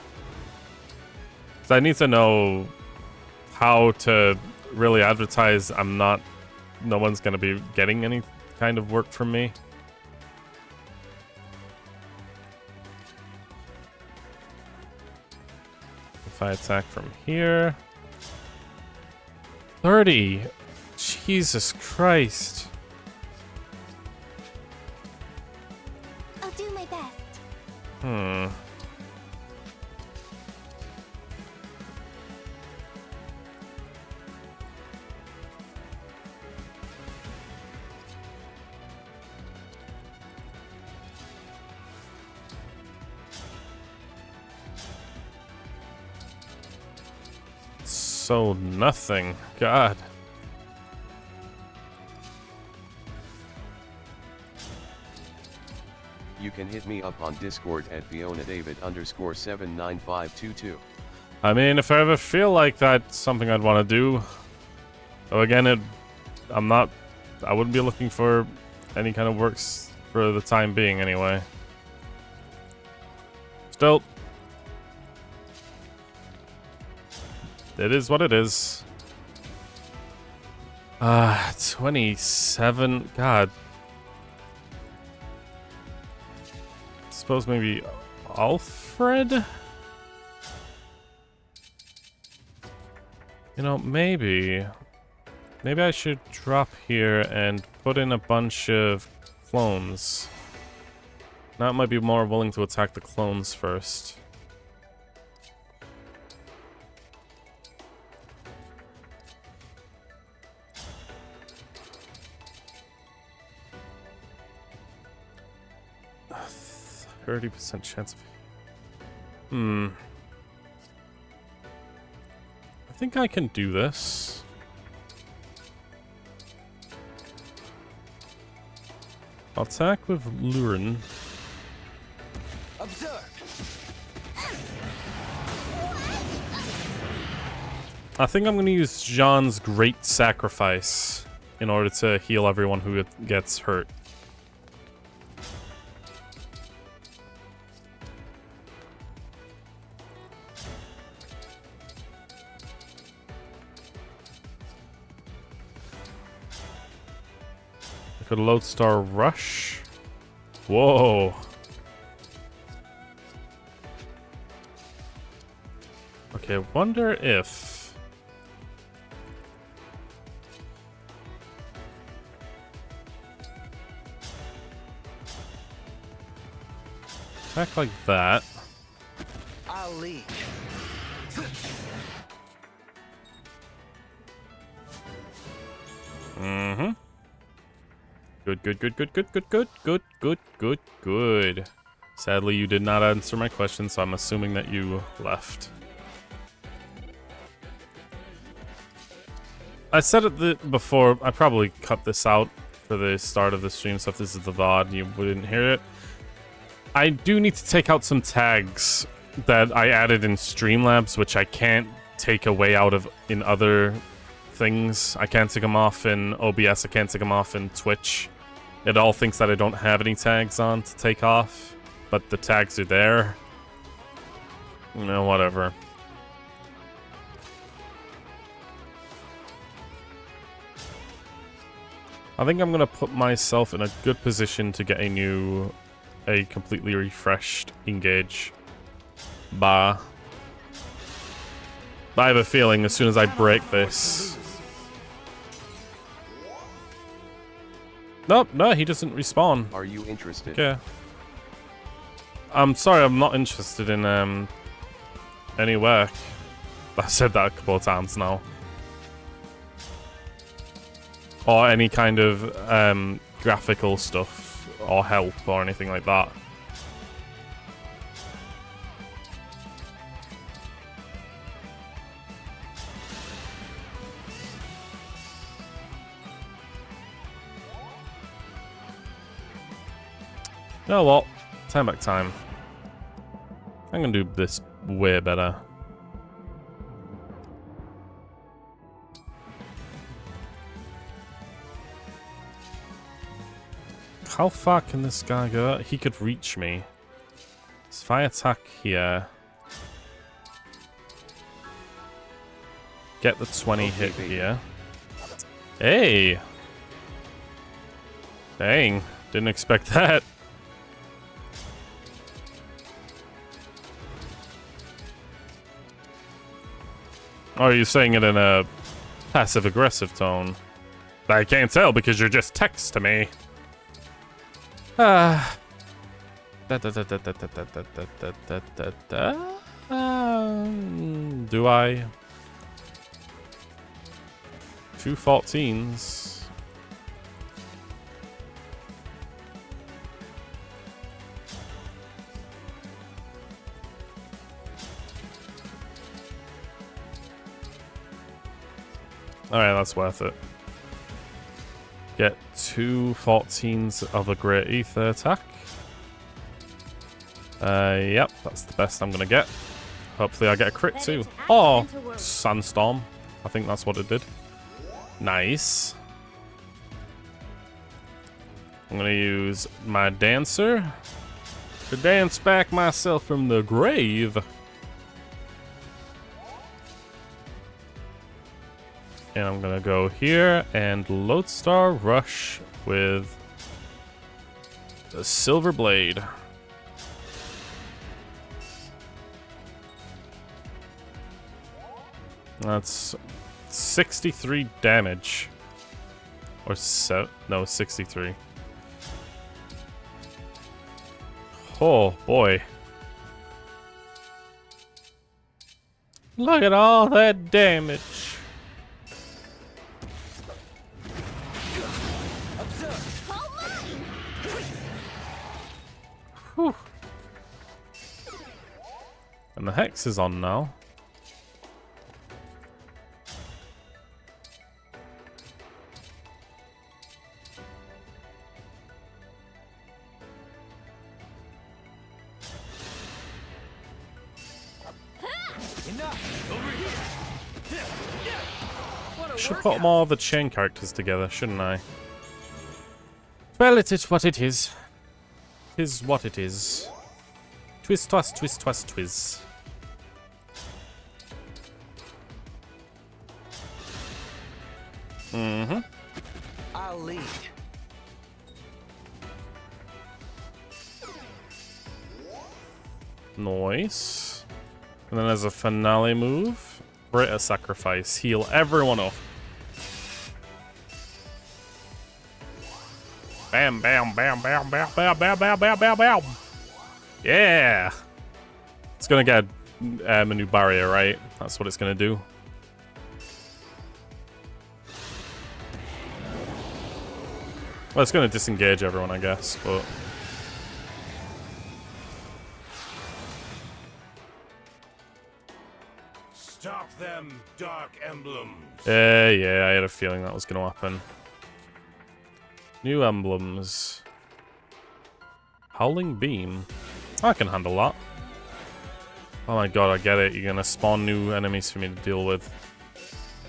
So I need to know how to really advertise no one's gonna be getting any kind of work from me. If I attack from here. 30! Jesus Christ. I'll do my best. Hmm. So nothing. God. You can hit me up on Discord at FionaDavid_79522. I mean, if I ever feel like that's something I'd want to do. Though again, I wouldn't be looking for any kind of works for the time being anyway. Still. It is what it is. 27. God. Suppose maybe Alfred? You know, maybe I should drop here and put in a bunch of clones. Now I might be more willing to attack the clones first. A 30% chance of... I think I can do this. I'll attack with Lurin. Observe. I think I'm going to use Jean's Great Sacrifice in order to heal everyone who gets hurt. Could Lodestar Rush? Whoa. Okay, wonder if... attack like that. I'll lead. Mm-hmm. Good. Sadly, you did not answer my question, so I'm assuming that you left. I said it before, I probably cut this out for the start of the stream, so if this is the VOD, you wouldn't hear it. I do need to take out some tags that I added in Streamlabs, which I can't take away out of in other things. I can't take them off in OBS, I can't take them off in Twitch. It all thinks that I don't have any tags on to take off, but the tags are there. You know, whatever. I think I'm gonna put myself in a good position to get a new a completely refreshed Engage bar. But I have a feeling as soon as I break this... Nope, no, he doesn't respawn. Are you interested? Okay. I'm sorry, I'm not interested in any work. I've said that a couple of times now. Or any kind of graphical stuff, or help, or anything like that. You know what? Time back time. I'm gonna do this way better. How far can this guy go? He could reach me. So if I attack here, get the 20 hit here. Hey! Dang, didn't expect that. Or are you saying it in a passive-aggressive tone? I can't tell because you're just text to me. Do I? 2 14s. Alright, that's worth it. Get 2 14s of a Great Ether attack. Yep, that's the best I'm gonna get. Hopefully I get a crit too. Oh, Sandstorm. I think that's what it did. Nice. I'm gonna use my Dancer to dance back myself from the grave. And I'm gonna go here and Lodestar Rush with the Silver Blade. That's 63 damage. Or no, 63. Oh boy. Look at all that damage. Whew. And the Hex is on now. Should put more of the chain characters together, shouldn't I? Well, it is what it is. Is what it is. Twist, twist, twist, twist, twist. Mm-hmm. I'll lead. Nice. And then as a finale move, Brita Sacrifice. Heal everyone up. Bam, bam, bam, bam, bam, bam, bam, bam, bam, bam, bam. Yeah. It's gonna get a new barrier, right? That's what it's gonna do. Well, it's gonna disengage everyone, I guess, but... Stop them, Dark Emblems. Yeah, I had a feeling that was gonna happen. New emblems. Howling Beam. I can handle that. Oh my god, I get it. You're gonna spawn new enemies for me to deal with.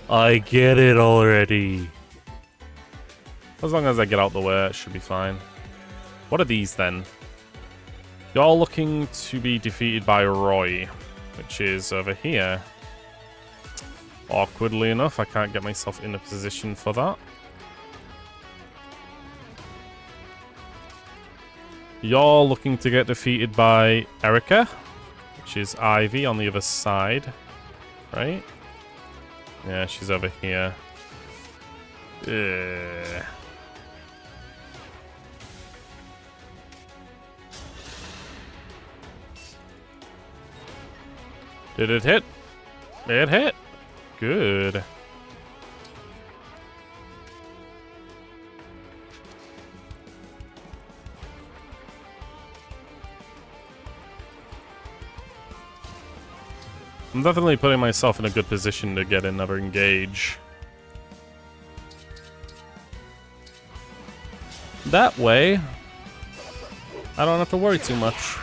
I get it already. As long as I get out the way, it should be fine. What are these then? You're looking to be defeated by Roy, which is over here. Awkwardly enough, I can't get myself in a position for that. You're looking to get defeated by Erica, which is Ivy on the other side, right? Yeah, she's over here. Ugh. Did it hit? It hit. Good. I'm definitely putting myself in a good position to get another engage. That way, I don't have to worry too much.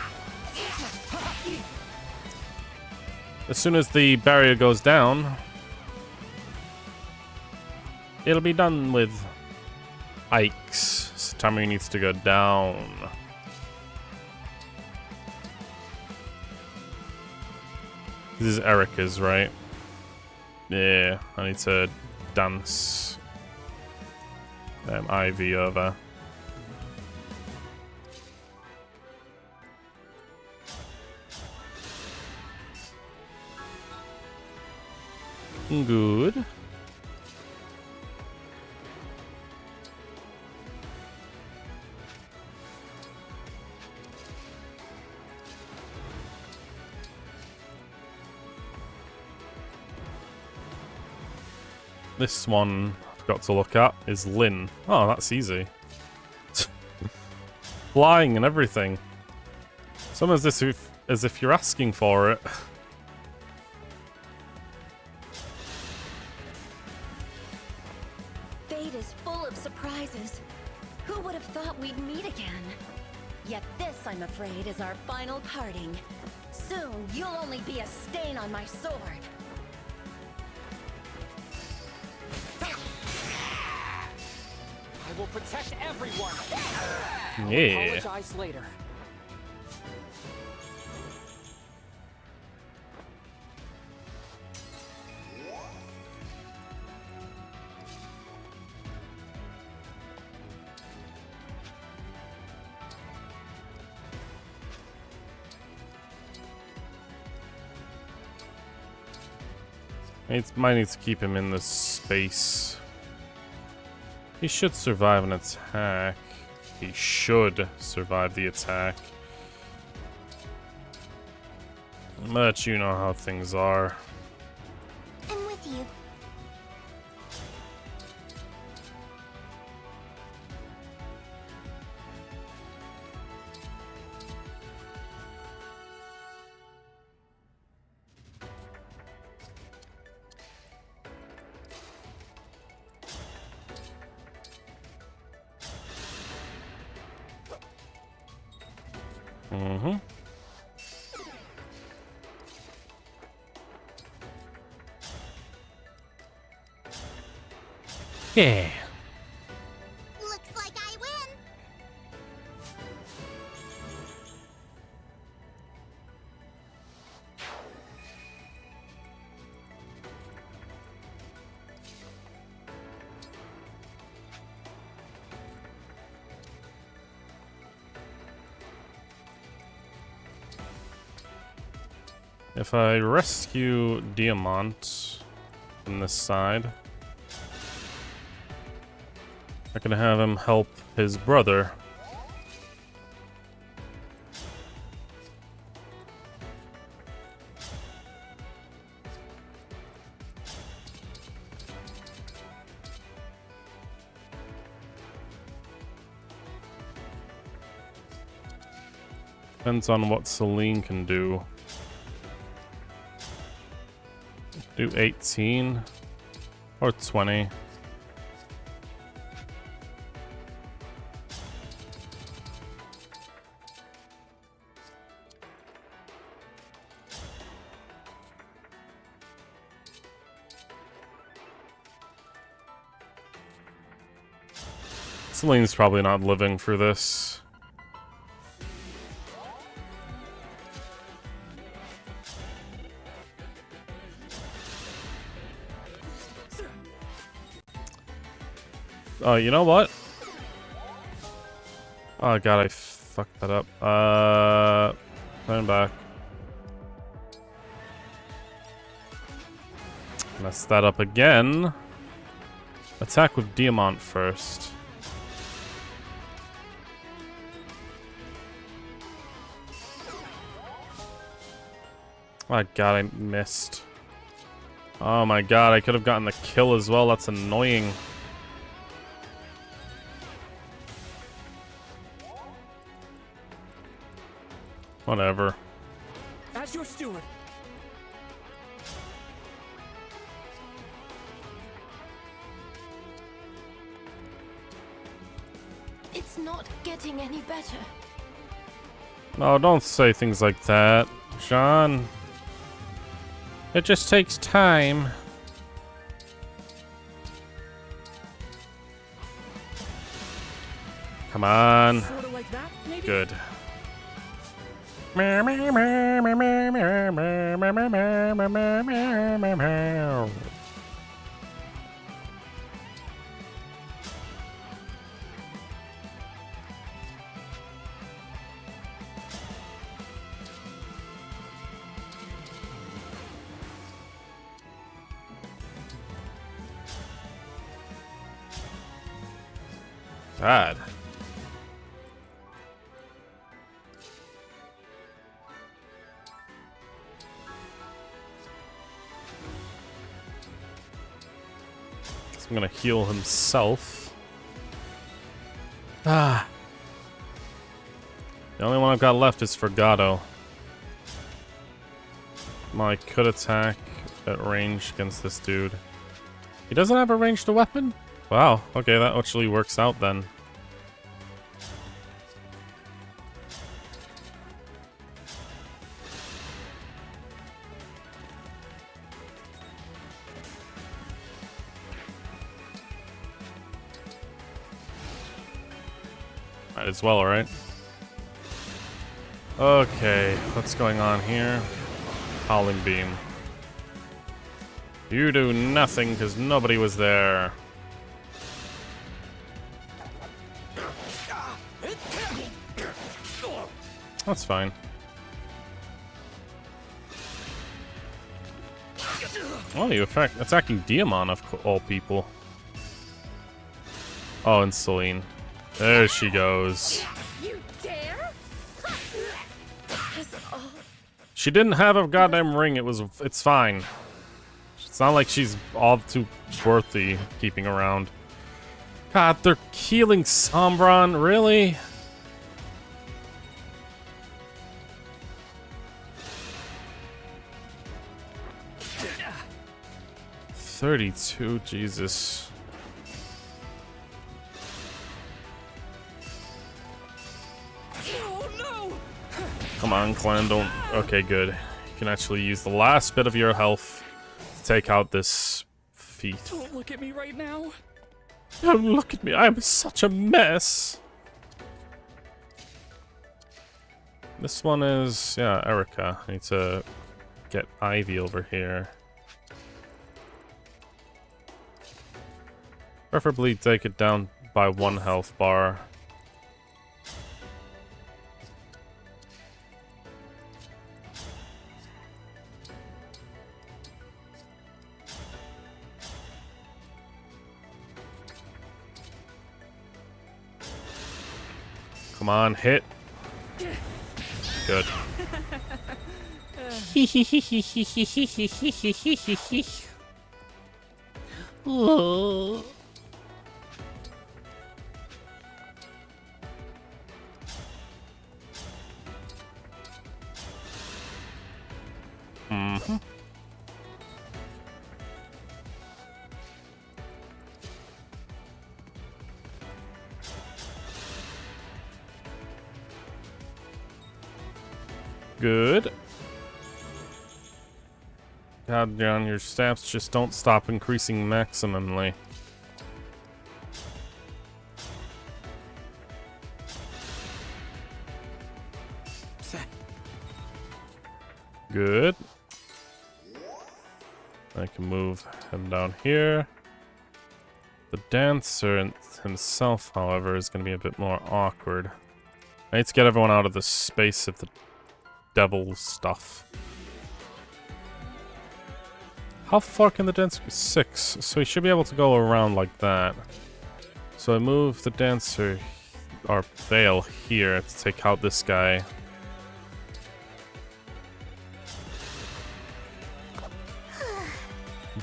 As soon as the barrier goes down, it'll be done with. Ikes. So Tamari needs to go down. This is Erica's, right? Yeah, I need to dance Ivy over. Good. This one I forgot to look at is Lynn. Oh, that's easy. Flying and everything. It's almost as if you're asking for it. Fate is full of surprises. Who would have thought we'd meet again? Yet this, I'm afraid, is our final parting. Soon, you'll only be a stain on my sword. I will protect everyone. Yeah. I'll apologize later. Might need to keep him in this space. He should survive an attack. He should survive the attack. But you know how things are. I'm with you. Mm-hmm. Yeah. Looks like I win. If I rescue Diamant from this side, I can have him help his brother. Depends on what Celine can do. Do 18 or 20. Celine's probably not living for this. Oh, you know what? Oh god, I fucked that up. Turn back. Messed that up again. Attack with Diamant first. Oh my god, I missed. Oh my god, I could have gotten the kill as well. That's annoying. Whatever. As your steward. It's not getting any better. No, don't say things like that, Sean. It just takes time. Come on. Sorta like that, maybe? Good. Bad. I'm gonna heal himself. Ah. The only one I've got left is Forgato. I could attack at range against this dude. He doesn't have a ranged weapon? Wow, okay, that actually works out then. Might as well, right? Okay, what's going on here? Howling Beam. You do nothing because nobody was there. That's fine. Oh, you attacking Diamond of all people. Oh, and Celine. There she goes. You dare? She didn't have a goddamn ring. It's fine. It's not like she's all too worthy keeping around. God, they're healing Sombron, really? $32, Jesus. Come on, Clan, don't... Okay, good. You can actually use the last bit of your health to take out this feat. Don't look at me right now. Don't look at me, I'm such a mess. This one is... yeah, Erica. I need to get Ivy over here. Preferably take it down by 1 health bar. Come on, hit. Good. Mm-hmm. Good. God, John, your stats just don't stop increasing maximally. Good. I can move him down here. The dancer himself, however, is going to be a bit more awkward. I need to get everyone out of the space of the devil stuff. How far can the dancer go? 6. So he should be able to go around like that. So I move the dancer, or veil, here to take out this guy.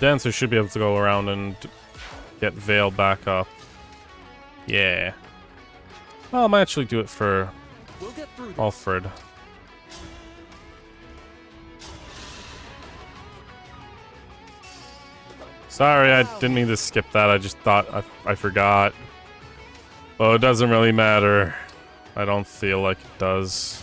Dancer should be able to go around and get veil back up. Yeah. Well, I might actually do it for Alfred. Sorry, I didn't mean to skip that. I just thought I forgot. Well, it doesn't really matter. I don't feel like it does.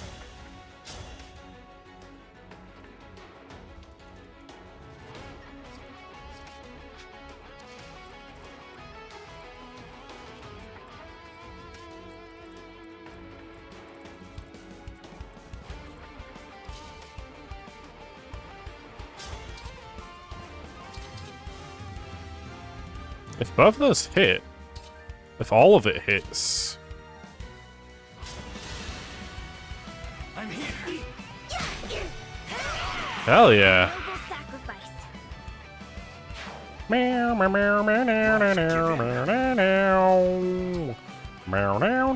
If both of those hit, if all of it hits, I'm here. hell yeah. Meow meow meow meow meow meow meow meow meow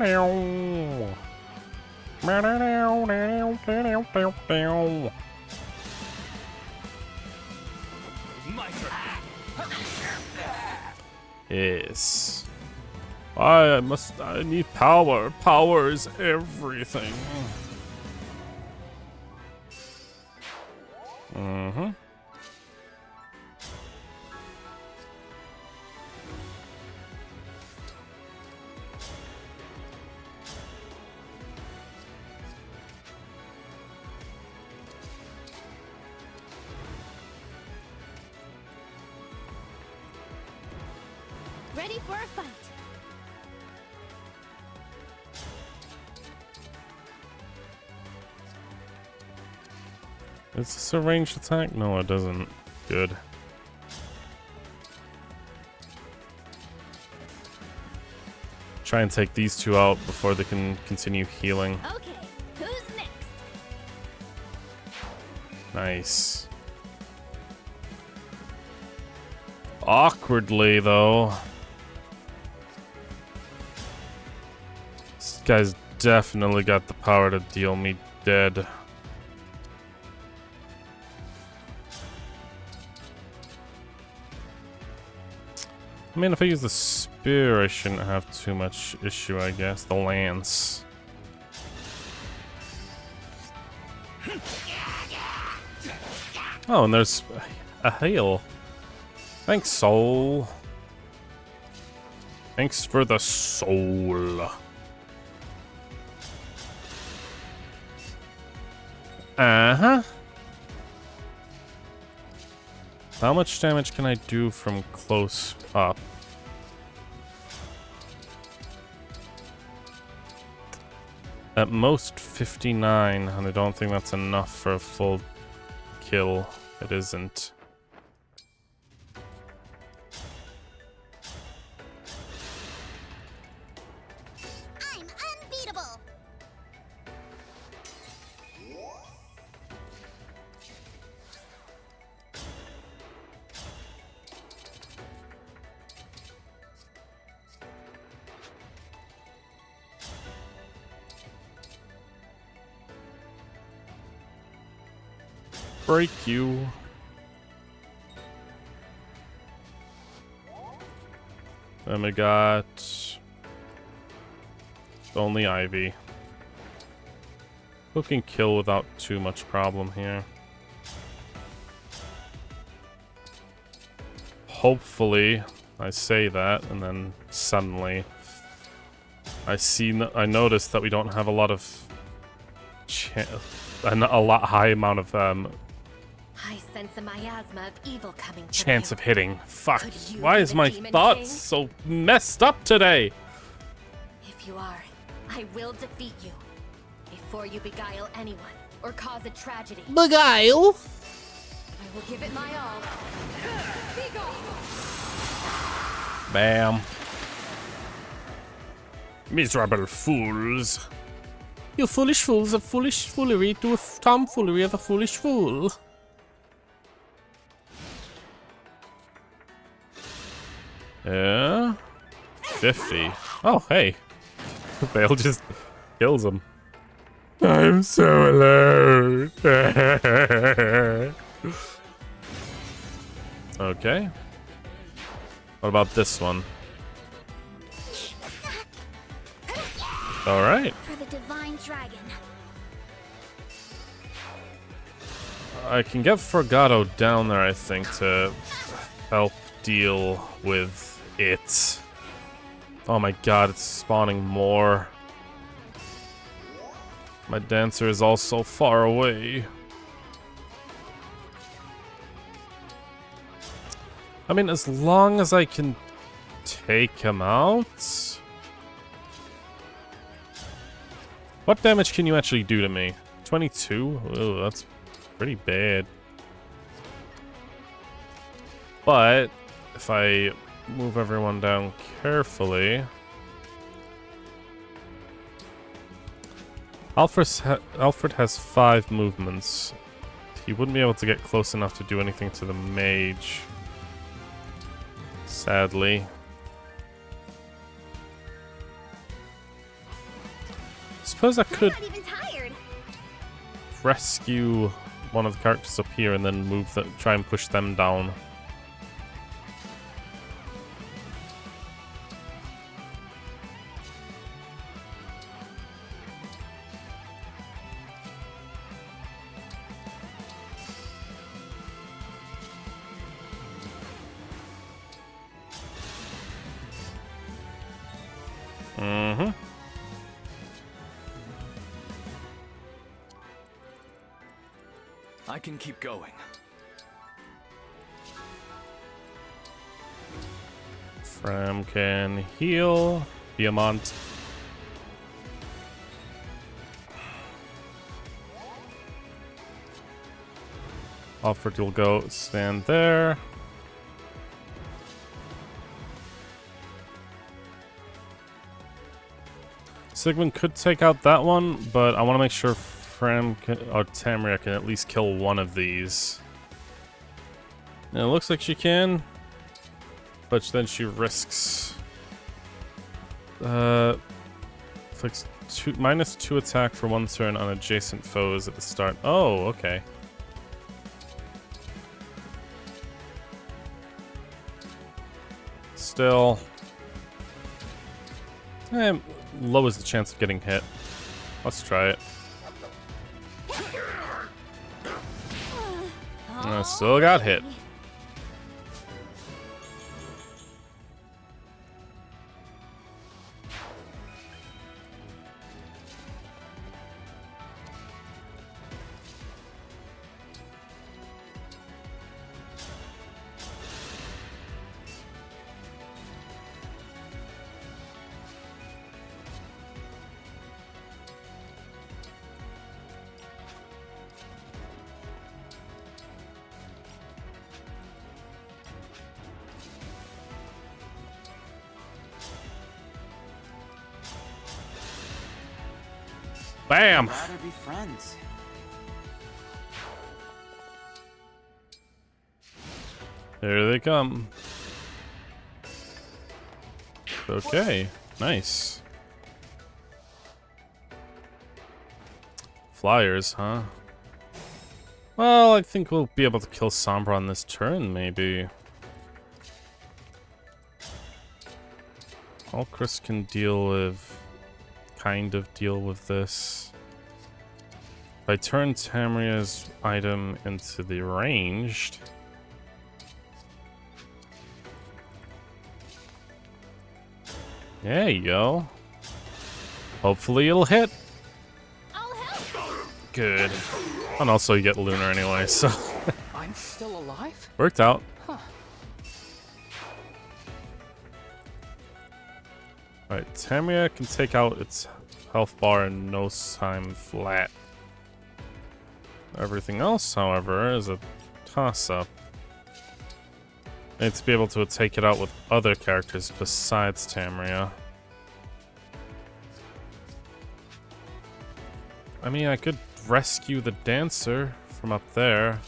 meow meow meow meow. Yes. I need power. Power is everything. Mm-hmm. Ready for a fight. Is this a ranged attack? No, it doesn't. Good. Try and take these two out before they can continue healing. Okay, who's next? Nice. Awkwardly, though. This guy's definitely got the power to deal me dead. I mean, if I use the spear, I shouldn't have too much issue, I guess. The lance. Oh, and there's a hail. Thanks, soul. Thanks for the soul. Uh-huh. How much damage can I do from close up? At most 59, and I don't think that's enough for a full kill. It isn't. I'm unbeatable. Break you. Then we got only Ivy. Who can kill without too much problem here. Hopefully, I say that, and then suddenly I notice that we don't have a lot of high amount of I sense a miasma of evil coming. chance of hitting. Fuck. Why is my thoughts so messed up today? If you are, I will defeat you. Before you beguile anyone or cause a tragedy. Beguile? I will give it my all. Be gone. Bam. Miserable fools. You foolish fools of foolish foolery do a tomfoolery of a foolish fool. Yeah. 50. Oh, hey. Bale just kills him. I'm so alone. Okay. What about this one? Alright. For the divine dragon. I can get Forgato down there, I think, to help deal with it. Oh my god, it's spawning more. My dancer is all so far away. I mean, as long as I can take him out... What damage can you actually do to me? 22? Oh, that's pretty bad. But if I move everyone down carefully... Alfred has 5 movements. He wouldn't be able to get close enough to do anything to the mage. Sadly. Suppose I could rescue one of the characters up here and then move them, try and push them down. Mm-hmm. I can keep going. Fram can heal. Beamont. Alfred will go stand there. Sigmund could take out that one, but I want to make sure Fram or Tamria can at least kill one of these. And it looks like she can, but then she risks inflicts -2 attack for 1 turn on adjacent foes at the start. Oh, okay. Still, lowers the chance of getting hit. Let's try it. I still got hit. Bam! We'd rather be friends. Here they come. Okay, nice. Flyers, huh? Well, I think we'll be able to kill Sombra on this turn, maybe. All Chris can deal with... kind of deal with this. If I turn Tamria's item into the ranged... There you go. Hopefully it'll hit. Good. And also you get Lunar anyway, so... I'm still alive? Worked out. Huh. Alright, Tamria can take out its health bar in no time flat. Everything else, however, is a toss-up. Need to be able to take it out with other characters besides Tamria. I mean, I could rescue the dancer from up there.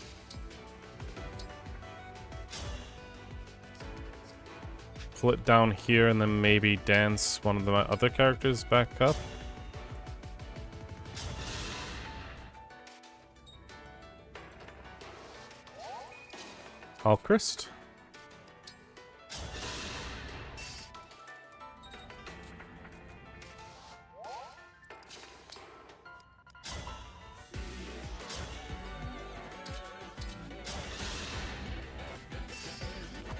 Pull it down here and then maybe dance one of the other characters back up. Alchrist.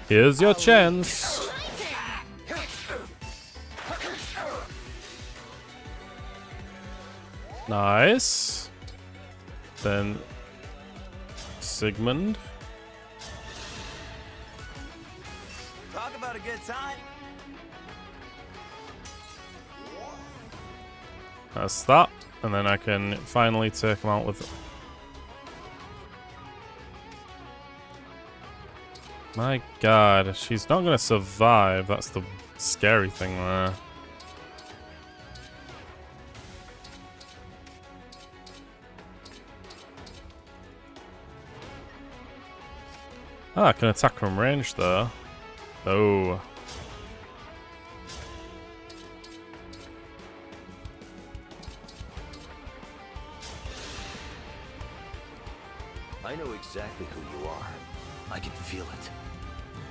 Here's your chance. Nice. Then Sigmund. Talk about a good time. That's that. And then I can finally take him out with... My god, she's not gonna survive. That's the scary thing there. Ah, I can attack from range though. Oh. I know exactly who you are. I can feel it.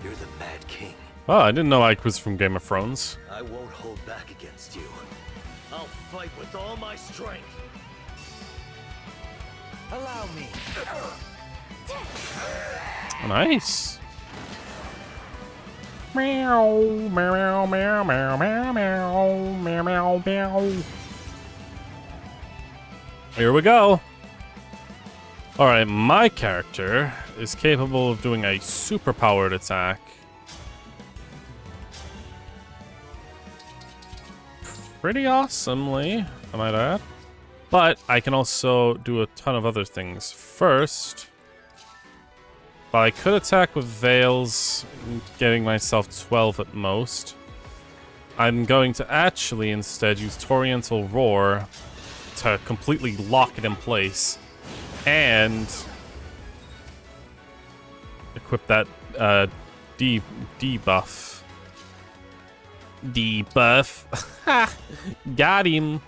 You're the Mad King. Oh, I didn't know Ike was from Game of Thrones. I won't hold back against you. I'll fight with all my strength. Allow me. Nice. Meow, meow, meow, meow, meow, meow, meow, meow, meow. Here we go. Alright, my character is capable of doing a super-powered attack. Pretty awesomely, I might add. But I can also do a ton of other things. First, while I could attack with Veils, getting myself 12 at most, I'm going to actually instead use Toriental Roar to completely lock it in place. And equip that debuff. Debuff. Got him.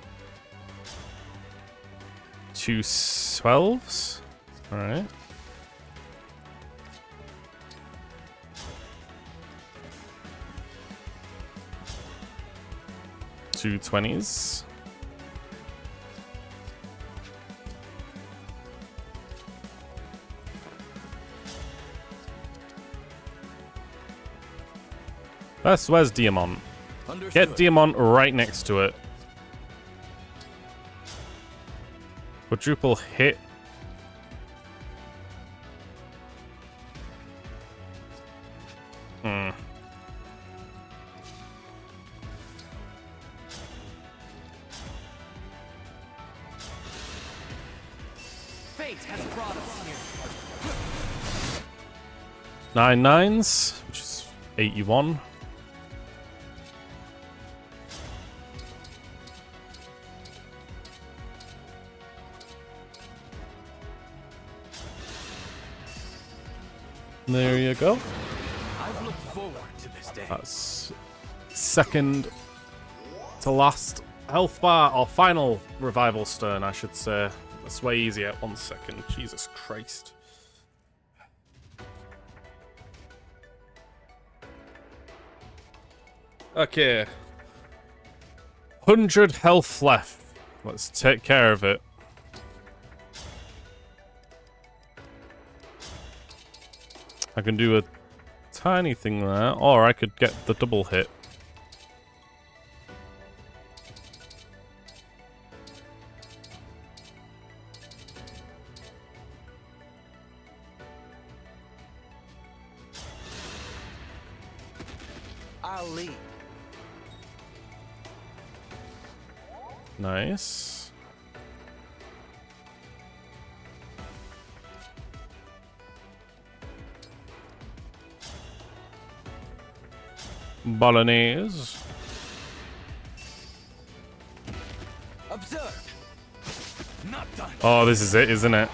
2 12s. Alright. Two 20s. Where's Diamond? Get Diamond right next to it. Quadruple hit. Fate has brought us here. 9 9s, which is 81. There you go. I've looked forward to this day. That's second to last health bar, or final revival stern, I should say. That's way easier. 1 second. Jesus Christ. Okay. 100 health left. Let's take care of it. I can do a tiny thing there, or I could get the double hit. I'll lead. Nice. Bolognese. Observe. Oh, this is it, isn't it?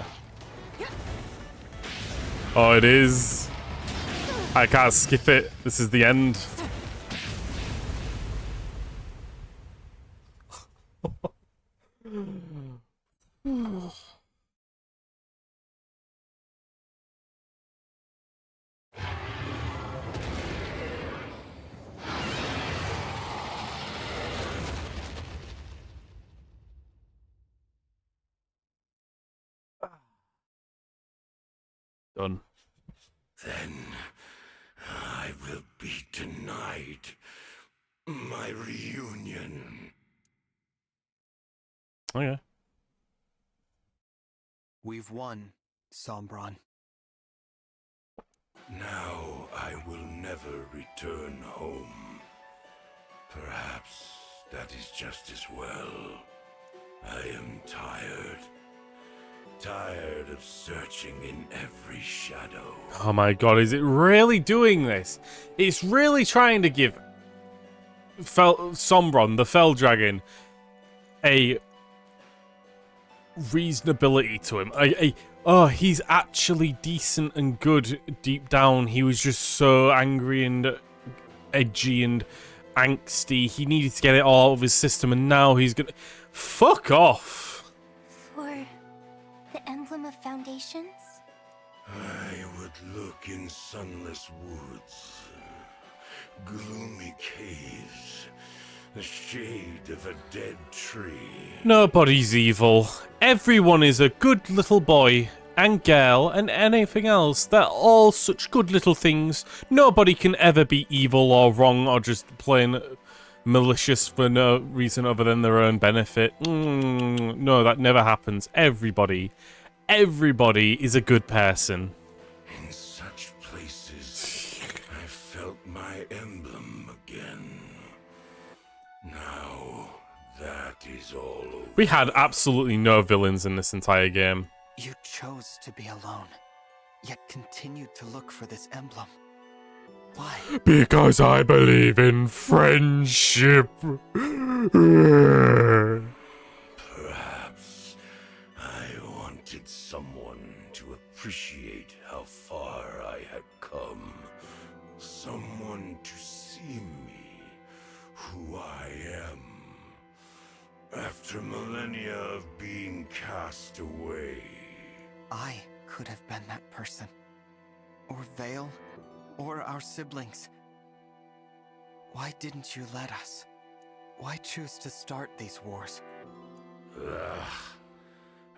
Oh, it is. I can't skip it. This is the end. Done. Then I will be denied my reunion. Okay. We've won, Sombron. Now I will never return home. Perhaps that is just as well. I am tired. Tired of searching in every shadow. Oh my god, is it really doing this? It's really trying to give Sombron, the Fell Dragon, a reasonability to him. Oh, he's actually decent and good deep down. He was just so angry and edgy and angsty. He needed to get it all out of his system, and now he's gonna... Fuck off! For the Emblem of Foundations? I would look in sunless woods, gloomy caves, the shade of a dead tree. Nobody's evil. Everyone is a good little boy and girl and anything else. They're all such good little things. Nobody can ever be evil or wrong or just plain malicious for no reason other than their own benefit. No, that never happens. Everybody is a good person. In such places, I felt my emblem again. Now, that is all over. We had absolutely no villains in this entire game. You chose to be alone, yet continued to look for this emblem. Why? Because I believe in friendship. Perhaps I wanted someone to appreciate how far I had come. Someone to see me, who I am. After millennia of being cast away. I could have been that person. Or Vale. Or our siblings. Why didn't you let us? Why choose to start these wars?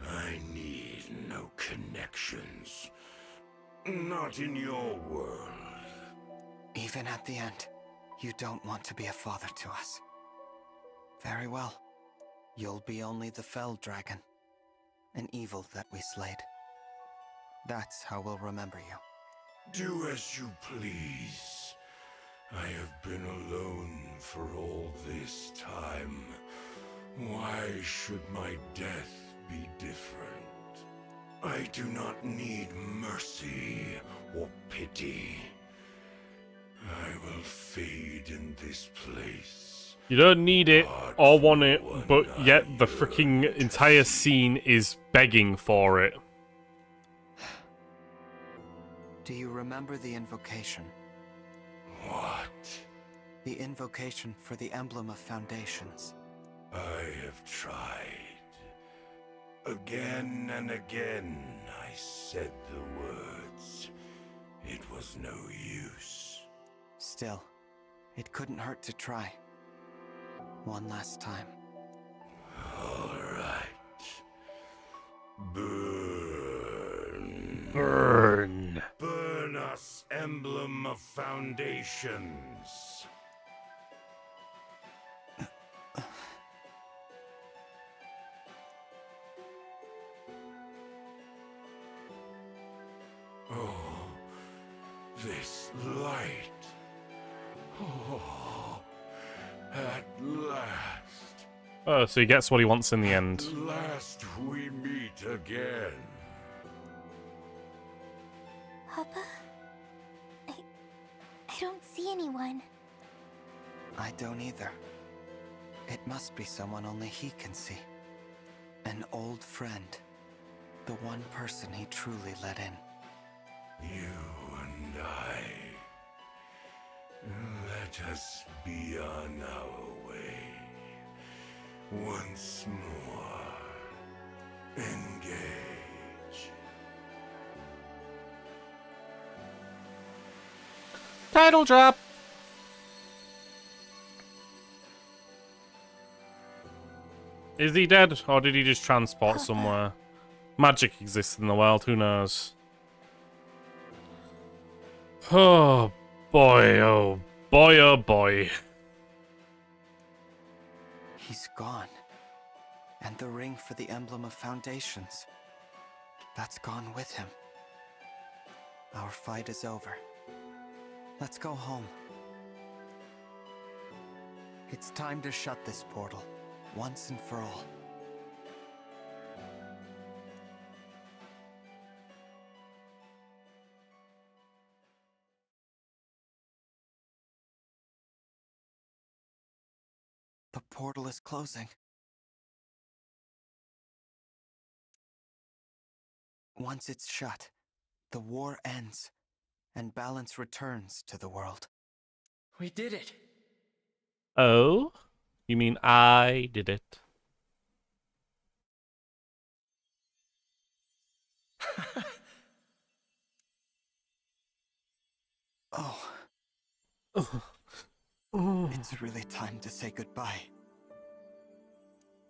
I need no connections. Not in your world. Even at the end, you don't want to be a father to us. Very well. You'll be only the Fell Dragon. An evil that we slayed. That's how we'll remember you. Do as you please. I have been alone for all this time. Why should my death be different? I do not need mercy or pity. I will fade in this place. You don't need it or want it, but yet the freaking entire scene is begging for it. Do you remember the invocation? What? The invocation for the Emblem of Foundations. I have tried. Again and again I said the words. It was no use. Still, it couldn't hurt to try. One last time. All right. Burn. Burn. Burn us, Emblem of Foundations. Oh, this light. Oh, at last. Oh, so he gets what he wants in the end. At last we meet again. Papa? I don't see anyone. I don't either. It must be someone only he can see. An old friend. The one person he truly let in. You and I. Let us be on our way. Once more. Engage. Title drop. Is he dead, or did he just transport somewhere? Magic exists in the world, who knows? Oh boy, oh boy, oh boy. He's gone. And the ring for the Emblem of Foundations. That's gone with him. Our fight is over. Let's go home. It's time to shut this portal, once and for all. The portal is closing. Once it's shut, the war ends, and balance returns to the world. We did it! Oh? You mean I did it? Oh. It's really time to say goodbye.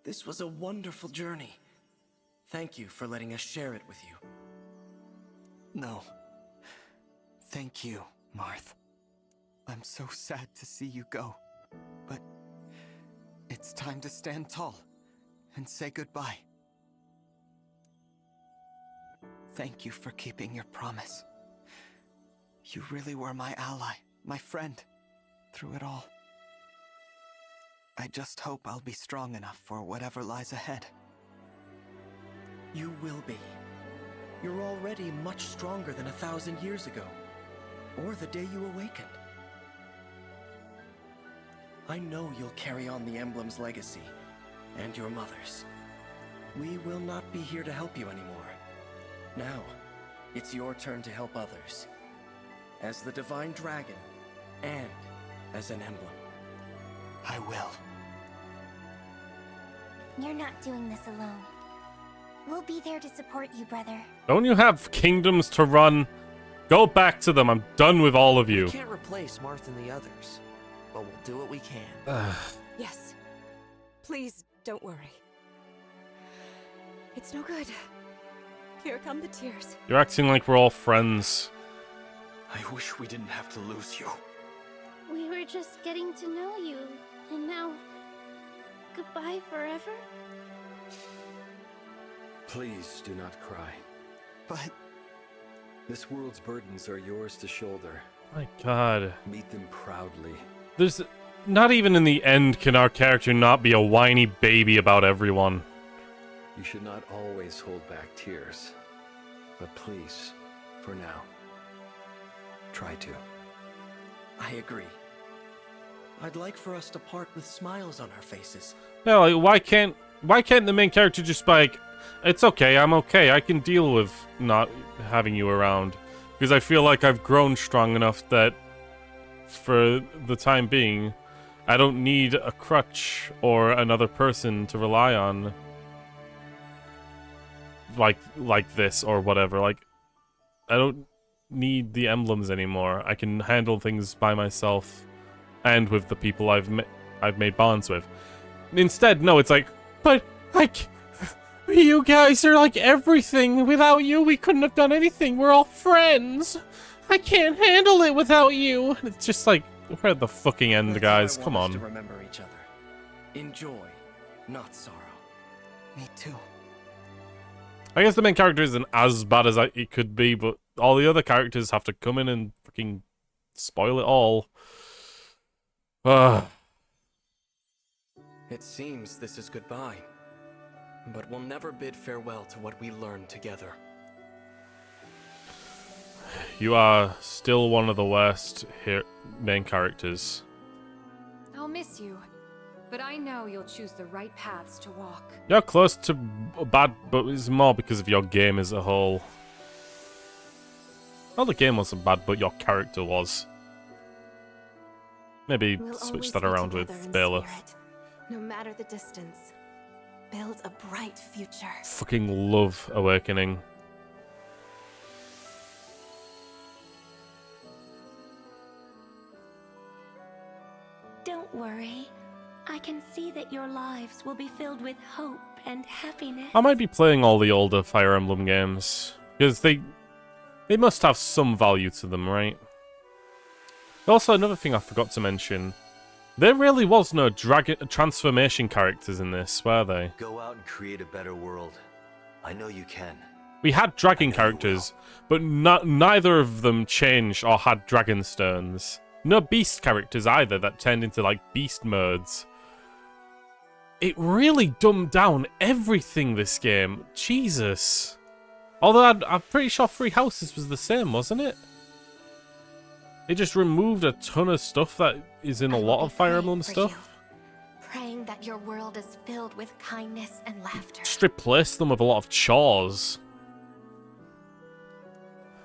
This was a wonderful journey. Thank you for letting us share it with you. No. Thank you, Marth. I'm so sad to see you go. But it's time to stand tall and say goodbye. Thank you for keeping your promise. You really were my ally, my friend, through it all. I just hope I'll be strong enough for whatever lies ahead. You will be. You're already much stronger than 1,000 years ago, or the day you awakened. I know you'll carry on the Emblem's legacy, and your mother's. We will not be here to help you anymore. Now, it's your turn to help others. As the Divine Dragon, and as an Emblem. I will. You're not doing this alone. We'll be there to support you, brother. Don't you have kingdoms to run? Go back to them. I'm done with all of you. We can't replace Marth and the others, but we'll do what we can. Yes. Please, don't worry. It's no good. Here come the tears. You're acting like we're all friends. I wish we didn't have to lose you. We were just getting to know you, and now... goodbye forever? Please do not cry. But... this world's burdens are yours to shoulder. My God. Meet them proudly. There's... not even in the end can our character not be a whiny baby about everyone. You should not always hold back tears. But please, for now, try to. I agree. I'd like for us to part with smiles on our faces. Yeah, like, why can't the main character just be like, it's okay, I'm okay, I can deal with not having you around. Because I feel like I've grown strong enough that, for the time being, I don't need a crutch or another person to rely on. Like this or whatever. Like, I don't need the emblems anymore. I can handle things by myself and with the people I've made bonds with. Instead, no, it's like, but you guys are like everything. Without you, we couldn't have done anything. We're all friends. I can't handle it without you. It's just like, we're at the fucking end, guys. Come on. To remember each other. In joy, not sorrow. Me too. I guess the main character isn't as bad as it could be, but all the other characters have to come in and fucking spoil it all. It seems this is goodbye. But we'll never bid farewell to what we learned together. You are still one of the worst main characters. I'll miss you, but But I know you'll choose the right paths to walk. You're close to bad, but it's more because of your game as a whole. Well, the game wasn't bad, but your character was. Maybe We'll switch always that be around together with in Bailiff. spirit, no matter the distance. Build a bright future. Fucking love Awakening. Don't worry. I can see that your lives will be filled with hope and happiness. I might be playing all the older Fire Emblem games because they must have some value to them, right? Also, another thing I forgot to mention. There really was no dragon transformation characters in this, were they? Go out and create a better world. I know you can. We had dragon characters, but neither of them changed or had dragon stones. No beast characters either that turned into like beast modes. It really dumbed down everything this game. Jesus. Although I'm pretty sure Three Houses was the same, wasn't it? It just removed a ton of stuff that is in a lot of Fire Emblem stuff. Praying that your world is filled with kindness and laughter. Just replace them with a lot of chores.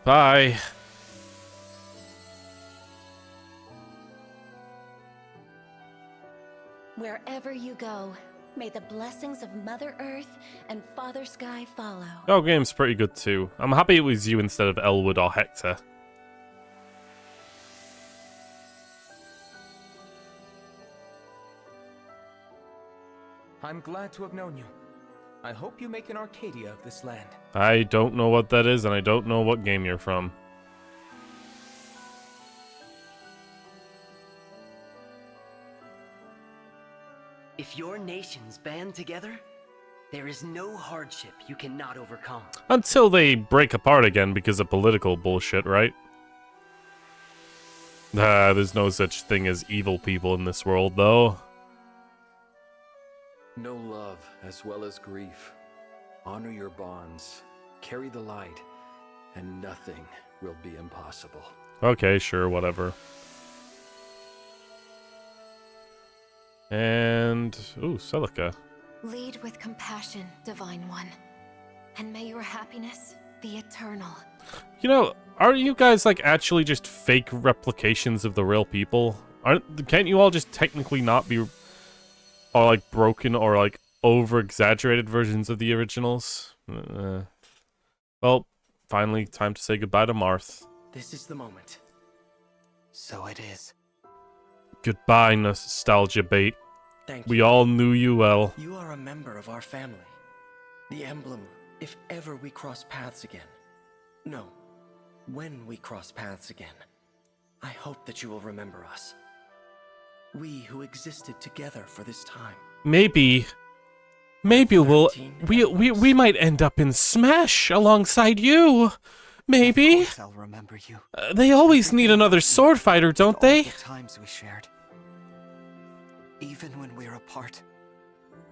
Bye. Wherever you go, may the blessings of Mother Earth and Father Sky follow. Your game's pretty good too. I'm happy it was you instead of Elwood or Hector. I'm glad to have known you. I hope you make an Arcadia of this land. I don't know what that is, and I don't know what game you're from. If your nations band together, there is no hardship you cannot overcome. Until they break apart again because of political bullshit, right? There's no such thing as evil people in this world, though. Know love as well as grief. Honor your bonds. Carry the light. And nothing will be impossible. Okay, sure, whatever. And... ooh, Celica. Lead with compassion, Divine One. And may your happiness be eternal. You know, aren't you guys, like, actually just fake replications of the real people? Can't you all just technically not be... or, like, broken or, like, over-exaggerated versions of the originals? Well, finally, time to say goodbye to Marth. This is the moment. So it is. Goodbye, nostalgia bait. Thank We you. all knew you well. You are a member of our family. The emblem, if ever we cross paths again. No, when we cross paths again. I hope that you will remember us. We who existed together for this time. Maybe we might end up in Smash alongside you. Maybe. I'll remember you. They always need another sword fighter, don't they? The times we shared. Even when we're apart,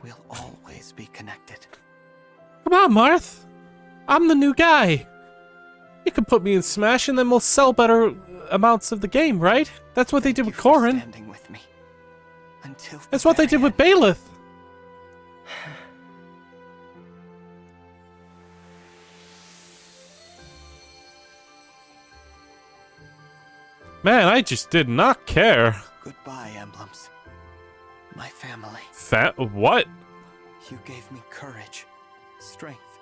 we'll always be connected. Come on, Marth. I'm the new guy. You can put me in Smash and then we'll sell better amounts of the game, right? That's what they did with Corrin. With me until That's what they did with Bailiff. Man, I just did not care. Goodbye, emblems. My family. What? You gave me courage, strength,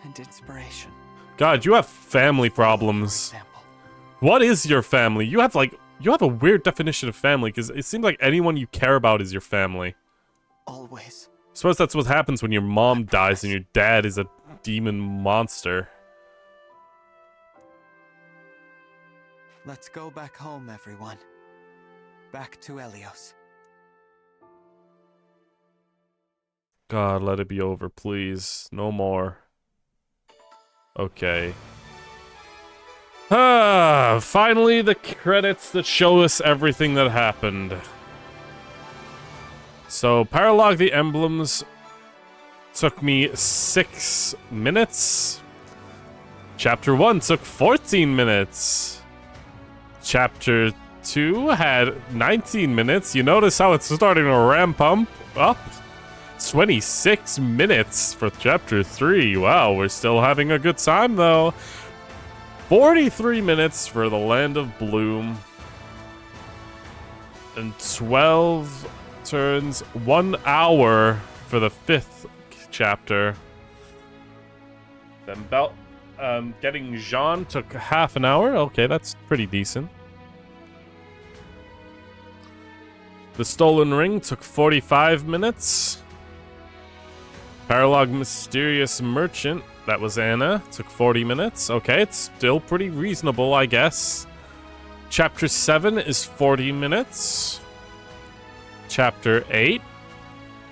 and inspiration. God, you have family problems. What is your family? You have a weird definition of family, because it seems like anyone you care about is your family. Always. I suppose that's what happens when your mom dies and your dad is a demon monster. Let's go back home, everyone. Back to Helios. God, let it be over, please. No more. Okay. Finally the credits that show us everything that happened. So, Paralog the Emblems took me 6 minutes. Chapter 1 took 14 minutes. Chapter 2 had 19 minutes. You notice how it's starting to ramp up? 26 minutes for Chapter 3. Wow, we're still having a good time, though. 43 minutes for the Land of Bloom. And 12 turns. 1 hour for the 5th chapter. Then getting Jean took half an hour. Okay, that's pretty decent. The Stolen Ring took 45 minutes. Paralog Mysterious Merchant, that was Anna, took 40 minutes. Okay, it's still pretty reasonable, I guess. Chapter 7 is 40 minutes. Chapter 8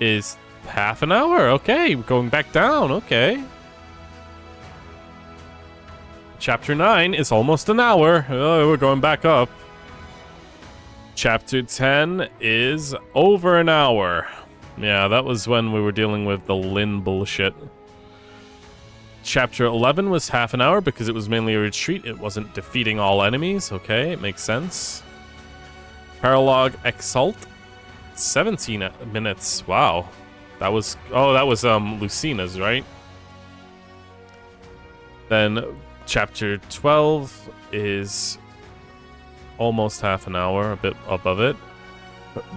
is half an hour. Okay, going back down. Okay. Chapter 9 is almost an hour. Oh, we're going back up. Chapter 10 is over an hour. Yeah, that was when we were dealing with the Lin bullshit. Chapter 11 was half an hour because it was mainly a retreat. It wasn't defeating all enemies. Okay, it makes sense. Paralog Exalt, 17 minutes. Wow. That was... Oh, that was Lucina's, right? Then Chapter 12 is almost half an hour, a bit above it.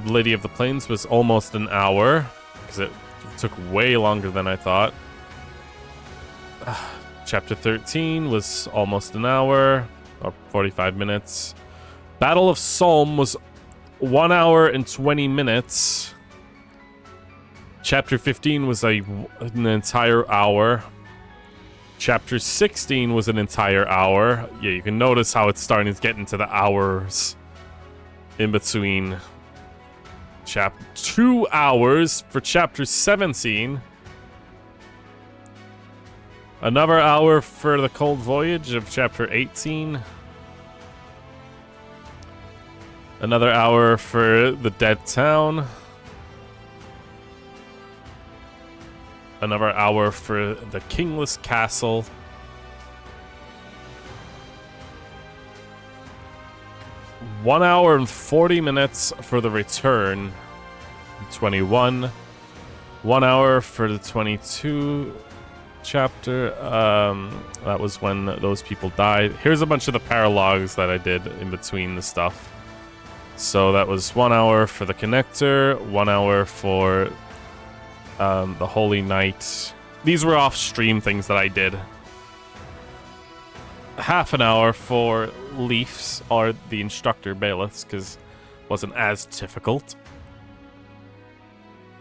Lady of the Plains was almost an hour, because it took way longer than I thought. Chapter 13 was almost an hour, or 45 minutes. Battle of Solm was 1 hour and 20 minutes. Chapter 15 was an entire hour. Chapter 16 was an entire hour. Yeah, you can notice how it's starting to get into the hours in between. 2 hours for Chapter 17. Another hour for the Cold Voyage of Chapter 18. Another hour for the Dead Town. Another hour for the Kingless Castle. One hour and 40 minutes for the Return. 21. 1 hour for the 22 chapter. That was when those people died. Here's a bunch of the paralogs that I did in between the stuff. So that was 1 hour for the Connector, 1 hour for the Holy Knight. These were off-stream things that I did. Half an hour for Leafs, or the Instructor Bailiffs, because it wasn't as difficult.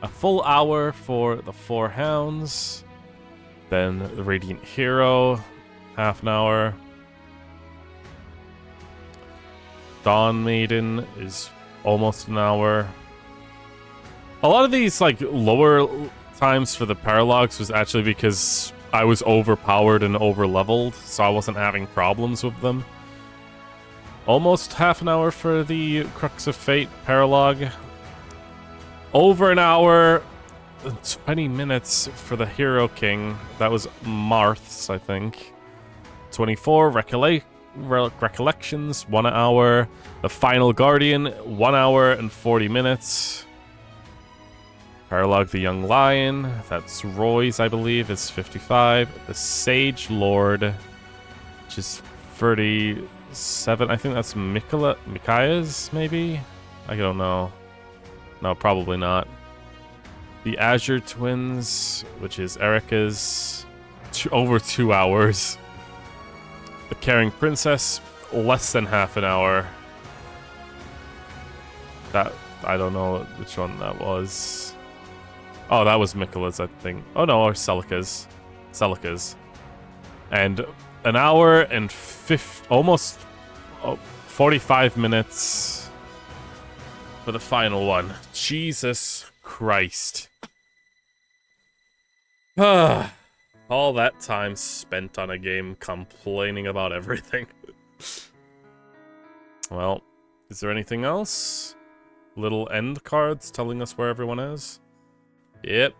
A full hour for the Four Hounds. Then the Radiant Hero, half an hour. Dawn Maiden is almost an hour. A lot of these like lower times for the paralogs was actually because I was overpowered and overleveled, so I wasn't having problems with them. Almost half an hour for the Crux of Fate paralog. Over an hour, 20 minutes for the Hero King. That was Marth's, I think. 24 Recollections, 1 hour. The Final Guardian, 1 hour and 40 minutes. Paralog the Young Lion, that's Roy's, I believe, is 55. The Sage Lord, which is 37. I think that's Mikaya's, maybe? I don't know. No, probably not. The Azure Twins, which is Erica's, over 2 hours. The Caring Princess, less than half an hour. That, I don't know which one that was. Oh, that was Mikkela's, I think. Oh no, or Celica's. Celica's. And an hour and almost 45 minutes for the final one. Jesus Christ. All that time spent on a game complaining about everything. Well, is there anything else? Little end cards telling us where everyone is? Yep.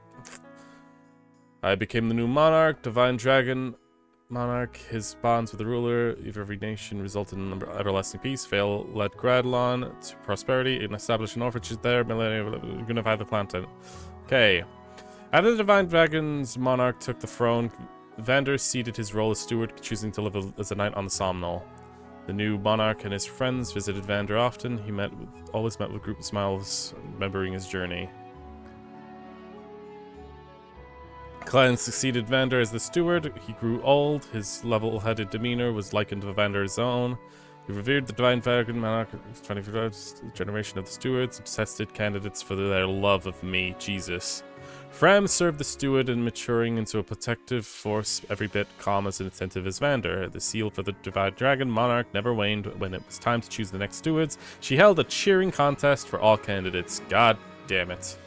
I became the new monarch, divine dragon, monarch. His bonds with the ruler of every nation resulted in everlasting peace. Vale led Gradlon to prosperity and established an orphanage there. Millennium unified the planet. Okay. After the Divine Dragon's monarch took the throne, Vander ceded his role as steward, choosing to live as a knight on the Somnol. The new monarch and his friends visited Vander often. He always met with a group of smiles, remembering his journey. Clan succeeded Vander as the steward. He grew old. His level-headed demeanor was likened to Vander's own. He revered the Divine Dragon monarch, 25th generation of the stewards, and tested candidates for their love of me, Jesus. Fram served the steward in maturing into a protective force every bit calm as attentive as Vander. The seal for the Divine Dragon monarch never waned when it was time to choose the next stewards. She held a cheering contest for all candidates. God damn it.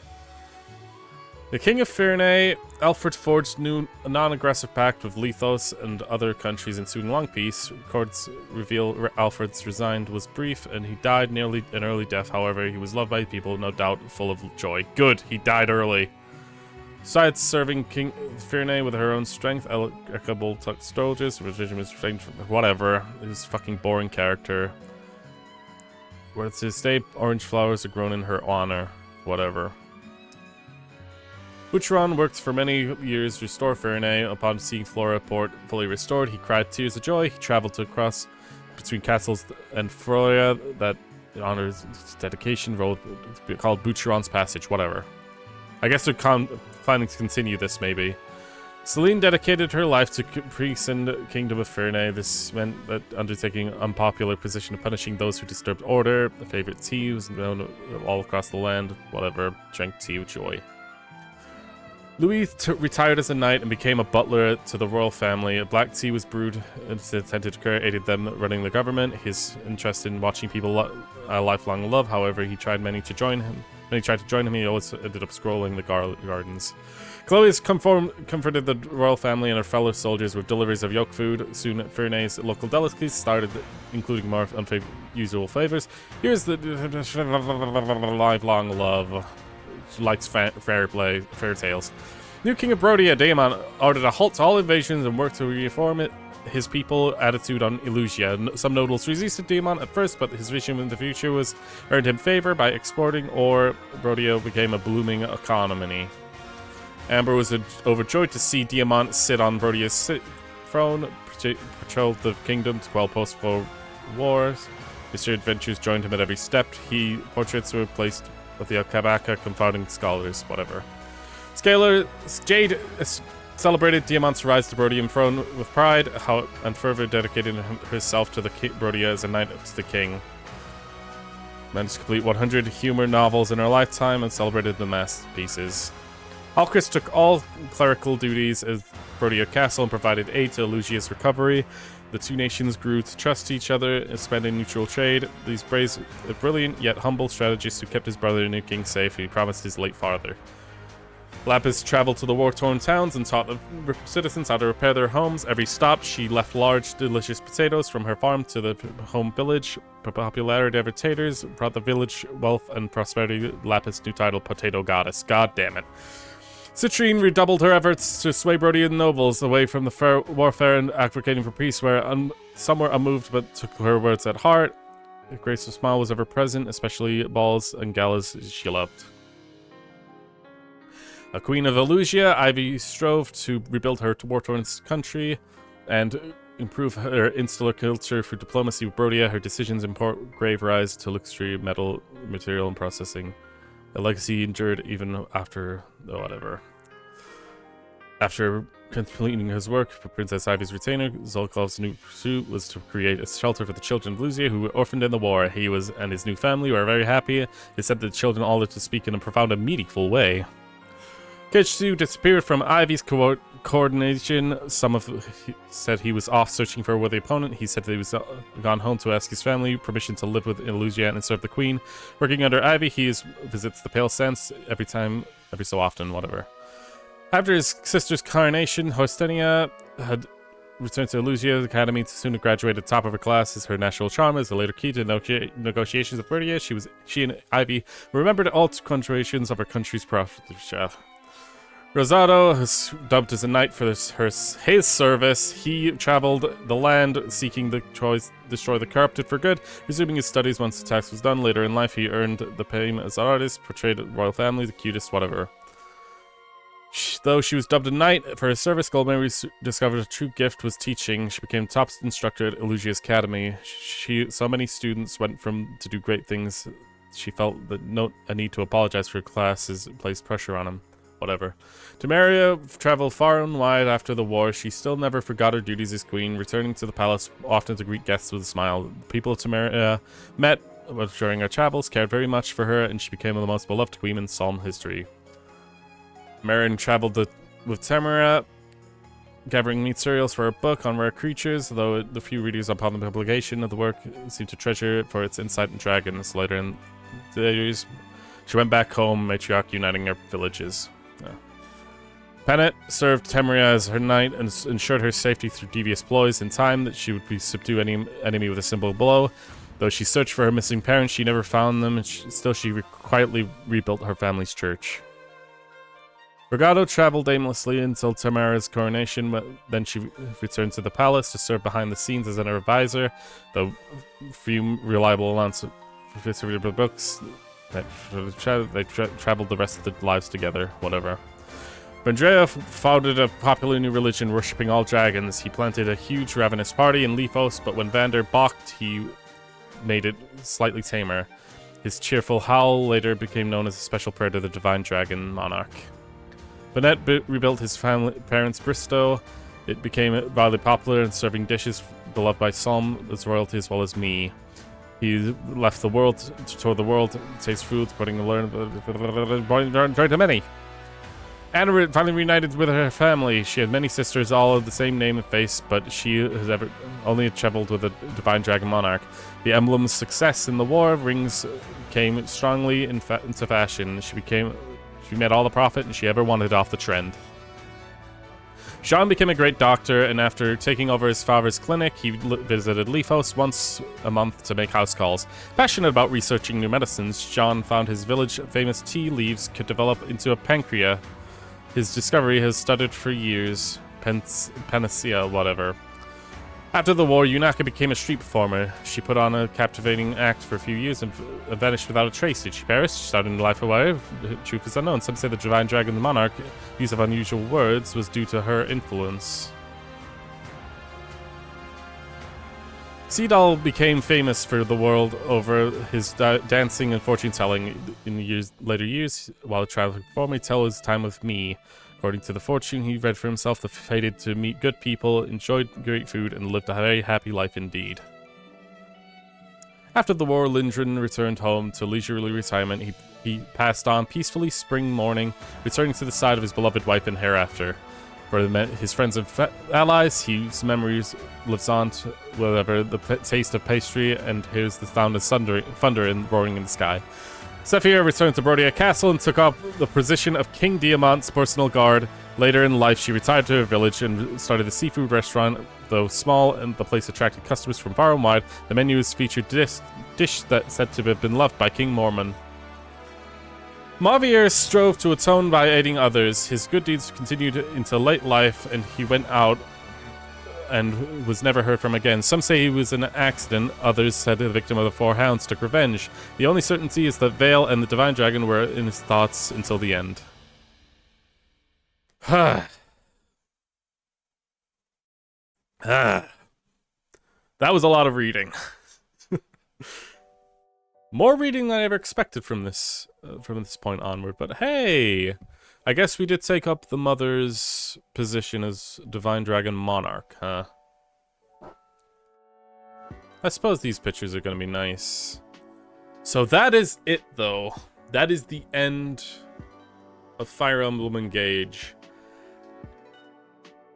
The King of Ferney, Alfred forged a non-aggressive pact with Lethos and other countries ensuing long peace. Records reveal Alfred's resigned was brief and he died nearly an early death. However, he was loved by people, no doubt full of joy. Good, he died early. Besides serving King Ferney with her own strength, equitable soldiers, revision was whatever. His fucking boring character. Where to his estate, orange flowers are grown in her honor. Whatever. Butcheron worked for many years to restore Ferney. Upon seeing Flora port fully restored, he cried tears of joy. He traveled to across between castles and Froya that honors his dedication, road called Butcheron's Passage, whatever. I guess they're planning to continue this, maybe. Celine dedicated her life to peace and Kingdom of Ferney. This meant that undertaking an unpopular position of punishing those who disturbed order. The favorite tea was known all across the land. Whatever, drank tea with joy. Louis retired as a knight and became a butler to the royal family. A black tea was brewed and intended to aided them running the government. His interest in watching people a lifelong love, however, he tried many to join him. When he tried to join him, he always ended up scrolling the gardens. Chloe's comforted the royal family and her fellow soldiers with deliveries of yoke food. Soon, Ferney's local delicacies started including more unusual flavors. Here's the lifelong love. She likes fair tales. New King of Brodia, Daemon, ordered a halt to all invasions and worked to reform his people attitude on Elusia. Some nobles resisted Daemon at first, but his vision in the future earned him favor by exporting ore. Brodia became a blooming economy. Amber was overjoyed to see Daemon sit on Brodia's throne, patrolled the kingdom to quell post-war wars. His adventures joined him at every step. Portraits were placed of the Kabaka, confounding scholars, whatever. Scalar Jade celebrated Diamant's rise to Brodian throne with pride, and further dedicated herself to the Brodia as a knight to the king. Managed to complete 100 humor novels in her lifetime and celebrated the masterpieces. Alcris took all clerical duties at Brodia Castle and provided aid to Elusia's recovery. The two nations grew to trust each other, expanding neutral trade. These brilliant yet humble strategists who kept his brother the new king safe, and he promised his late father. Lapis traveled to the war-torn towns and taught the citizens how to repair their homes. Every stop, she left large, delicious potatoes from her farm to the home village. The popularity of her taters brought the village wealth and prosperity. Lapis' new title, Potato Goddess. God damn it. Citrine redoubled her efforts to sway Brodian nobles away from the warfare and advocating for peace, where some were unmoved but took her words at heart. A graceful smile was ever present, especially balls and galas she loved. A queen of Elusia, Ivy strove to rebuild her war-torn country and improve her insular culture through diplomacy with Brodia. Her decisions import grave rise to luxury metal material and processing. A legacy endured even after whatever. After completing his work for Princess Ivy's retainer, Zolkov's new pursuit was to create a shelter for the children of Lucia who were orphaned in the war. He and his new family were very happy. They said that the children all lived to speak in a profound and meaningful way. Ketsu disappeared from Ivy's coordination. Some said he was off searching for a worthy opponent. He said that he was gone home to ask his family permission to live with Elusia and serve the queen. Working under Ivy, he visits the Pale Sands every so often, whatever. After his sister's coronation, Horstenia had returned to Elusia's academy to soon graduate at the top of her class as her natural charm is the later key to negotiations with Brodia. She and Ivy remembered all contributions of her country's profit. Rosado was dubbed as a knight for his service. He traveled the land seeking to destroy the corrupted for good, resuming his studies once the task was done. Later in life, he earned the fame as an artist, portrayed a royal family, the cutest, whatever. Though she was dubbed a knight for her service, Goldberry discovered a true gift was teaching. She became top instructor at Elugia's Academy. So many students went to do great things. She felt that a need to apologize for her classes placed pressure on him. Whatever. Temeria traveled far and wide after the war. She still never forgot her duties as queen, returning to the palace often to greet guests with a smile. People of Temeria met during her travels, cared very much for her, and she became the most beloved queen in Psalm history. Marin traveled with Temeria, gathering meat cereals for her book on rare creatures, though the few readers upon the publication of the work seemed to treasure it for its insight in dragons. Later in the years, she went back home, matriarch uniting her villages. Pennet served Temeria as her knight and ensured her safety through devious ploys. In time, that she would subdue any enemy with a simple blow. Though she searched for her missing parents, she never found them, and she quietly rebuilt her family's church. Brigado traveled aimlessly until Temeria's coronation, but then she returned to the palace to serve behind the scenes as an advisor. Though few reliable amounts of books, they traveled the rest of their lives together, whatever. Vendrea founded a popular new religion worshipping all dragons. He planted a huge ravenous party in Lefos, but when Vander balked, he made it slightly tamer. His cheerful howl later became known as a special prayer to the divine dragon monarch. Bennett rebuilt his parents' Bristow. It became widely popular in serving dishes beloved by some as royalty as well as me. He left the world to tour the world, taste foods, putting to learn to many. Anna finally reunited with her family. She had many sisters, all of the same name and face, but she has only traveled with a divine dragon monarch. The emblem's success in the war rings came strongly into fashion. She made all the profit, and she ever wanted off the trend. Jean became a great doctor, and after taking over his father's clinic, he visited Lefos once a month to make house calls. Passionate about researching new medicines, Jean found his village famous tea leaves could develop into a pancreas. His discovery has studied for years. Panacea, whatever. After the war, Yunaka became a street performer. She put on a captivating act for a few years and vanished without a trace. Did she perish? She started a life away. The truth is unknown. Some say the divine dragon, the monarch, use of unusual words was due to her influence. Seedal became famous for the world over his dancing and fortune-telling in later years. While traveling performer, he tell his time with me. According to the fortune he read for himself, the fated to meet good people, enjoyed great food, and lived a very happy life indeed. After the war, Lindgren returned home to leisurely retirement. He passed on peacefully spring morning, returning to the side of his beloved wife and hereafter. For his friends and allies, his memories lives on to whatever the taste of pastry, and hears the sound of thunder and roaring in the sky. Sephir returned to Brodia Castle and took up the position of King Diamant's personal guard. Later in life, she retired to her village and started a seafood restaurant. Though small and the place attracted customers from far and wide, the menu is featured dish that said to have been loved by King Mormon. Mavier strove to atone by aiding others. His good deeds continued into late life, and he went out and was never heard from again. Some say he was an accident, others said the victim of the Four Hounds took revenge. The only certainty is that Vale and the Divine Dragon were in his thoughts until the end. That was a lot of reading. More reading than I ever expected from this point onward, but hey, I guess we did take up the mother's position as Divine Dragon Monarch, huh? I suppose these pictures are gonna be nice. So that is it, though. That is the end of Fire Emblem Engage.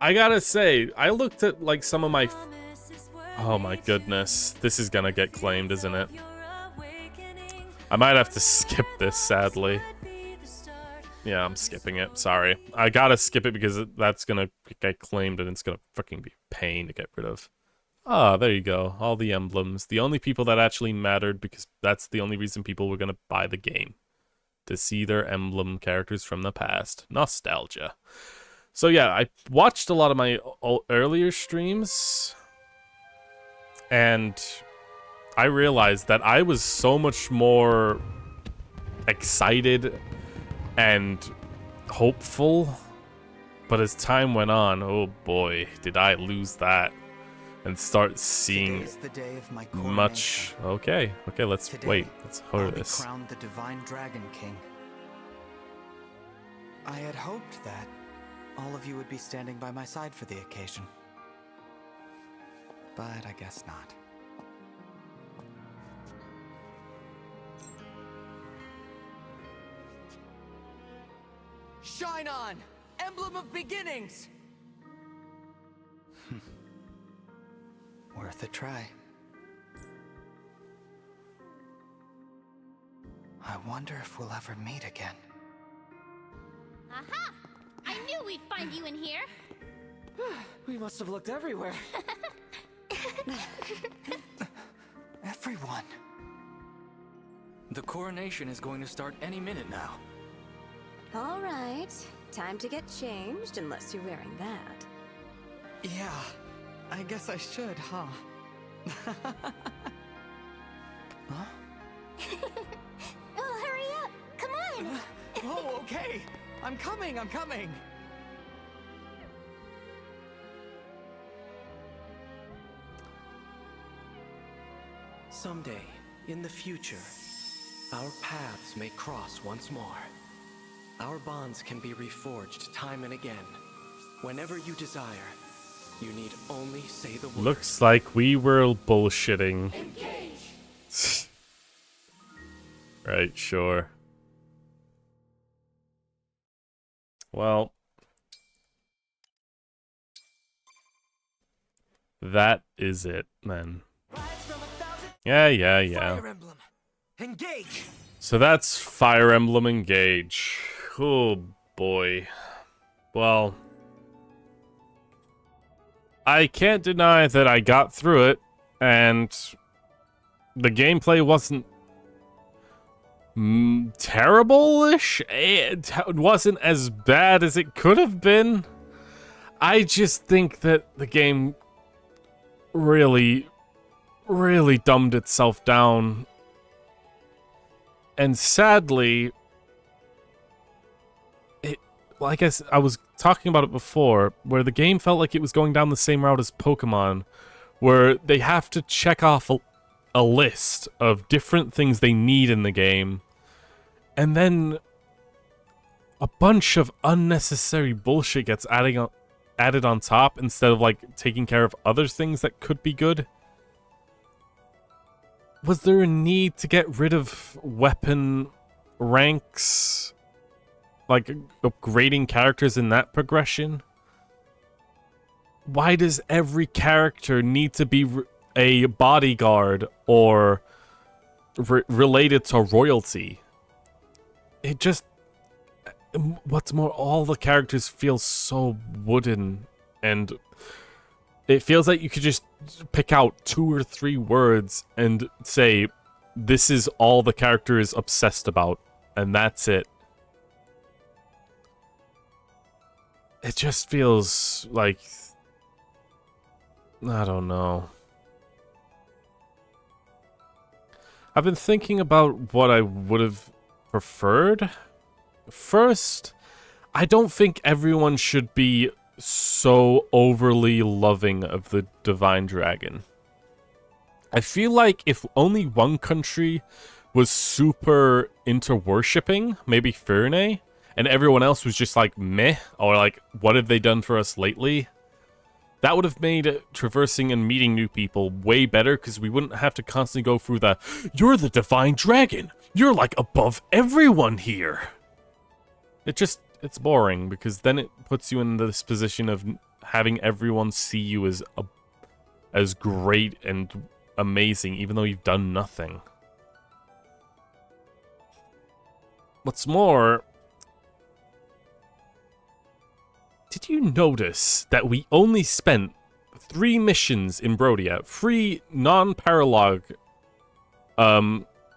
I gotta say, I looked at, like, some of my... Oh my goodness. This is gonna get claimed, isn't it? I might have to skip this, sadly. Yeah, I'm skipping it. Sorry. I gotta skip it because that's gonna get claimed and it's gonna freaking be a pain to get rid of. Ah, there you go. All the emblems. The only people that actually mattered because that's the only reason people were gonna buy the game. to see their emblem characters from the past. Nostalgia. So yeah, I watched a lot of my earlier streams, and I realized that I was so much more excited and hopeful, but as time went on, oh boy, did I lose that and start seeing the day of my much. Okay, let's wait. Let's hear I'll be this. crowned the Divine Dragon King. I had hoped that all of you would be standing by my side for the occasion, but I guess not. Shine on, Emblem of Beginnings! Worth a try. I wonder if we'll ever meet again. Aha! I knew we'd find you in here. We must have looked everywhere. Everyone. The coronation is going to start any minute now. All right, time to get changed, unless you're wearing that. Yeah, I guess I should, huh? Oh, hurry up! Come on! Oh, okay! I'm coming! Someday, in the future, our paths may cross once more. Our bonds can be reforged time and again. Whenever you desire, you need only say the word. Looks like we were bullshitting. Right, sure. Well, that is it, then. Yeah. Fire Emblem, engage! So that's Fire Emblem Engage. Oh boy. Well, I can't deny that I got through it, and the gameplay wasn't terrible-ish. It wasn't as bad as it could have been. I just think that the game really dumbed itself down. And sadly, well, I guess I was talking about it before, where the game felt like it was going down the same route as Pokemon, where they have to check off a list of different things they need in the game, and then a bunch of unnecessary bullshit gets added on top instead of, like, taking care of other things that could be good. Was there a need to get rid of weapon ranks? Like, upgrading characters in that progression? Why does every character need to be a bodyguard or related to royalty? It just... What's more, all the characters feel so wooden, and it feels like you could just pick out 2 or 3 words and say, this is all the character is obsessed about, and that's it. It just feels like... I don't know. I've been thinking about what I would have preferred. First, I don't think everyone should be so overly loving of the Divine Dragon. I feel like if only one country was super into worshipping, maybe Ferne, and everyone else was just like meh, or like, what have they done for us lately? That would have made traversing and meeting new people way better, because we wouldn't have to constantly go through the, you're the Divine Dragon, you're like above everyone here. It's boring, because then it puts you in this position of having everyone see you as great and amazing, even though you've done nothing. What's more, did you notice that we only spent 3 missions in Brodia, 3 non-paralogue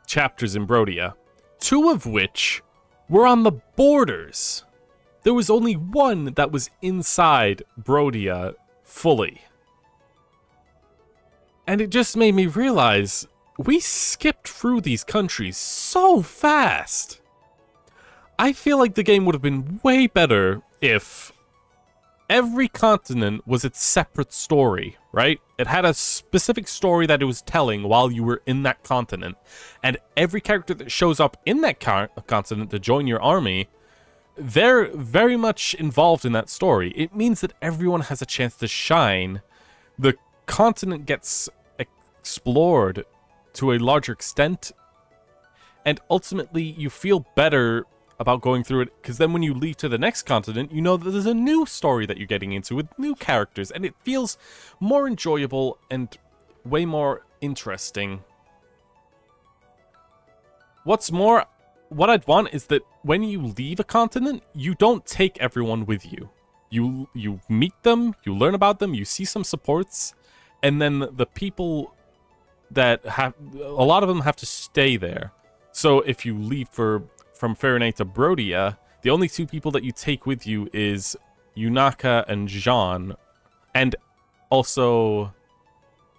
chapters in Brodia, 2 of which were on the borders. There was only one that was inside Brodia fully. And it just made me realize we skipped through these countries so fast. I feel like the game would have been way better if every continent was its separate story, right? It had a specific story that it was telling while you were in that continent. And every character that shows up in that continent to join your army, they're very much involved in that story. It means that everyone has a chance to shine. The continent gets explored to a larger extent, and ultimately you feel better about going through it, because then when you leave to the next continent, you know that there's a new story that you're getting into with new characters, and it feels more enjoyable and way more interesting. What's more, what I'd want is that when you leave a continent, you don't take everyone with you. You meet them, you learn about them, you see some supports, and then the people that have, a lot of them have to stay there. So if you leave from Fahrenheit to Brodia, the only two people that you take with you is Yunaka and Jean, and also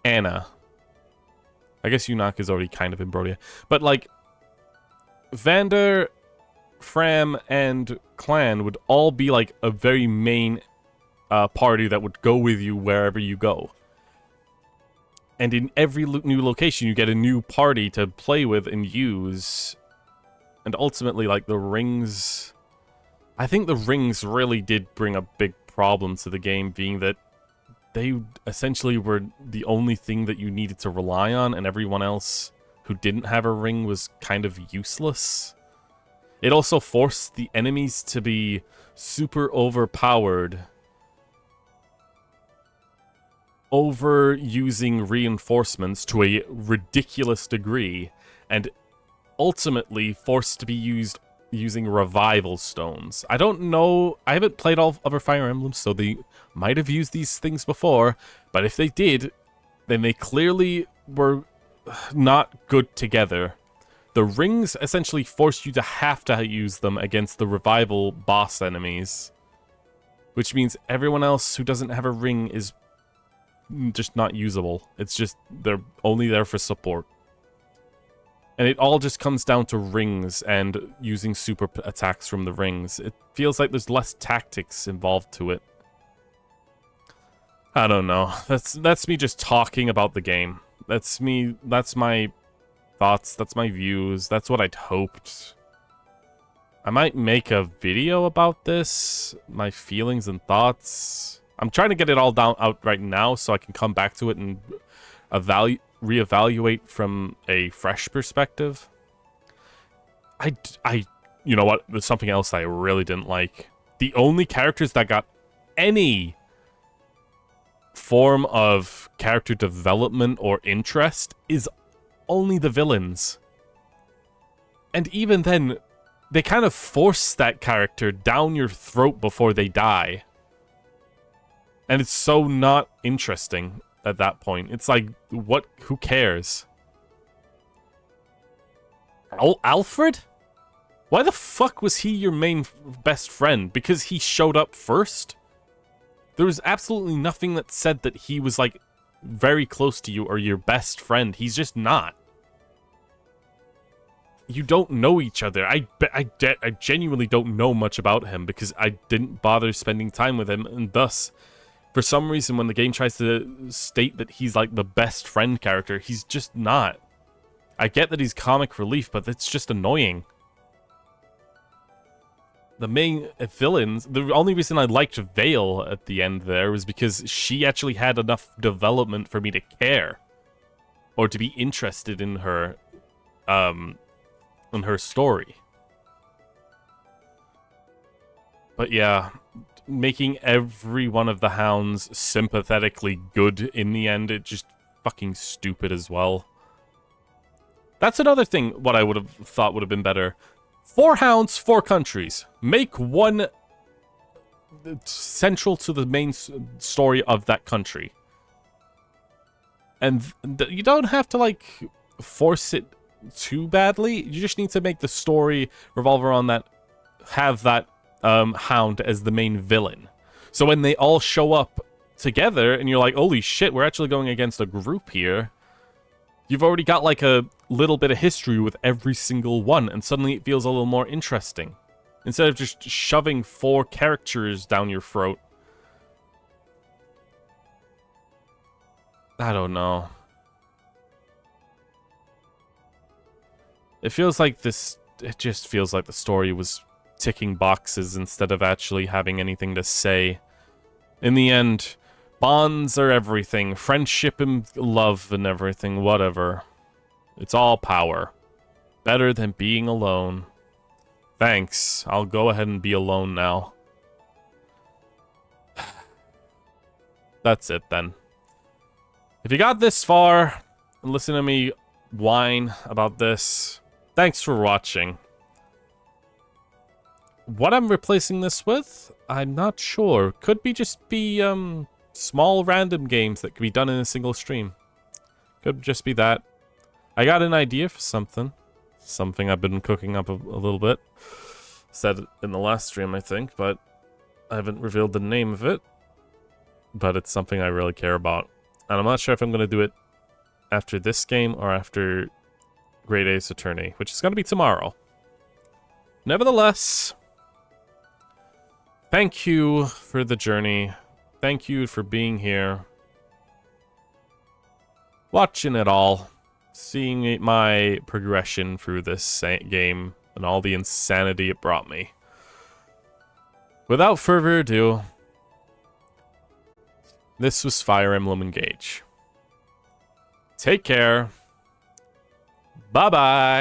Anna. I guess Yunaka's already kind of in Brodia. But like, Vander, Fram, and Clan would all be like a very main party that would go with you wherever you go. And in every new location, you get a new party to play with and use. And ultimately, like, the rings... I think the rings really did bring a big problem to the game, being that they essentially were the only thing that you needed to rely on, and everyone else who didn't have a ring was kind of useless. It also forced the enemies to be super overpowered, overusing reinforcements to a ridiculous degree, and ultimately forced to be used using revival stones. I don't know, I haven't played all other Fire Emblems, so they might have used these things before, but if they did, then they clearly were not good together. The rings essentially force you to have to use them against the revival boss enemies, which means everyone else who doesn't have a ring is just not usable. It's just, they're only there for support. And it all just comes down to rings and using super attacks from the rings. It feels like there's less tactics involved to it. I don't know. That's me just talking about the game. That's me, that's my thoughts, that's my views, that's what I'd hoped. I might make a video about this, my feelings and thoughts. I'm trying to get it all out right now so I can come back to it and reevaluate from a fresh perspective. You know what? There's something else I really didn't like. The only characters that got any form of character development or interest is only the villains. And even then, they kind of force that character down your throat before they die. And it's so not interesting at that point. It's like, what? Who cares? Alfred? Why the fuck was he your main best friend? Because he showed up first? There was absolutely nothing that said that he was, like, very close to you or your best friend. He's just not. You don't know each other. I genuinely don't know much about him because I didn't bother spending time with him, and thus, for some reason, when the game tries to state that he's like the best friend character, he's just not. I get that he's comic relief, but it's just annoying. The main villains, the only reason I liked Vale at the end there was because she actually had enough development for me to care. Or to be interested in her story. But yeah, making every one of the hounds sympathetically good in the end, it just fucking stupid as well. That's another thing what I would have thought would have been better. 4 hounds, 4 countries. Make one central to the main story of that country. And you don't have to, like, force it too badly. You just need to make the story revolve around that have that Hound as the main villain. So when they all show up together and you're like, holy shit, we're actually going against a group here, you've already got like a little bit of history with every single one, and suddenly it feels a little more interesting. Instead of just shoving 4 characters down your throat. I don't know. It feels like this... It just feels like the story was ticking boxes instead of actually having anything to say. In the end, bonds are everything. Friendship and love and everything, whatever. It's all power. Better than being alone. Thanks. I'll go ahead and be alone now. That's it then. If you got this far and listen to me whine about this, thanks for watching. What I'm replacing this with? I'm not sure. Could be just be small random games that could be done in a single stream. Could just be that. I got an idea for something. Something I've been cooking up a little bit. Said it in the last stream, I think, but I haven't revealed the name of it. But it's something I really care about. And I'm not sure if I'm going to do it after this game or after Great Ace Attorney, which is going to be tomorrow. Nevertheless, thank you for the journey. Thank you for being here. Watching it all. Seeing my progression through this game and all the insanity it brought me. Without further ado, this was Fire Emblem Engage. Take care. Bye-bye.